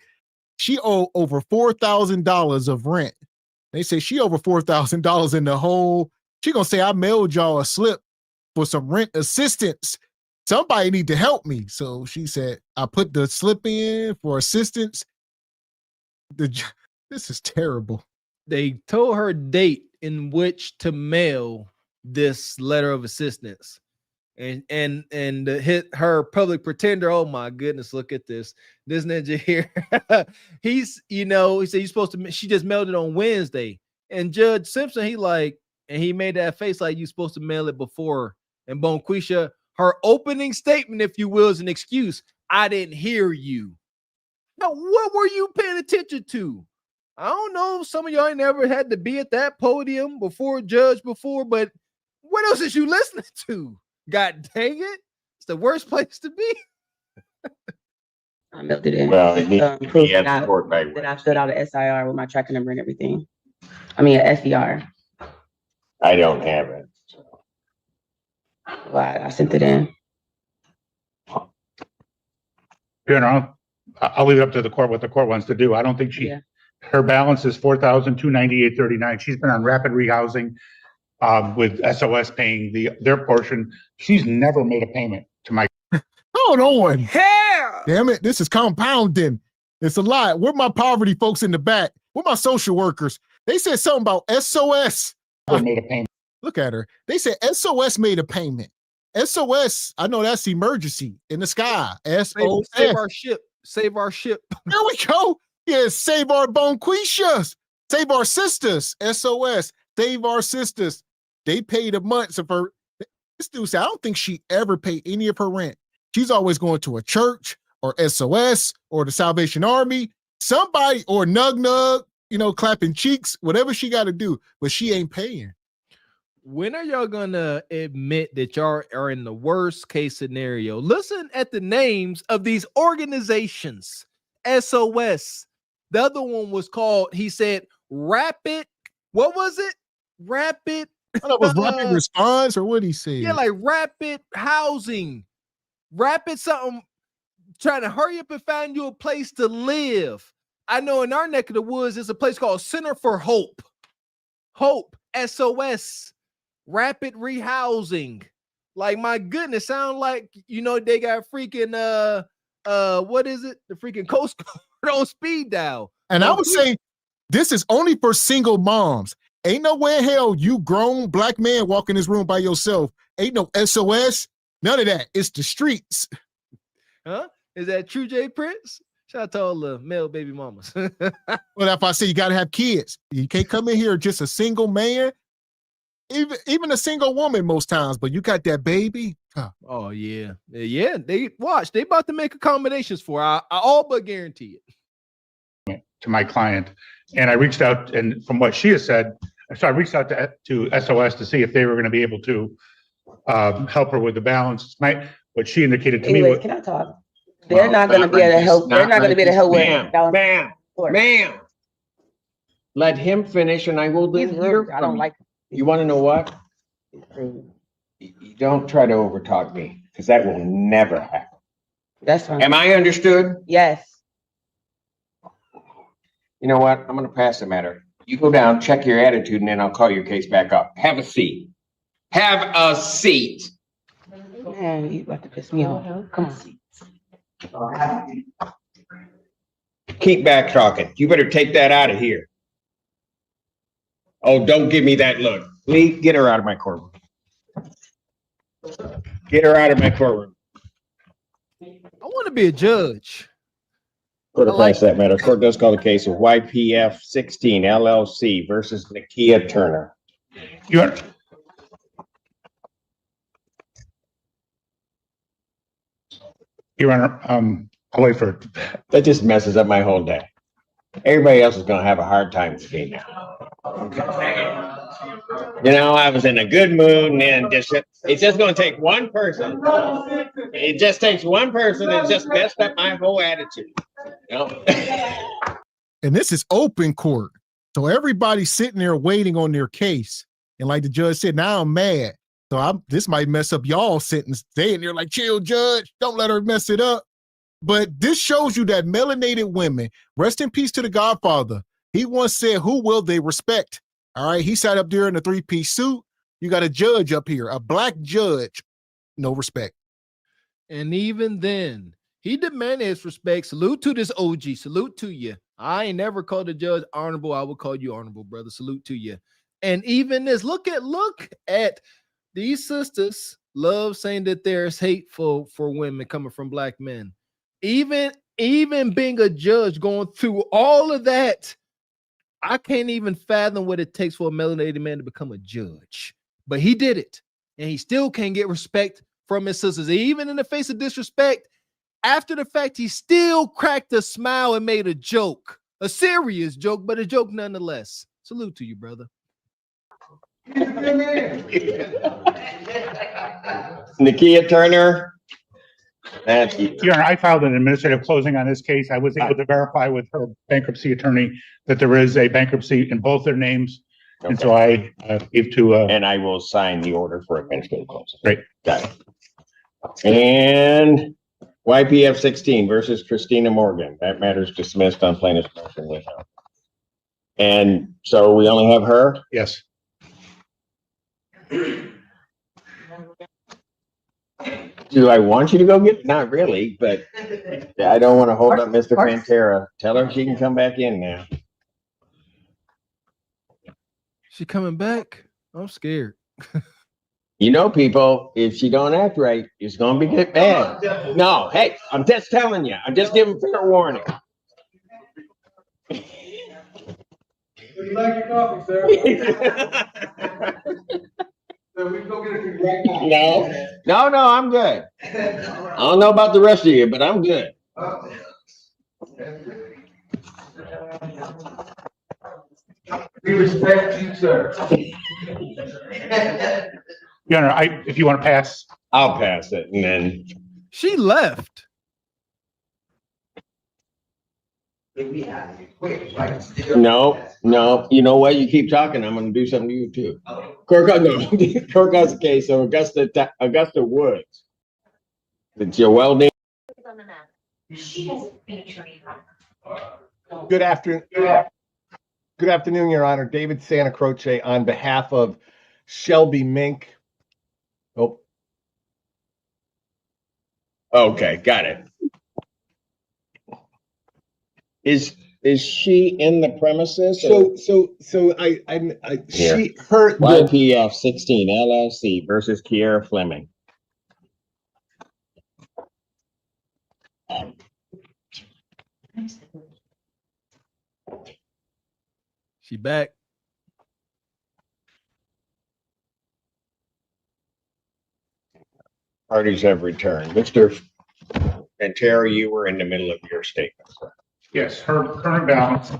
She owed over $4,000 of rent. They say she over $4,000 in the hole. She gonna say, I mailed y'all a slip for some rent assistance. Somebody need to help me. So she said, I put the slip in for assistance. This is terrible. They told her date in which to mail this letter of assistance. And hit her public pretender. Oh my goodness, look at this ninja here. He said you're supposed to. She just mailed it on Wednesday, and Judge Simpson, he made that face like you're supposed to mail it before. And Bonquisha, her opening statement, if you will, is an excuse. I didn't hear you. Now, what were you paying attention to? I don't know. Some of y'all ain't never had to be at that podium before, but what else is you listening to? God dang it. It's the worst place to be. I mailed it in. Well, Proof that I filled out an SIR with my tracking number and everything. I mean, an SDR. I don't have it. So. Well, I sent it in. Your Honor, I'll leave it up to the court what the court wants to do. I don't think her balance is $4,298.39. She's been on rapid rehousing. With SOS paying their portion. She's never made a payment to my Hold on. Hair. Damn it. This is compounding. It's a lot. Where my poverty folks in the back? Where my social workers? They said something about SOS. Made a payment. Look at her. They said SOS made a payment. SOS, I know that's emergency in the sky. SOS. Save our ship. Save our ship. There we go. Yeah, save our bonquishas. Save our sisters. SOS. Save our sisters. They paid a month of her. This dude said, I don't think she ever paid any of her rent. She's always going to a church or SOS or the Salvation Army, somebody, or Nug Nug, you know, clapping cheeks, whatever she got to do, but she ain't paying. When are y'all gonna admit that y'all are in the worst case scenario? Listen at the names of these organizations. SOS. The other one was called, he said, Rapid. What was it? Rapid. I don't know if it was rapid response or what he said. Yeah, like rapid housing. Rapid something. Trying to hurry up and find you a place to live. I know in our neck of the woods, there's a place called Center for Hope. Hope. SOS. Rapid rehousing. Like, my goodness, sound like, you know, they got freaking what is it? The freaking Coast Guard on speed dial. And I would say this is only for single moms. Ain't no way in hell you grown black man walk in this room by yourself. Ain't no SOS. None of that. It's the streets. Huh? Is that true, Jay Prince? Shout out to all the male baby mamas. Well, if I say you got to have kids, you can't come in here just a single man. Even a single woman most times, but you got that baby. Huh. Oh yeah, yeah. They about to make accommodations for. I all but guarantee it. To my client, and I reached out, and from what she has said, so I reached out to SOS to see if they were going to be able to help her with the balance. What she indicated to me. Can I talk? They're not going to be able to help. They're not going to be able to help with Ma'am. Let him finish, and I will hear. I don't like. You want to know what? You don't try to overtalk me, because that will never happen. That's fine. Am I understood? Yes. You know what? I'm going to pass the matter. You go down, check your attitude, and then I'll call your case back up. Have a seat. Have a seat. Man, you about to piss me off. Come on. Keep back talking. You better take that out of here. Oh, don't give me that look. Lee, get her out of my courtroom. Get her out of my courtroom. I want to be a judge. Court applies that matter. Court does call the case of YPF 16 LLC versus Nakia Turner. Your Honor, I'll wait for it. That just messes up my whole day. Everybody else is going to have a hard time with me now. You know, I was in a good mood, and then it's just going to take one person. It just takes one person that just messed up my whole attitude. You know? And this is open court. So everybody's sitting there waiting on their case. And like the judge said, now I'm mad. So this might mess up y'all sentence. They in there like, chill, judge. Don't let her mess it up. But this shows you that melanated women, rest in peace to the Godfather. He once said, who will they respect? All right. He sat up there in a 3-piece suit. You got a judge up here, a black judge. No respect. And even then, he demanded his respect. Salute to this OG. Salute to you. I ain't never called the judge honorable. I would call you honorable, brother. Salute to you. And even this, look at these sisters love saying that there's hateful for women coming from black men. Even being a judge, going through all of that, I can't even fathom what it takes for a melanated man to become a judge. But he did it, and he still can't get respect from his sisters. Even in the face of disrespect, after the fact, he still cracked a smile and made a joke, a serious joke, but a joke nonetheless. Salute to you, brother. Nakia Turner. That's Your Honor, I filed an administrative closing on this case. I was able to verify with her bankruptcy attorney that there is a bankruptcy in both their names. Okay. And so I gave to... and I will sign the order for administrative closing. Great. Got it. And YPF 16 versus Christina Morgan. That matter is dismissed on plaintiff's motion. And so we only have her? Yes. Do I want you to go get it? Not really, but I don't want to hold up Mr. Pantera. Tell her she can come back in now. She coming back? I'm scared. You know, people, if she don't act right, it's gonna be get bad. No, hey, I'm just telling you. I'm just giving fair warning. Would you like your coffee, sir? So we can go get it right now. No, I'm good. I don't know about the rest of you, but I'm good. We respect you, sir. Your Honor, if you want to pass. I'll pass it, and then. She left. No. You know what? You keep talking, I'm going to do something to you too. Kirk has a case. So Augusta Woods. It's your welding. Good afternoon. Good afternoon, Your Honor. David Santa Croce on behalf of Shelby Mink. Oh. Okay, got it. Is she in the premises? So I she her YPF 16 LLC versus Kiera Fleming. She back. Parties have returned. Mr. Pantera, you were in the middle of your statement, sir. Yes, her current balance is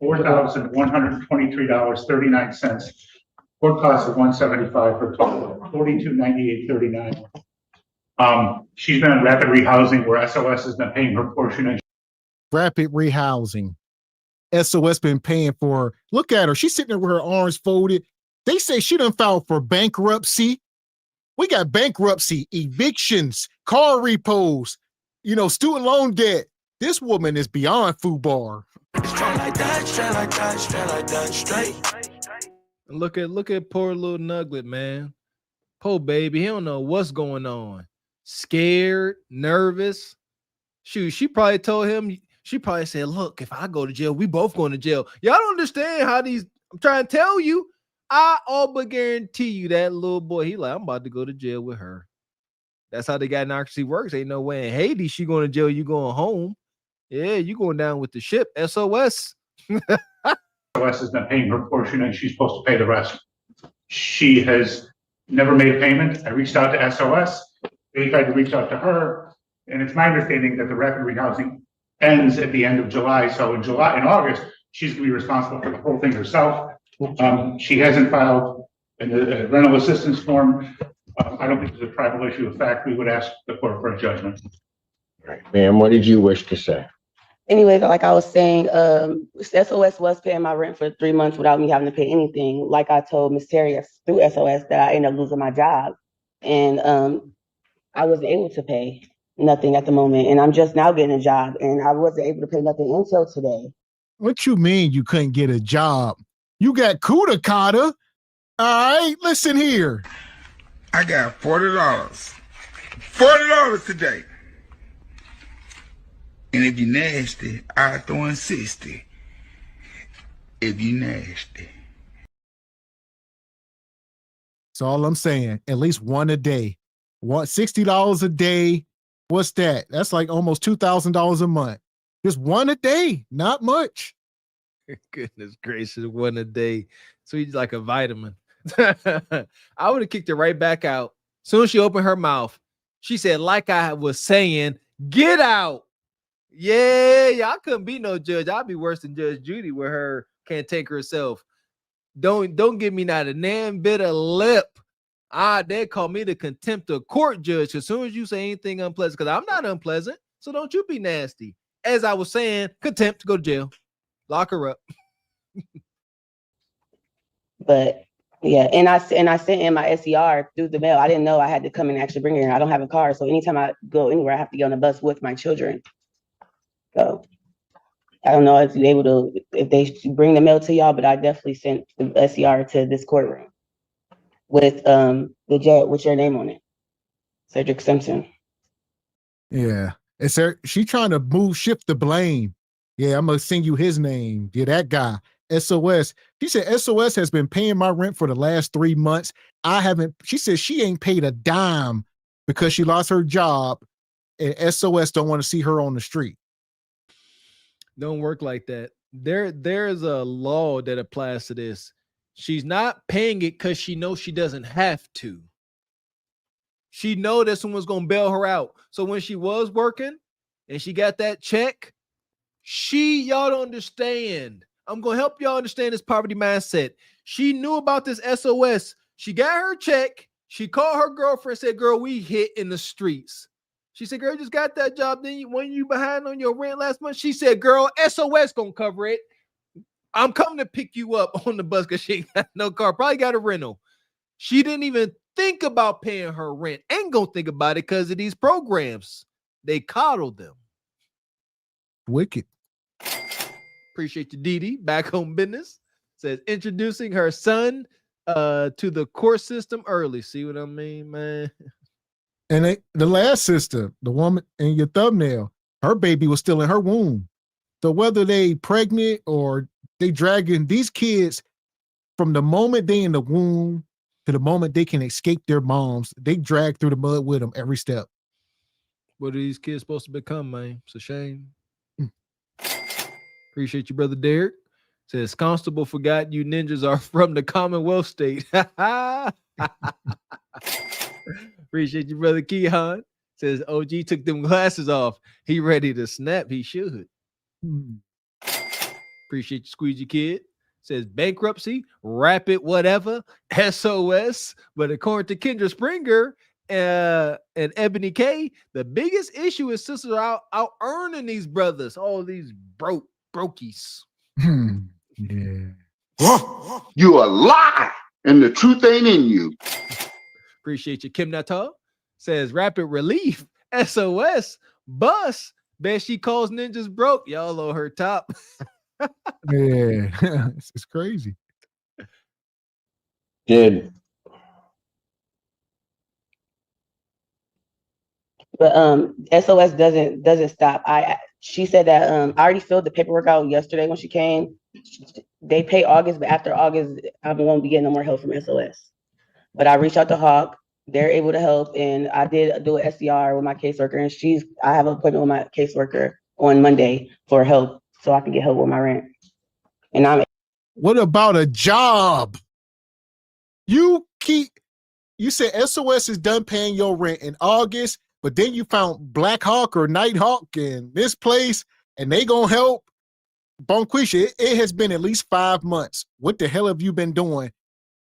$4,123.39. Court costs of $175 for a total of $4298.39. She's been in rapid rehousing where SOS has been paying her portion. And rapid rehousing. SOS been paying for her. Look at her. She's sitting there with her arms folded. They say she done filed for bankruptcy. We got bankruptcy, evictions, car repos, student loan debt. This woman is beyond FUBAR. Look at poor little Nuglet, man. Poor baby. He don't know what's going on. Scared, nervous. Shoot, she probably told him, she probably said, look, if I go to jail, we both going to jail. Y'all don't understand how I'm trying to tell you. I all but guarantee you that little boy, he like, I'm about to go to jail with her. That's how the democracy works. Ain't no way in Haiti she going to jail, you going home. Yeah, you going down with the ship. SOS. SOS has been paying her portion and she's supposed to pay the rest. She has never made a payment. I reached out to SOS. They tried to reach out to her. And it's my understanding that the rapid rehousing ends at the end of July. So in August, she's going to be responsible for the whole thing herself. She hasn't filed a rental assistance form. I don't think it's a tribal issue of fact. We would ask the court for a judgment. Right. Ma'am, what did you wish to say? Anyway, like I was saying, SOS was paying my rent for 3 months without me having to pay anything. Like I told Ms. Terry through SOS that I ended up losing my job. And I wasn't able to pay nothing at the moment. And I'm just now getting a job. And I wasn't able to pay nothing until today. What you mean you couldn't get a job? You got Kuda Kata. All right, listen here. I got $40. $40 today. And if you nasty, I'll throw in 60. If you nasty. That's all I'm saying. At least one a day. $60 a day. What's that? That's like almost $2,000 a month. Just one a day. Not much. Goodness gracious, one a day. So he's like a vitamin. I would have kicked her right back out. As soon as she opened her mouth, she said, like I was saying, get out. Yeah, y'all couldn't be no judge. I'd be worse than Judge Judy with her can't take herself. Don't give me not a damn bit of lip. They call me the contempt of court judge as soon as you say anything unpleasant, because I'm not unpleasant. So don't you be nasty. As I was saying, contempt to go to jail. Lock her up. But yeah, and I sent in my SER through the mail. I didn't know I had to come and actually bring her in. I don't have a car, so anytime I go anywhere, I have to get on a bus with my children. So I don't know if you're able to, if they bring the mail to y'all, but I definitely sent the SER to this courtroom with the judge with your name on it. Cedric Simpson. Yeah. It's her, she trying to shift the blame. Yeah, I'm gonna send you his name. Yeah, that guy. SOS. She said SOS has been paying my rent for the last 3 months. I haven't, she said she ain't paid a dime because she lost her job and SOS don't want to see her on the street. Don't work like that. There's a law that applies to this. She's not paying it because she knows she doesn't have to. She know that someone's gonna bail her out. So when she was working and she got that check, y'all don't understand. I'm gonna help y'all understand this poverty mindset. She knew about this SOS. She got her check. She called her girlfriend, said, "Girl, we hit in the streets." She said, "Girl, you just got that job. Then when you behind on your rent last month?" She said, "Girl, SOS gonna cover it. I'm coming to pick you up on the bus because she ain't got no car. Probably got a rental." She didn't even think about paying her rent. Ain't gonna think about it because of these programs. They coddled them. Wicked. Appreciate you, Dee. Back home business. Says introducing her son to the court system early. See what I mean, man? And the last sister, the woman in your thumbnail, her baby was still in her womb. So whether they pregnant or they dragging these kids from the moment they in the womb to the moment they can escape their moms, they drag through the mud with them every step. What are these kids supposed to become, man? It's a shame. Appreciate you, brother Derek. Says Constable forgot you ninjas are from the Commonwealth state. Appreciate you, brother Keon. Says OG took them glasses off. He ready to snap. He should. Appreciate you, Squeegee Kid. Says bankruptcy, rapid whatever, SOS. But according to Kendra Springer and Ebony K, the biggest issue is sisters are out earning these brothers. All these brokies. Yeah. You a lie, and the truth ain't in you. Appreciate you, Kim Natal. Says rapid relief, SOS, bus. Bet she calls ninjas broke. Y'all owe her top. Yeah, it's crazy. But SOS doesn't stop. She said that I already filled the paperwork out yesterday when she came. They pay August, but after August, I won't be getting no more help from SOS. But I reached out to Hawk. They're able to help, and I did do an SDR with my caseworker, and I have an appointment with my caseworker on Monday for help, so I can get help with my rent. And what about a job? You said SOS is done paying your rent in August, but then you found Black Hawk or Night Hawk in this place, and they gonna help. Bonquisha, it has been at least 5 months. What the hell have you been doing?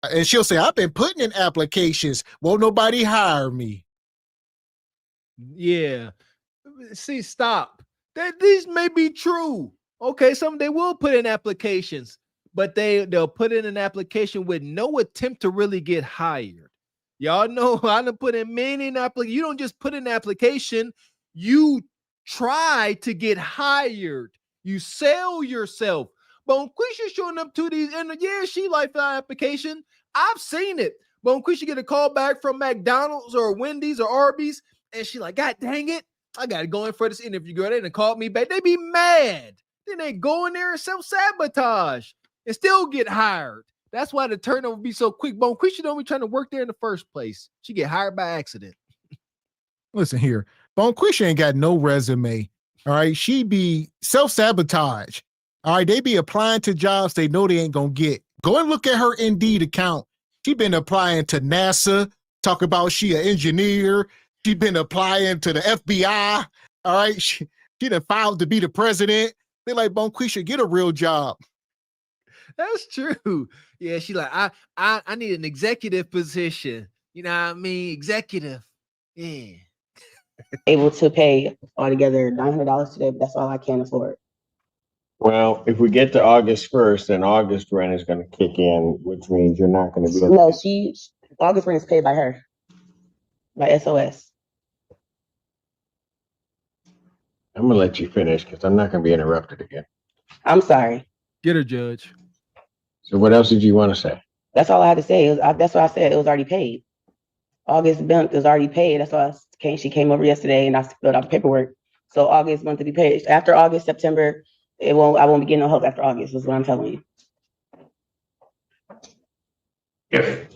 And she'll say, I've been putting in applications. Won't nobody hire me? Yeah. See, stop. These may be true. Okay, they will put in applications, but they'll put in an application with no attempt to really get hired. Y'all know I done put in many applications. You don't just put in an application, you try to get hired. You sell yourself. Bonquisha showing up to these, and yeah, she like that application. I've seen it. Bonquisha get a call back from McDonald's or Wendy's or Arby's, and she like, God dang it, I gotta go in for this interview, girl. They done called me back. They be mad. Then they go in there and self-sabotage and still get hired. That's why the turnover be so quick. Bonquisha don't be trying to work there in the first place. She get hired by accident. Listen here, Bonquisha ain't got no resume. All right, she be self-sabotage. All right, they be applying to jobs they know they ain't gonna get. Go and look at her Indeed account. She been applying to NASA, talk about she an engineer. She been applying to the FBI. All right, she done filed to be the president. They like, Bonquisha, get a real job. That's true. Yeah, she like, I need an executive position. You know what I mean? Executive. Yeah. able to pay altogether $900 today, but that's all I can afford. Well, if we get to August 1st, then August rent is going to kick in, which means you're not going to be. No, August rent is paid by her, by SOS. I'm going to let you finish because I'm not going to be interrupted again. I'm sorry. Get her, Judge. So what else did you want to say? That's all I had to say. That's what I said. It was already paid. August month is already paid. That's why she came over yesterday and I filled out the paperwork. So August month to be paid. After August, September, I won't be getting no help after August, is what I'm telling you.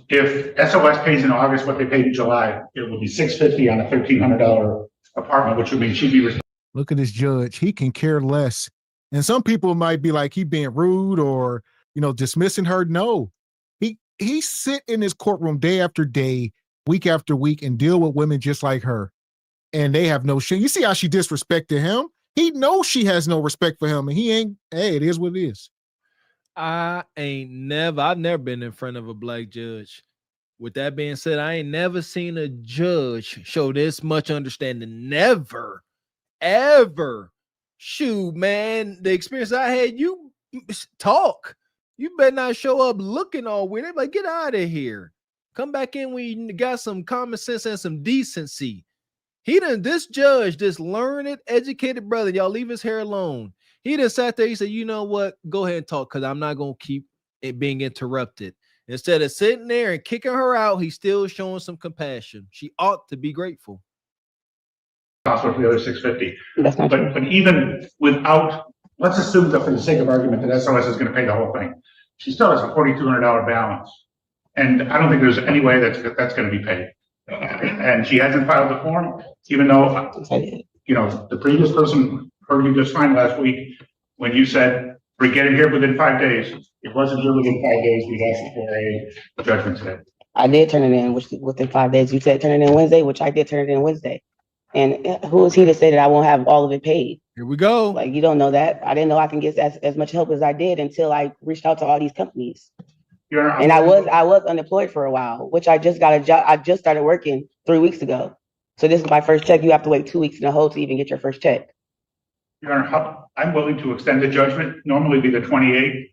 If SOS pays in August what they paid in July, it will be $650 on a $1,300 apartment, which would mean she'd be. Look at this judge. He can care less. And some people might be like, he being rude or, dismissing her. No, he sit in his courtroom day after day, week after week, and deal with women just like her. And they have no shame. You see how she disrespected him? He knows she has no respect for him, and he ain't. Hey, it is what it is. I've never been in front of a black judge. With that being said, I ain't never seen a judge show this much understanding. Never, ever. Shoot, man, the experience I had, you talk. You better not show up looking all weird. They're like, get out of here. Come back in when you got some common sense and some decency. This judge, this learned, educated brother, y'all leave his hair alone. He just sat there. He said, you know what? Go ahead and talk because I'm not going to keep it being interrupted. Instead of sitting there and kicking her out, he's still showing some compassion. She ought to be grateful. Also for the other $650. But even without, let's assume that for the sake of argument that SOS is going to pay the whole thing. She still has a $4,200 balance. And I don't think there's any way that's going to be paid. And she hasn't filed the form, even though, the previous person heard you just fine last week when you said, we get it here within 5 days. It wasn't here within 5 days. We asked for a judgment today. I did turn it in within 5 days. You said turn it in Wednesday, which I did turn it in Wednesday. And who is he to say that I won't have all of it paid? Here we go. Like, you don't know that. I didn't know I can get as much help as I did until I reached out to all these companies. And I was unemployed for a while, which I just got a job. I just started working 3 weeks ago. So this is my first check. You have to wait 2 weeks in a hole to even get your first check. Your Honor, I'm willing to extend the judgment. Normally be the 28th.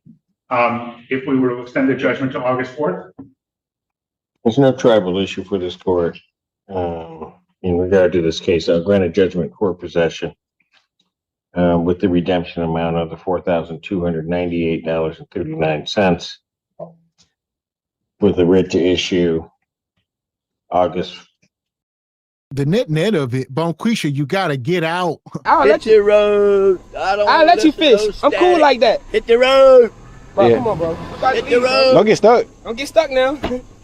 If we were to extend the judgment to August 4th. There's no tribal issue for this court in regard to this case. I'll grant a judgment court possession with the redemption amount of the $4,298.39 with the writ to issue August. The net of it, Bonquisha, you gotta get out. I'll let you road. I'll let you fish. I'm cool like that. Hit the road. Bro, yeah. Come on, bro. Hit the road. Don't get stuck. Don't get stuck now.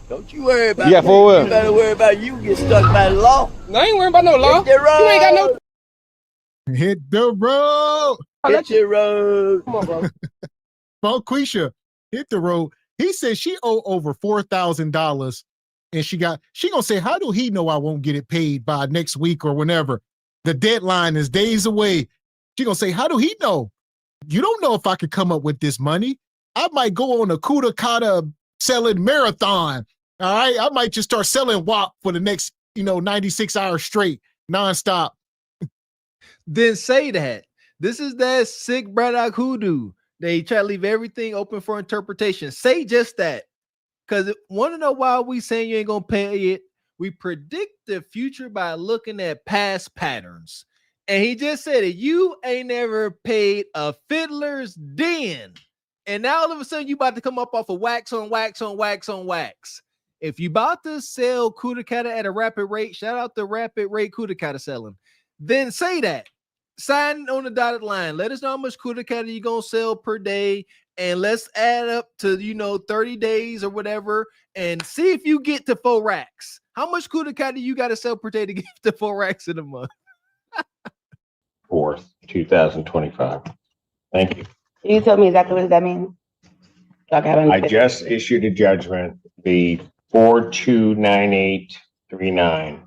Don't you worry about it. You better worry about you get stuck by the law. No, I ain't worrying about no law. Hit the road. You ain't got no. Hit the road. Hit the road. Come on, bro. Bonquisha, hit the road. He said she owe over $4,000. And she gonna say, how do he know I won't get it paid by next week or whenever? The deadline is days away. She gonna say, how do he know? You don't know if I could come up with this money. I might go on a Kuta Kata selling marathon. All right. I might just start selling WAP for the next, 96 hours straight, nonstop. Then say that. This is that sick Braddock hoodoo. They try to leave everything open for interpretation. Say just that. Because want to know why we saying you ain't going to pay it? We predict the future by looking at past patterns. And he just said it. You ain't never paid a fiddler's den. And now all of a sudden you about to come up off of wax on wax on wax on wax. If you about to sell Kuta Kata at a rapid rate, shout out the rapid rate Kuta Kata selling, then say that. Sign on the dotted line. Let us know how much Kuta Kata you're going to sell per day. And let's add up to, 30 days or whatever and see if you get to 4 racks. How much Kuta Kata you got to sell per day to get to 4 racks in a month? 4th, 2025. Thank you. Can you tell me exactly what does that mean? I just issued a judgment. The 429839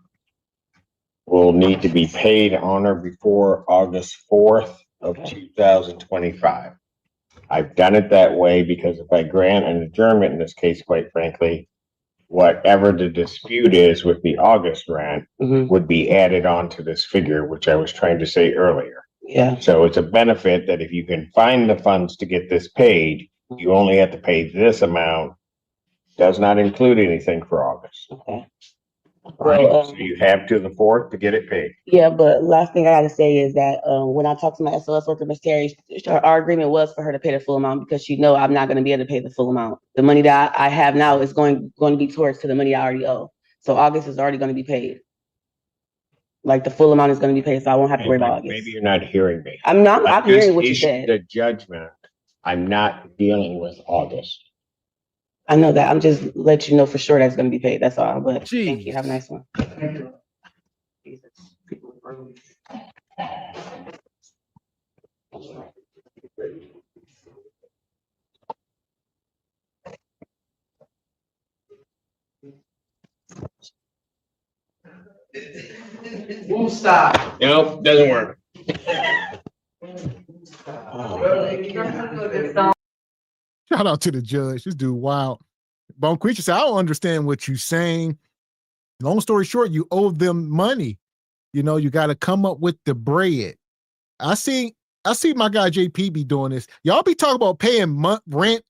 will need to be paid on or before August 4th of 2025. I've done it that way because if I grant an adjournment in this case, quite frankly, whatever the dispute is with the August rent would be added on to this figure, which I was trying to say earlier. Yeah. So it's a benefit that if you can find the funds to get this paid, you only have to pay this amount. Does not include anything for August. Okay. Well, so you have to the 4th to get it paid. Yeah, but last thing I got to say is that when I talked to my SOS worker, Ms. Terry, our agreement was for her to pay the full amount because I'm not going to be able to pay the full amount. The money that I have now is going to be towards to the money I already owe. So August is already going to be paid. Like the full amount is going to be paid, so I won't have to worry about August. Maybe you're not hearing me. I'm hearing what you Issued said. the judgment. I'm not dealing with August. I know that. I'm just letting you know for sure that's going to be paid. That's all. But thank you. Have a nice one. Jesus. Won't stop. Nope, doesn't work. Shout out to the judge. This dude wild. Bonquisha said, I don't understand what you're saying. Long story short, you owe them money. You know, you got to come up with the bread. I see my guy JP be doing this. Y'all be talking about paying month rent.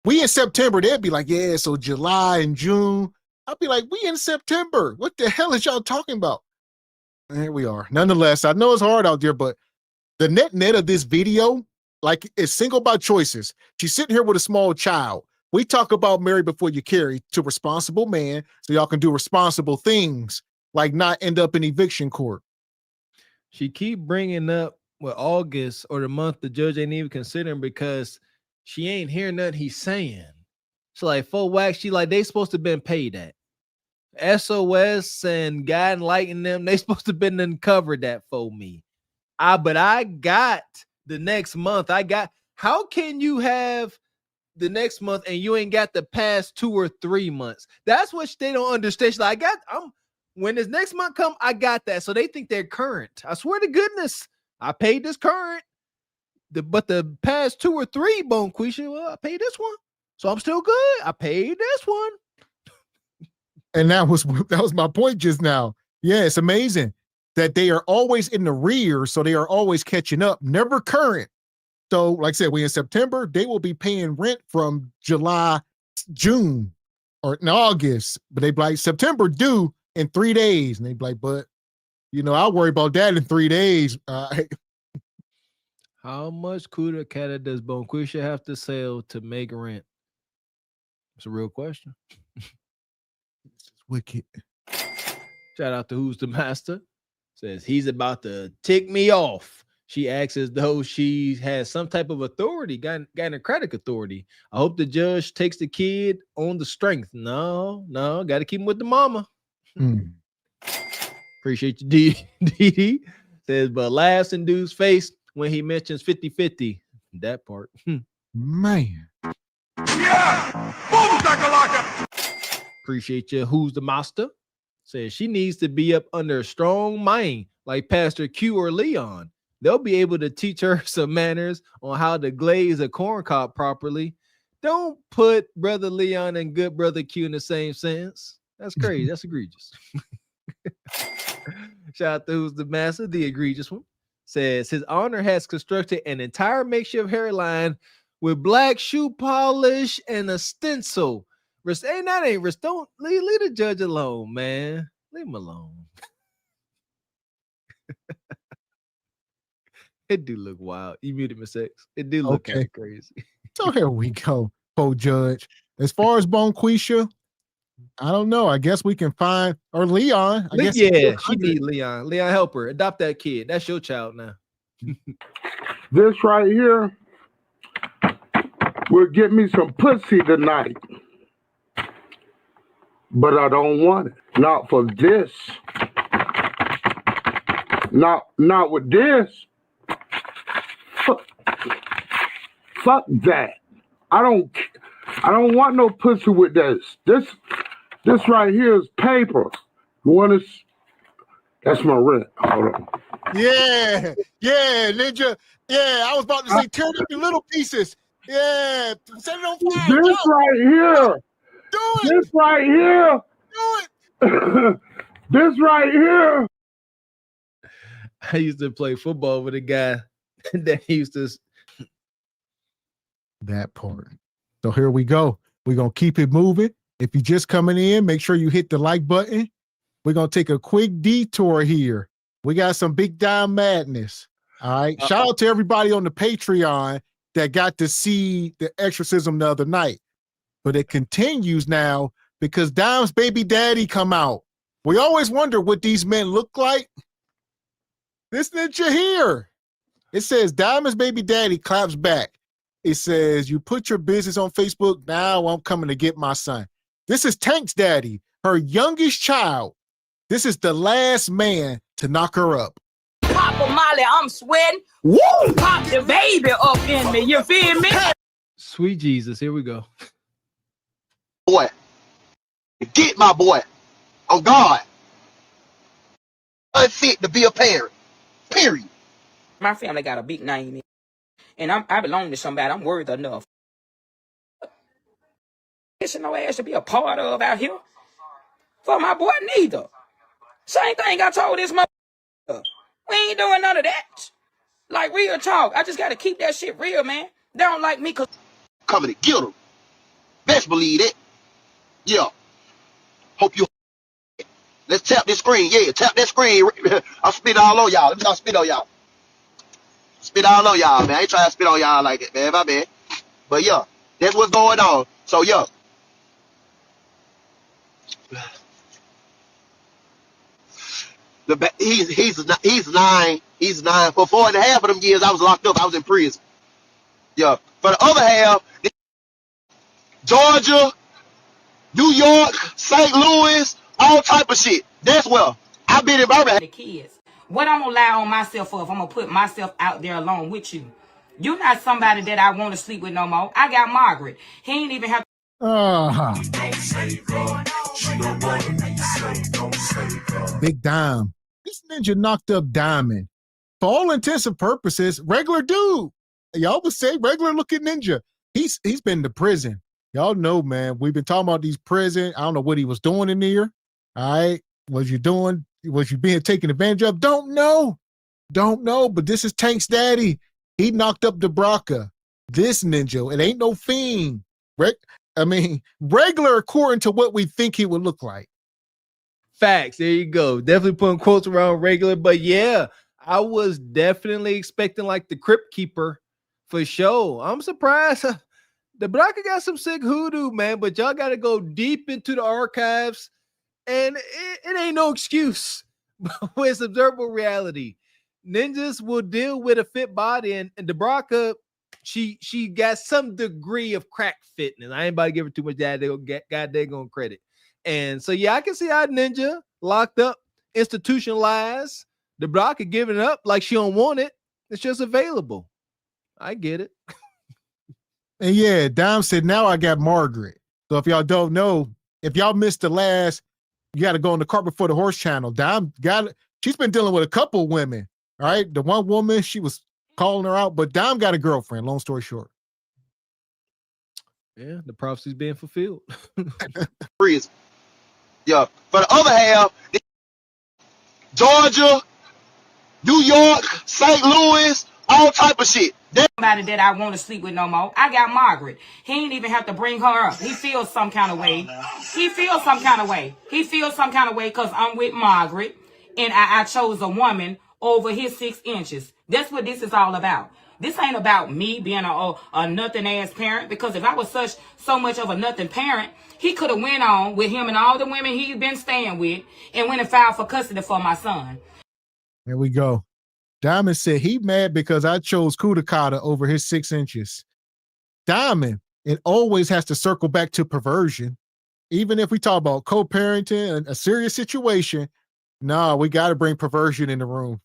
We in September, they'd be like, yeah, so July and June. I'll be like, we in September. What the hell is y'all talking about? And here we are. Nonetheless, I know it's hard out there, but the net of this video, like, is single by choices. She's sitting here with a small child. We talk about marry before you carry to responsible man so y'all can do responsible things, like not end up in eviction court. She keep bringing up August or the month the judge ain't even considering because she ain't hearing nothing he's saying. So like, for wax, she like, they supposed to have been paid that. SOS and God Enlighten them, they supposed to have been uncovered that for me. But I got the next month. How can you have the next month and you ain't got the past 2 or 3 months? That's what they don't understand. She's like, when this next month come, I got that. So they think they're current. I swear to goodness, I paid this current. But the past 2 or 3, Bonquisha, well, I paid this one. So I'm still good. I paid this one. And that was my point just now. Yeah, it's amazing that they are always in the rear, so they are always catching up, never current. So, like I said, we in September, they will be paying rent from July, June, or in August. But they be like, September due in 3 days. And they be like, but, you know, I'll worry about that in 3 days. How much Kuda Kata does Bonquisha have to sell to make rent? It's a real question. It's wicked. Shout out to Who's the Master. Says he's about to tick me off. She acts as though she has some type of authority, gynocratic authority. I hope the judge takes the kid on the strength. No, got to keep him with the mama. Appreciate you, DD. Says, but laughs in dude's face when he mentions 50-50. That part. Man. Yeah! Boom, shakalaka! Appreciate you. Who's the master? Says she needs to be up under a strong mind like Pastor Q or Leon. They'll be able to teach her some manners on how to glaze a corn cob properly. Don't put Brother Leon and good Brother Q in the same sentence. That's crazy. That's egregious. Shout out to Who's the Master, the egregious one. Says his honor has constructed an entire makeshift hairline with black shoe polish and a stencil. That ain't risk. Don't leave the judge alone, man. Leave him alone. It do look wild. You muted me, sex. It do look kind of crazy. So here we go, judge. As far as Bonquisha, I don't know. I guess we can find or Leon. She need Leon. Leon, help her. Adopt that kid. That's your child now. This right here will get me some pussy tonight. But I don't want it. Not for this. Not with this. Fuck that. I don't want no pussy with this. This right here is paper. You want to? That's my rent. Hold on. Yeah, Ninja. Yeah, I was about to say tear it up in little pieces. Yeah, set it on fire. This right here. Do it. This right here. Do it. This right here. I used to play football with a guy that used to. That part. So here we go. We're going to keep it moving. If you're just coming in, make sure you hit the like button. We're going to take a quick detour here. We got some big dime madness. All right. Shout out to everybody on the Patreon that got to see the exorcism the other night. But it continues now because Dime's baby daddy come out. We always wonder what these men look like. This ninja here. It says Dime's baby daddy claps back. It says, you put your business on Facebook. Now I'm coming to get my son. This is Tank's daddy, her youngest child. This is the last man to knock her up. Papa Molly, I'm sweating. Woo! Pop the baby up in me. You feel me? Sweet Jesus, here we go. Boy, get my boy. On God. Unfit to be a parent. Period. My family got a big name, and I belong to somebody. I'm worth enough. It's no ass to be a part of out here. For my boy, neither. Same thing I told this mother. We ain't doing none of that. Like real talk. I just gotta keep that shit real, man. They don't like me cause Coming to get him. Best believe it. Yeah. Hope you. Let's tap this screen. Yeah, tap that screen. I'll spit all on y'all. Let me spit on y'all. Spit all on y'all, man. I ain't trying to spit on y'all like that, man. My bad. But yeah, that's what's going on. So yeah. He's 9. He's 9. For 4.5 of them years, I was locked up. I was in prison. Yeah. For the other half, Georgia, New York, St. Louis, all type of shit. That's where I've been in Birmingham. the kids. What I'm gonna lie on myself for if I'm gonna put myself out there alone with you. You're not somebody that I want to sleep with no more. I got Margaret. He ain't even have Big Dime. This ninja knocked up Diamond. For all intents and purposes, regular dude. Y'all would say regular looking ninja. He's been to prison. Y'all know, man. We've been talking about these prison. I don't know what he was doing in there. All right. Was you being taken advantage of? Don't know. But this is Tank's daddy. He knocked up Debraka. This ninja, it ain't no fiend. Regular according to what we think he would look like. Facts. There you go. Definitely putting quotes around regular. But yeah, I was definitely expecting like the Crypt Keeper for sure. I'm surprised. The Debraka got some sick hoodoo, man. But y'all got to go deep into the archives. And it ain't no excuse. It's observable reality. Ninjas will deal with a fit body. And Debraka, she got some degree of crack fitness. I ain't about to give her too much goddamn credit. And so, yeah, I can see how Ninja locked up, institutionalized, Debraka giving it up like she don't want it. It's just available. I get it. And yeah, Dime said, now I got Margaret. So if y'all don't know, if y'all missed the last, you got to go on the Cart Before the Horse channel. Dime she's been dealing with a couple women, all right? The one woman, she was calling her out, but Dime got a girlfriend, long story short. Yeah, the prophecy's being fulfilled. Yeah. For the other half, Georgia, New York, St. Louis, all type of shit. Somebody that I want to sleep with no more. I got Margaret. He ain't even have to bring her up. He feels some kind of way. He feels some kind of way because I'm with Margaret and I chose a woman over his 6 inches. That's what this is all about. This ain't about me being a nothing ass parent, because if I was so much of a nothing parent, he could have went on with him and all the women he's been staying with and went and filed for custody for my son. There we go. Diamond said he mad because I chose Kudakata over his 6 inches. Diamond, it always has to circle back to perversion. Even if we talk about co-parenting and a serious situation, no, we got to bring perversion in the room.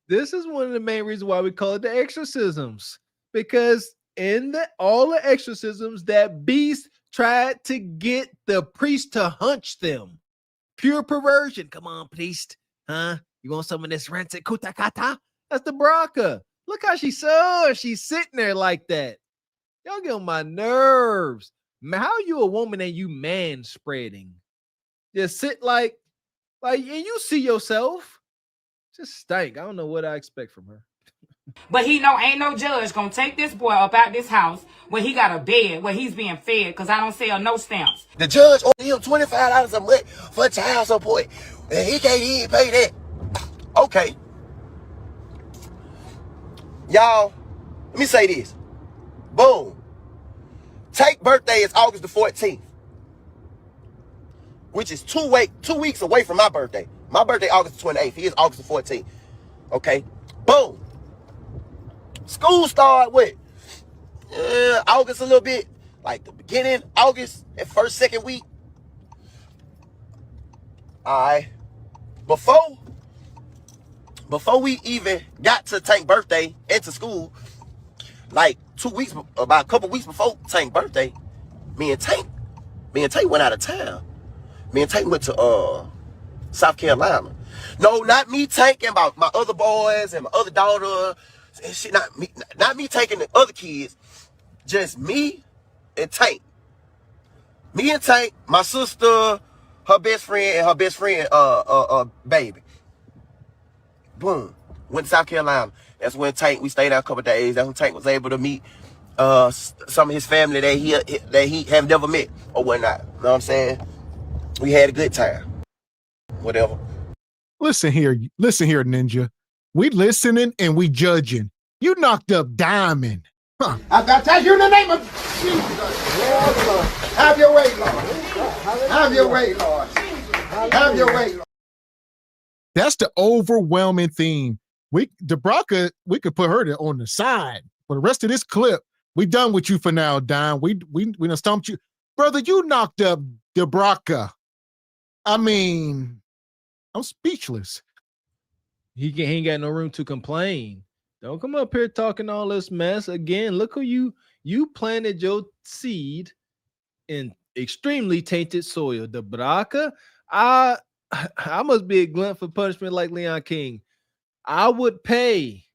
This is one of the main reasons why we call it the exorcisms, because in all the exorcisms, that beast tried to get the priest to hunch them. Pure perversion. Come on, priest. Huh? You want some of this rancid kutakata? That's Debraka. Look how she's sitting there like that. Y'all get on my nerves. Man, how are you a woman and you man spreading? Just sit like, and you see yourself. Just stank. I don't know what I expect from her. But he know ain't no judge gonna take this boy up out this house where he got a bed where he's being fed, because I don't sell no stamps. The judge owed him $25 a month for child support, and he can't even pay that. Okay. Y'all, let me say this. Boom. Take birthday is August the 14th. which is 2 weeks away from my birthday. My birthday, August 28th. He is August 14th. Okay. Boom. School start with August a little bit. Like the beginning, August, at first, second week. Alright. Before we even got to Tank's birthday into school, like about a couple weeks before Tank's birthday, me and Tank went out of town. Me and Tank went to South Carolina. No, not me, Tank, and my other boys and my other daughter and shit. Not me taking the other kids. Just me and Tank. Me and Tank, my sister, her best friend, and her best friend baby. Boom. Went to South Carolina. That's when Tank, we stayed out a couple of days. That's when Tank was able to meet some of his family that he have never met or whatnot. You know what I'm saying? We had a good time. Whatever. Listen here, Ninja. We listening and we judging. You knocked up Diamond. Huh. I baptize you in the name of Jesus. Have your way, Lord. Have your way, Lord. Have your way, Lord. That's the overwhelming theme. DeBrocca, we could put her on the side. For the rest of this clip, we done with you for now, Dime. We done stumped you. Brother, you knocked up DeBrocca. I mean, I'm speechless. He ain't got no room to complain. Don't come up here talking all this mess. Again, look who you planted your seed in extremely tainted soil. DeBrocca, I must be a glutton for punishment like Leon King. I would pay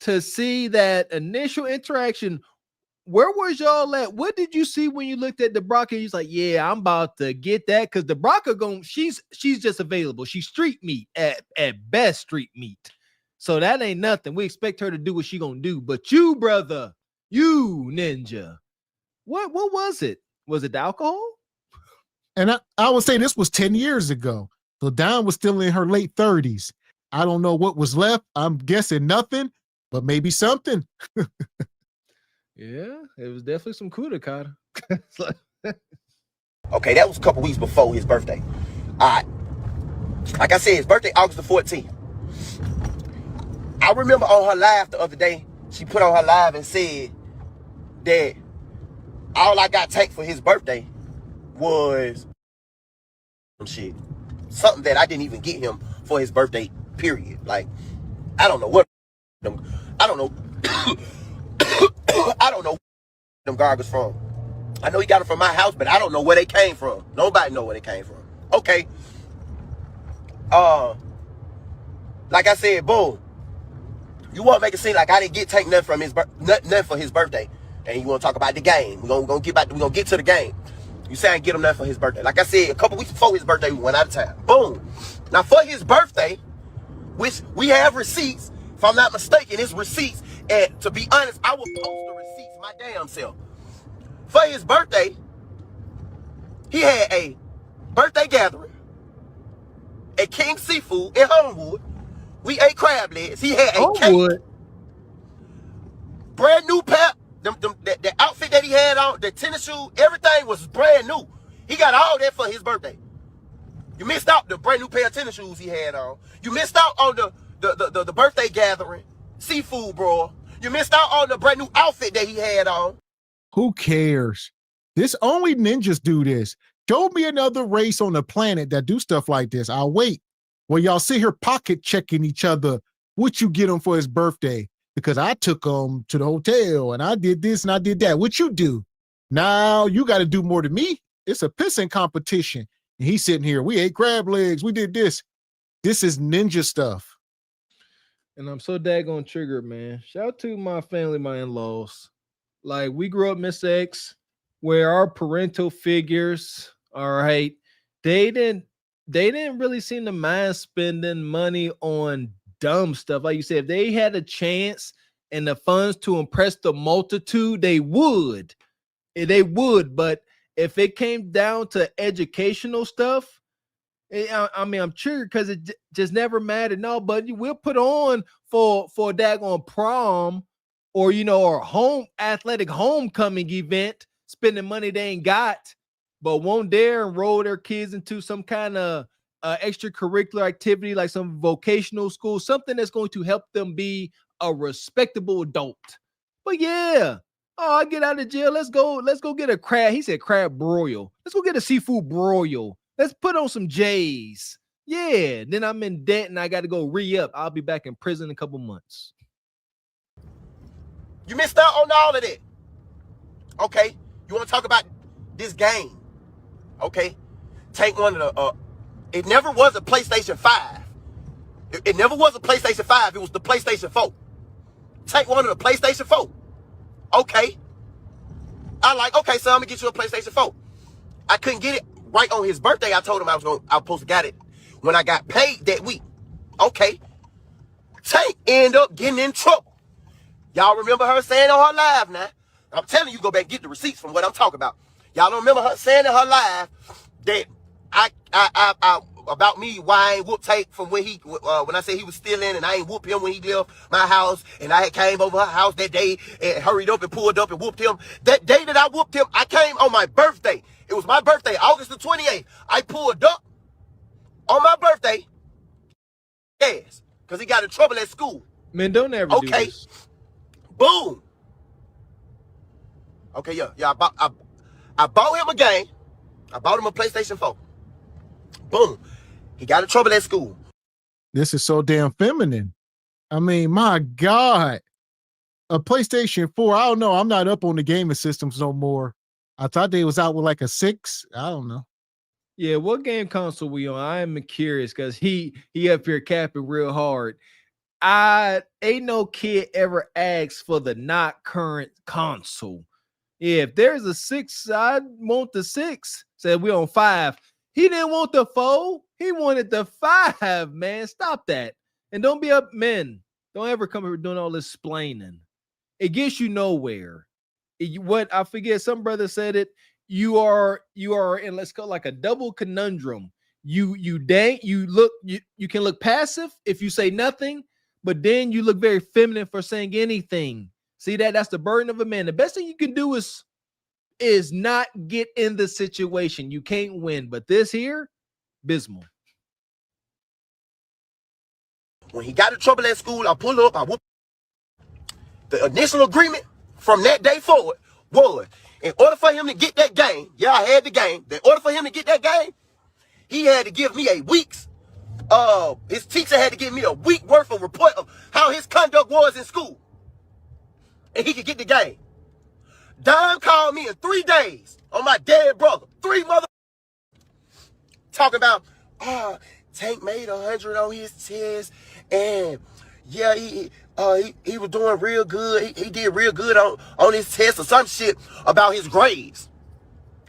to see that initial interaction. Where was y'all at? What did you see when you looked at DeBrocca? He's like, yeah, I'm about to get that because DeBrocca she's just available. She's street meat at best, street meat. So that ain't nothing. We expect her to do what she gonna do. But you, brother, you Ninja, what was it? Was it the alcohol? And I would say this was 10 years ago. So Dawn was still in her late 30s. I don't know what was left. I'm guessing nothing, but maybe something. Yeah, it was definitely some Kuda Kata. Okay, that was a couple weeks before his birthday. All right. Like I said, his birthday, August the 14th. I remember on her live the other day, she put on her live and said that all I got Tank for his birthday was some shit. Something that I didn't even get him for his birthday, period. Like, I don't know what I don't know. I don't know them garbage from. I know he got them from my house, but I don't know where they came from. Nobody know where they came from. Okay. Like I said, boom. You want to make it seem like I didn't get Tank nothing from nothing for his birthday, and you want to talk about the game. We're gonna get to the game. You say I didn't get him nothing for his birthday. Like I said, a couple weeks before his birthday, we went out of town. Boom. Now for his birthday, which we have receipts. If I'm not mistaken, it's receipts. And to be honest, I will post the receipts my damn self. For his birthday, he had a birthday gathering at King Seafood in Homewood. We ate crab legs. He had a cake. Brand new pair. The outfit that he had on, the tennis shoes, everything was brand new. He got all that for his birthday. You missed out the brand new pair of tennis shoes he had on. You missed out on the birthday gathering, seafood, bro. You missed out on the brand new outfit that he had on. Who cares? This only ninjas do this. Show me another race on the planet that do stuff like this. I'll wait. Well, y'all sit here pocket checking each other. What you get him for his birthday? Because I took him to the hotel and I did this and I did that. What you do? Now you got to do more than me. It's a pissing competition. And he's sitting here. We ate crab legs. We did this. This is ninja stuff. And I'm so daggone triggered, man. Shout out to my family, my in-laws. Like, we grew up, Miss X, where our parental figures, all right, they didn't really seem to mind spending money on dumb stuff. Like you said, if they had a chance and the funds to impress the multitude, they would. But if it came down to educational stuff, I mean, I'm triggered because it just never mattered. No, but we'll put on for a daggone prom or, or home athletic homecoming event, spending money they ain't got. but won't dare enroll their kids into some kind of extracurricular activity, like some vocational school, something that's going to help them be a respectable adult. But yeah, oh, I get out of jail. Let's go get a crab. He said crab broil. Let's go get a seafood broil. Let's put on some J's. Yeah, then I'm in debt and I got to go re-up. I'll be back in prison in a couple months. You missed out on all of that. Okay, you want to talk about this game? Okay, take one of the. It never was a PlayStation 5. It never was a PlayStation 5. It was the PlayStation 4. Take one of the PlayStation 4. Okay. Okay, so I'm gonna get you a PlayStation 4. I couldn't get it right on his birthday. I told him I was supposed to get it when I got paid that week. Okay. Tank end up getting in trouble. Y'all remember her saying on her live now? I'm telling you, go back and get the receipts from what I'm talking about. Y'all don't remember her saying in her live that I about me why I ain't whoop Tank from when I said he was stealing and I ain't whoop him when he left my house and I had came over her house that day and hurried up and pulled up and whooped him. That day that I whooped him, I came on my birthday. It was my birthday, August the 28th. I pulled up on my birthday, yes, because he got in trouble at school. Man, don't ever do this. Boom. Okay, yeah. I bought him a game. I bought him a PlayStation 4. Boom. He got in trouble at school. This is so damn feminine. I mean, my God. A PlayStation 4. I don't know. I'm not up on the gaming systems no more. I thought they was out with like a 6. I don't know. Yeah, what game console we on? I am curious because he up here capping real hard. Ain't no kid ever asked for the not current console. Yeah, if there's a 6, I want the 6. Said we on 5. He didn't want the 4. He wanted the 5, man. Stop that. And don't be up, men. Don't ever come here doing all this splaining. It gets you nowhere. What I forget, some brother said it. You are in, let's go like a double conundrum. You can look passive if you say nothing, but then you look very feminine for saying anything. See that's the burden of a man. The best thing you can do is not get in the situation. You can't win, but this here, abysmal. When he got in trouble at school, I pull up, I whoop. The initial agreement from that day forward was, in order for him to get that game, yeah, I had the game. In order for him to get that game, he had to give me a week's, his teacher had to give me a week worth of report of how his conduct was in school. And he could get the game. Don called me in 3 days on my dead brother. 3 mother talking about, Tank made 100 on his test, and yeah, he was doing real good. He did real good on his test or some shit about his grades.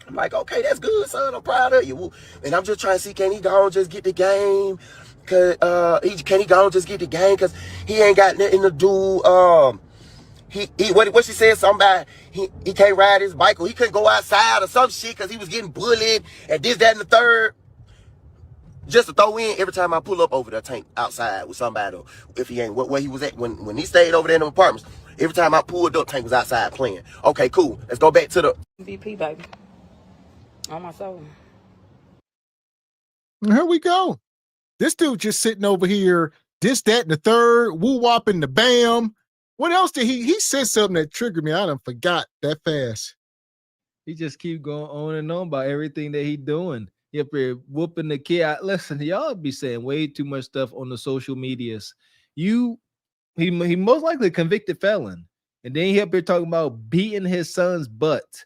I'm like, okay, that's good, son. I'm proud of you. And I'm just trying to see, can he go and just get the game? Cause can he go and just get the game? Cause he ain't got nothing to do. What she said, somebody he can't ride his bike or he couldn't go outside or some shit because he was getting bullied and this, that, and the third. Just to throw in, every time I pull up over there, Tank outside with somebody, or if he ain't where he was at when he stayed over there in the apartments. Every time I pulled up, Tank was outside playing. Okay, cool. Let's go back to the MVP, baby. On my soul. Here we go. This dude just sitting over here, this, that, and the third, woo-wopping the bam. What else did he said something that triggered me. I done forgot that fast. He just keep going on and on about everything that he doing. He up here whooping the kid. Listen, y'all be saying way too much stuff on the social medias. He most likely a convicted felon. And then he up here talking about beating his son's butt.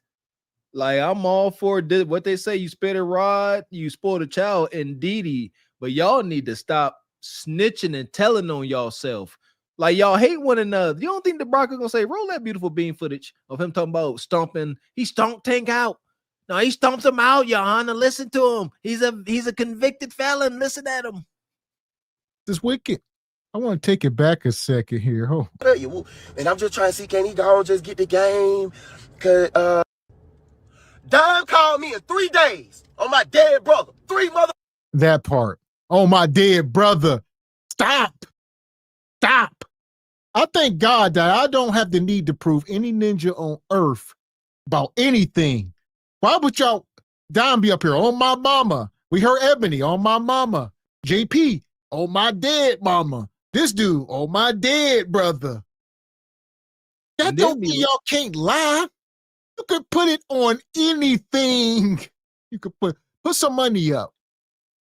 Like, I'm all for what they say, you spit a rod, you spoil a child, indeedy. But y'all need to stop snitching and telling on y'allself. Like, y'all hate one another. You don't think the Brock is gonna say, roll that beautiful beam footage of him talking about stomping? He stomped Tank out. No, he stomps him out, Johanna. Listen to him. He's a convicted felon. Listen at him. This wicked. I want to take it back a second here. Oh. And I'm just trying to see, can he go and just get the game? Cause Don called me in 3 days on my dead brother. 3 mother. That part. Oh, my dead brother. Stop. I thank God that I don't have the need to prove any ninja on earth about anything. Why would y'all? Don be up here on my mama. We heard Ebony on my mama. JP on my dead mama. This dude on my dead brother. That don't mean y'all can't lie. You could put it on anything. You could put some money up.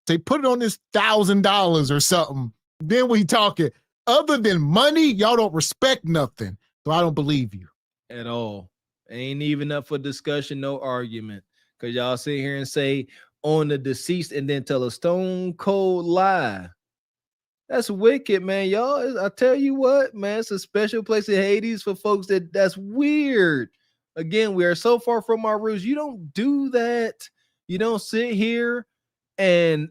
Say put it on this $1,000 or something. Then we talk it. Other than money, y'all don't respect nothing. So I don't believe you. At all. Ain't even up for discussion, no argument. Because y'all sit here and say on the deceased and then tell a stone cold lie. That's wicked, man. Y'all, I tell you what, man, it's a special place in Hades for folks that's weird. Again, we are so far from our roots. You don't do that. You don't sit here and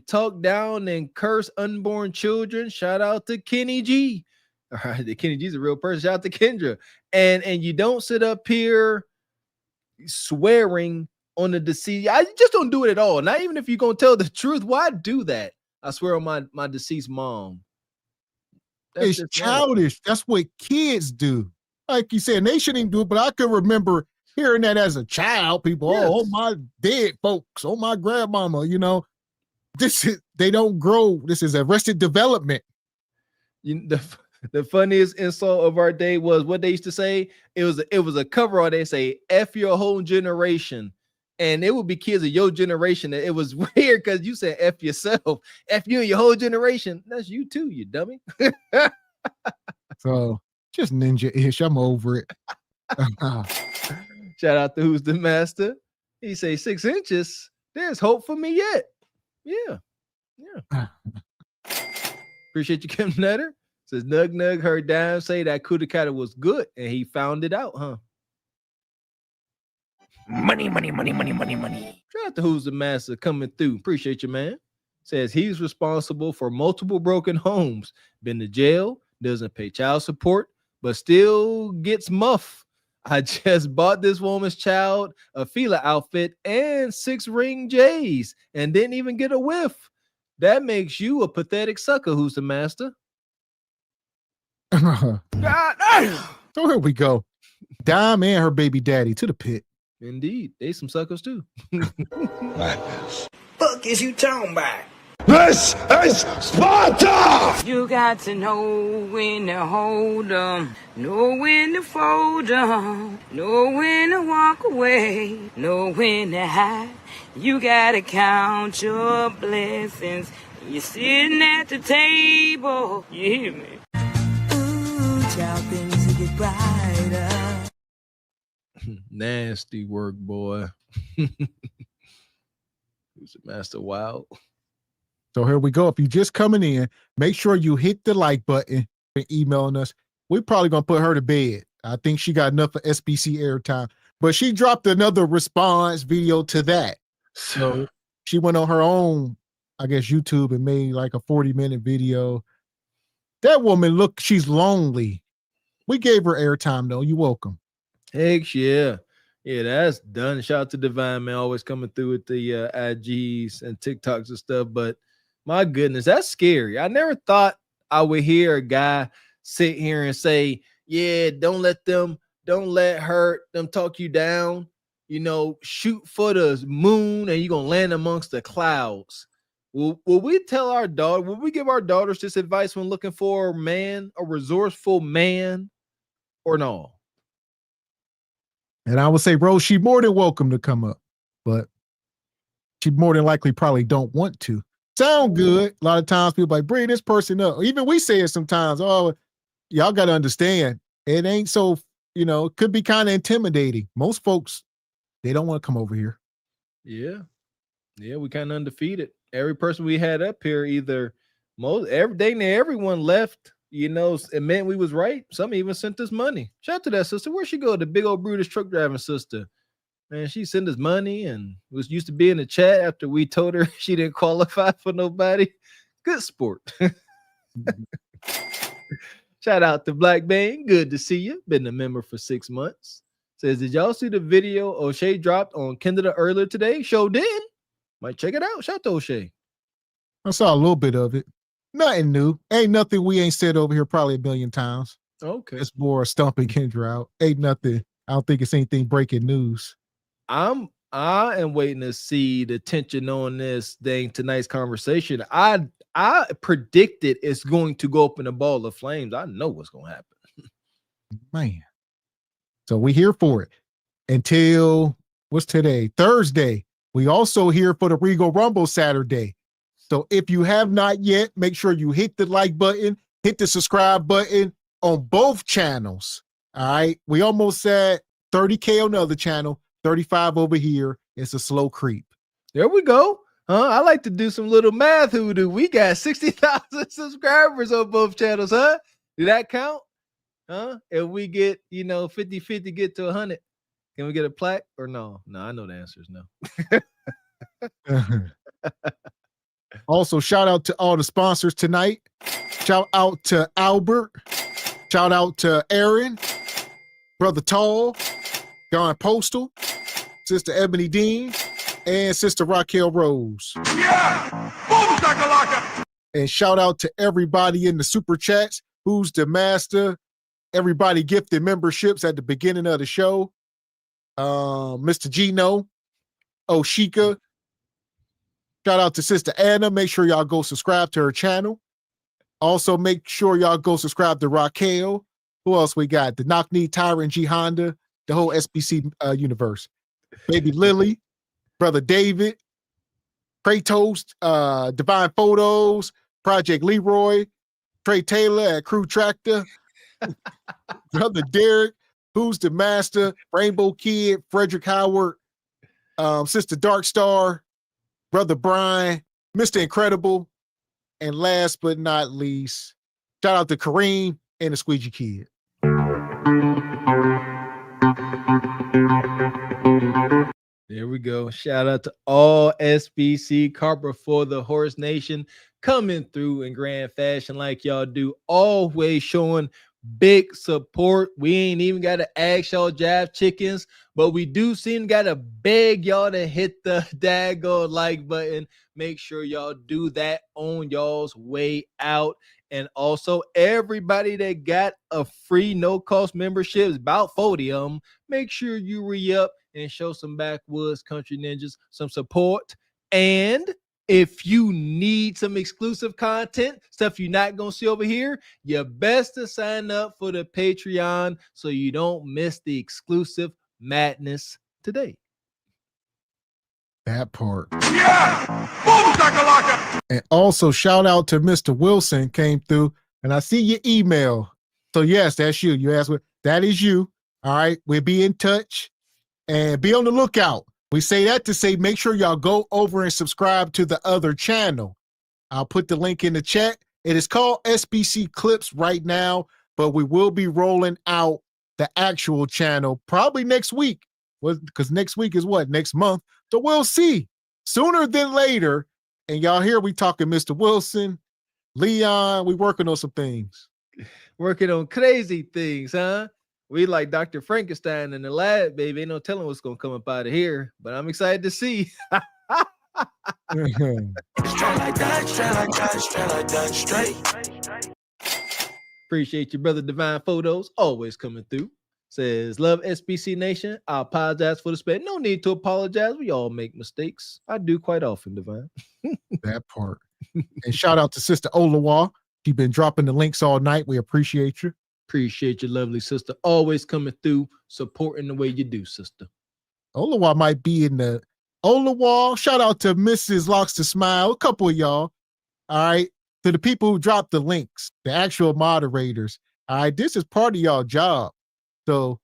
talk down and curse unborn children. Shout out to Kenny G. All right, the Kenny G's a real person. Shout out to Kendra. And you don't sit up here swearing on the deceased. I just don't do it at all. Not even if you're gonna tell the truth. Why do that? I swear on my deceased mom. It's childish. That's what kids do. Like you said, they shouldn't even do it, but I can remember hearing that as a child. People, oh, my dead folks, oh, my grandmama, you know. They don't grow. This is arrested development. The funniest insult of our day was what they used to say. It was a cover art. They say, F your whole generation. And it would be kids of your generation. It was weird because you said F yourself. F you and your whole generation. That's you too, you dummy. So just ninja-ish. I'm over it. Shout out to Who's the Master. He say 6 inches. There's hope for me yet. Yeah. Appreciate you, Kim Nutter. Says Nug heard Dime say that Kudakata was good and he found it out, huh? Money. Shout out to Who's the Master coming through. Appreciate you, man. Says he's responsible for multiple broken homes, been to jail, doesn't pay child support, but still gets muff. I just bought this woman's child a Fila outfit and 6 ring J's and didn't even get a whiff. That makes you a pathetic sucker, Who's the Master. God damn. So here we go. Dime and her baby daddy to the pit. Indeed. They some suckers too. Fuck is you talking about? This is Sparta! You got to know when to hold 'em, know when to fold 'em, know when to walk away, know when to hide. You gotta count your blessings. You're sitting at the table. You hear me? Ooh, child, things will get brighter. Nasty work, boy. Who's the Master? Wow. So here we go. If you're just coming in, make sure you hit the like button and emailing us. We're probably going to put her to bed. I think she got enough of SBC airtime, but she dropped another response video to that. So she went on her own, I guess, YouTube and made like a 40-minute video. That woman, look, she's lonely. We gave her airtime, though. You're welcome. Heck yeah. Yeah, that's done. Shout out to Divine, man, always coming through with the IGs and TikToks and stuff. But my goodness, that's scary. I never thought I would hear a guy sit here and say, yeah, don't let them talk you down. You know, shoot for the moon and you're going to land amongst the clouds. Will we tell our daughter, will we give our daughters this advice when looking for a resourceful man, or no? And I would say, bro, she's more than welcome to come up, but she more than likely probably don't want to. Sound good. A lot of times people like, bring this person up. Or even we say it sometimes, oh, y'all got to understand, it ain't so, it could be kind of intimidating. Most folks, they don't want to come over here. Yeah. Yeah, we kind of undefeated. Every person we had up here, everyone left. It meant we was right. Some even sent us money. Shout out to that sister. Where'd she go? The big old brutish truck driving sister. Man, she sent us money and was used to be in the chat after we told her she didn't qualify for nobody. Good sport. Shout out to Black Bang. Good to see you. Been a member for 6 months. Says, did y'all see the video O'Shea dropped on Kendra earlier today? Show did. Might check it out. Shout out to O'Shea. I saw a little bit of it. Nothing new. Ain't nothing we ain't said over here probably a million times. Okay. It's more stumping Kendra out. Ain't nothing. I don't think it's anything breaking news. I'm I am waiting to see the tension on this thing. Tonight's conversation. I predicted it's going to go up in a ball of flames. I know what's going to happen. Man. So we here for it until what's today? Thursday. We also here for the Regal Rumble Saturday. So if you have not yet, make sure you hit the like button, hit the subscribe button on both channels. All right. We almost said 30K on the other channel, 35 over here. It's a slow creep. There we go. I like to do some little math hoodoo. We got 60,000 subscribers on both channels, huh? Did that count? If we get, 50-50 get to 100, can we get a plaque or no? No, I know the answer is no. Also, shout out to all the sponsors tonight. Shout out to Albert. Shout out to Aaron, Brother Tall, John Postal, Sister Ebony Dean, and Sister Raquel Rose. Yeah! Boom, shakalaka! And shout out to everybody in the super chats. Who's the master? Everybody gifted memberships at the beginning of the show. Mr. Gino, Oshika. Shout out to Sister Anna. Make sure y'all go subscribe to her channel. Also, make sure y'all go subscribe to Raquel. Who else we got? The Knock Knee Tyrant G Honda, the whole SBC universe. Baby Lily, Brother David, Kratos, Divine Photos, Project Leroy, Trey Taylor at Crew Tractor, Brother Derek, Who's the Master, Rainbow Kid, Frederick Howard, Sister Dark Star, Brother Brian, Mr. Incredible, and last but not least, shout out to Kareem and the Squeegee Kid. There we go. Shout out to all SBC Carper for the Horse Nation coming through in grand fashion like y'all do, always showing big support. We ain't even got to ask y'all jive chickens, but we do seem got to beg y'all to hit the daggone like button. Make sure y'all do that on y'all's way out. And also everybody that got a free no-cost membership, about 40 of them, make sure you re-up and show some backwoods country ninjas some support. And if you need some exclusive content, stuff you're not going to see over here, you're best to sign up for the Patreon so you don't miss the exclusive madness today. That part. Yeah! Boom, shakalaka! And also shout out to Mr. Wilson came through, and I see your email. So yes, that's you. You asked what that is you. All right. We'll be in touch and be on the lookout. We say that to say, make sure y'all go over and subscribe to the other channel. I'll put the link in the chat. It is called SBC Clips right now, but we will be rolling out the actual channel probably next week. Because next week is what? Next month. So we'll see sooner than later. And y'all hear we talking Mr. Wilson, Leon. We working on some things. Working on crazy things, huh? We like Dr. Frankenstein in the lab, baby. Ain't no telling what's going to come up out of here, but I'm excited to see. Appreciate your brother Divine Photos always coming through. Says, love SBC Nation. I apologize for the spam. No need to apologize. We all make mistakes. I do quite often, Divine. That part. And shout out to Sister Olawa. She's been dropping the links all night. We appreciate you. Appreciate your lovely sister. Always coming through, supporting the way you do, sister. Olawa might be in the Olawa. Shout out to Mrs. Locks to Smile. A couple of y'all. All right. To the people who dropped the links, the actual moderators. All right. This is part of y'all job. So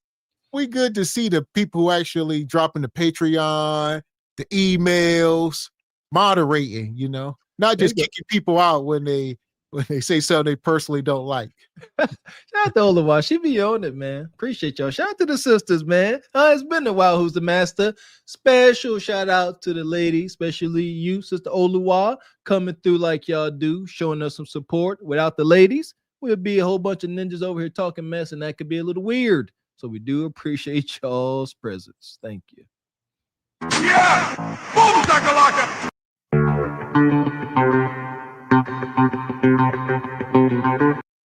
we good to see the people who actually dropping the Patreon, the emails, moderating, not just kicking people out when they say something they personally don't like. Shout out to Olawa. She be on it, man. Appreciate y'all. Shout out to the sisters, man. It's been a while. Who's the master? Special shout out to the lady, especially you, Sister Olawa, coming through like y'all do, showing us some support. Without the ladies, we'll be a whole bunch of ninjas over here talking mess, and that could be a little weird. So we do appreciate y'all's presence. Thank you. Yeah! Boom, shakalaka!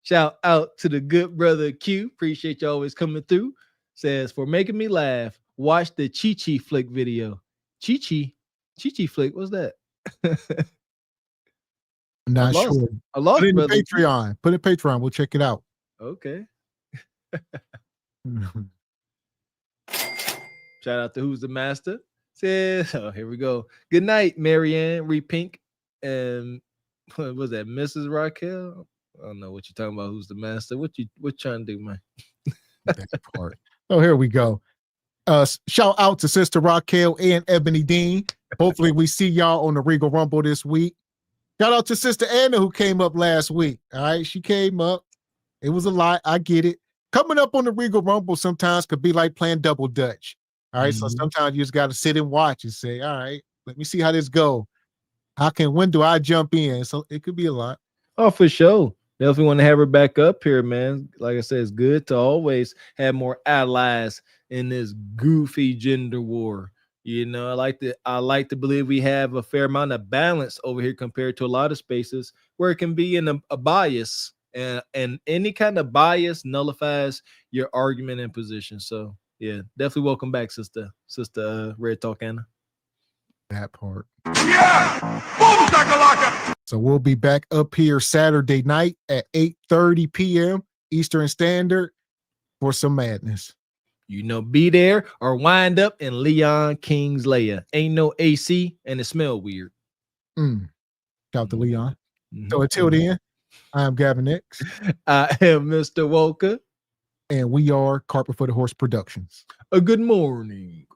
Shout out to the good brother Q. Appreciate you always coming through. Says, for making me laugh, watch the Chi Chi flick video. Chi flick. What's that? I'm not sure. I lost. Put it in brother. Patreon. Put it in Patreon. We'll check it out. Okay. Shout out to Who's the Master. Says, oh, here we go. Good night, Marianne, Repink, and what was that, Mrs. Raquel? I don't know what you're talking about. Who's the Master? What trying to do, man? That part. Oh, here we go. Shout out to Sister Raquel and Ebony Dean. Hopefully, we see y'all on the Regal Rumble this week. Shout out to Sister Anna who came up last week. All right, she came up. It was a lot. I get it. Coming up on the Regal Rumble sometimes could be like playing double dutch. All right, so sometimes you just got to sit and watch and say, all right, let me see how this go. When do I jump in? So it could be a lot. Oh, for sure. Definitely want to have her back up here, man. Like I said, it's good to always have more allies in this goofy gender war. You know, I like to believe we have a fair amount of balance over here compared to a lot of spaces where it can be in a bias, and any kind of bias nullifies your argument and position. So yeah, definitely welcome back, sister Red Talk Anna. That part. Yeah. So we'll be back up here Saturday night at 8:30 p.m. Eastern Standard for some madness. You know, be there or wind up in Leon King's lair. Ain't no AC and it smell weird. Shout out to Leon. So until then, I'm Gavin X. I am Mr. Walker. And we are Carpet for the Horse Productions. A good morning.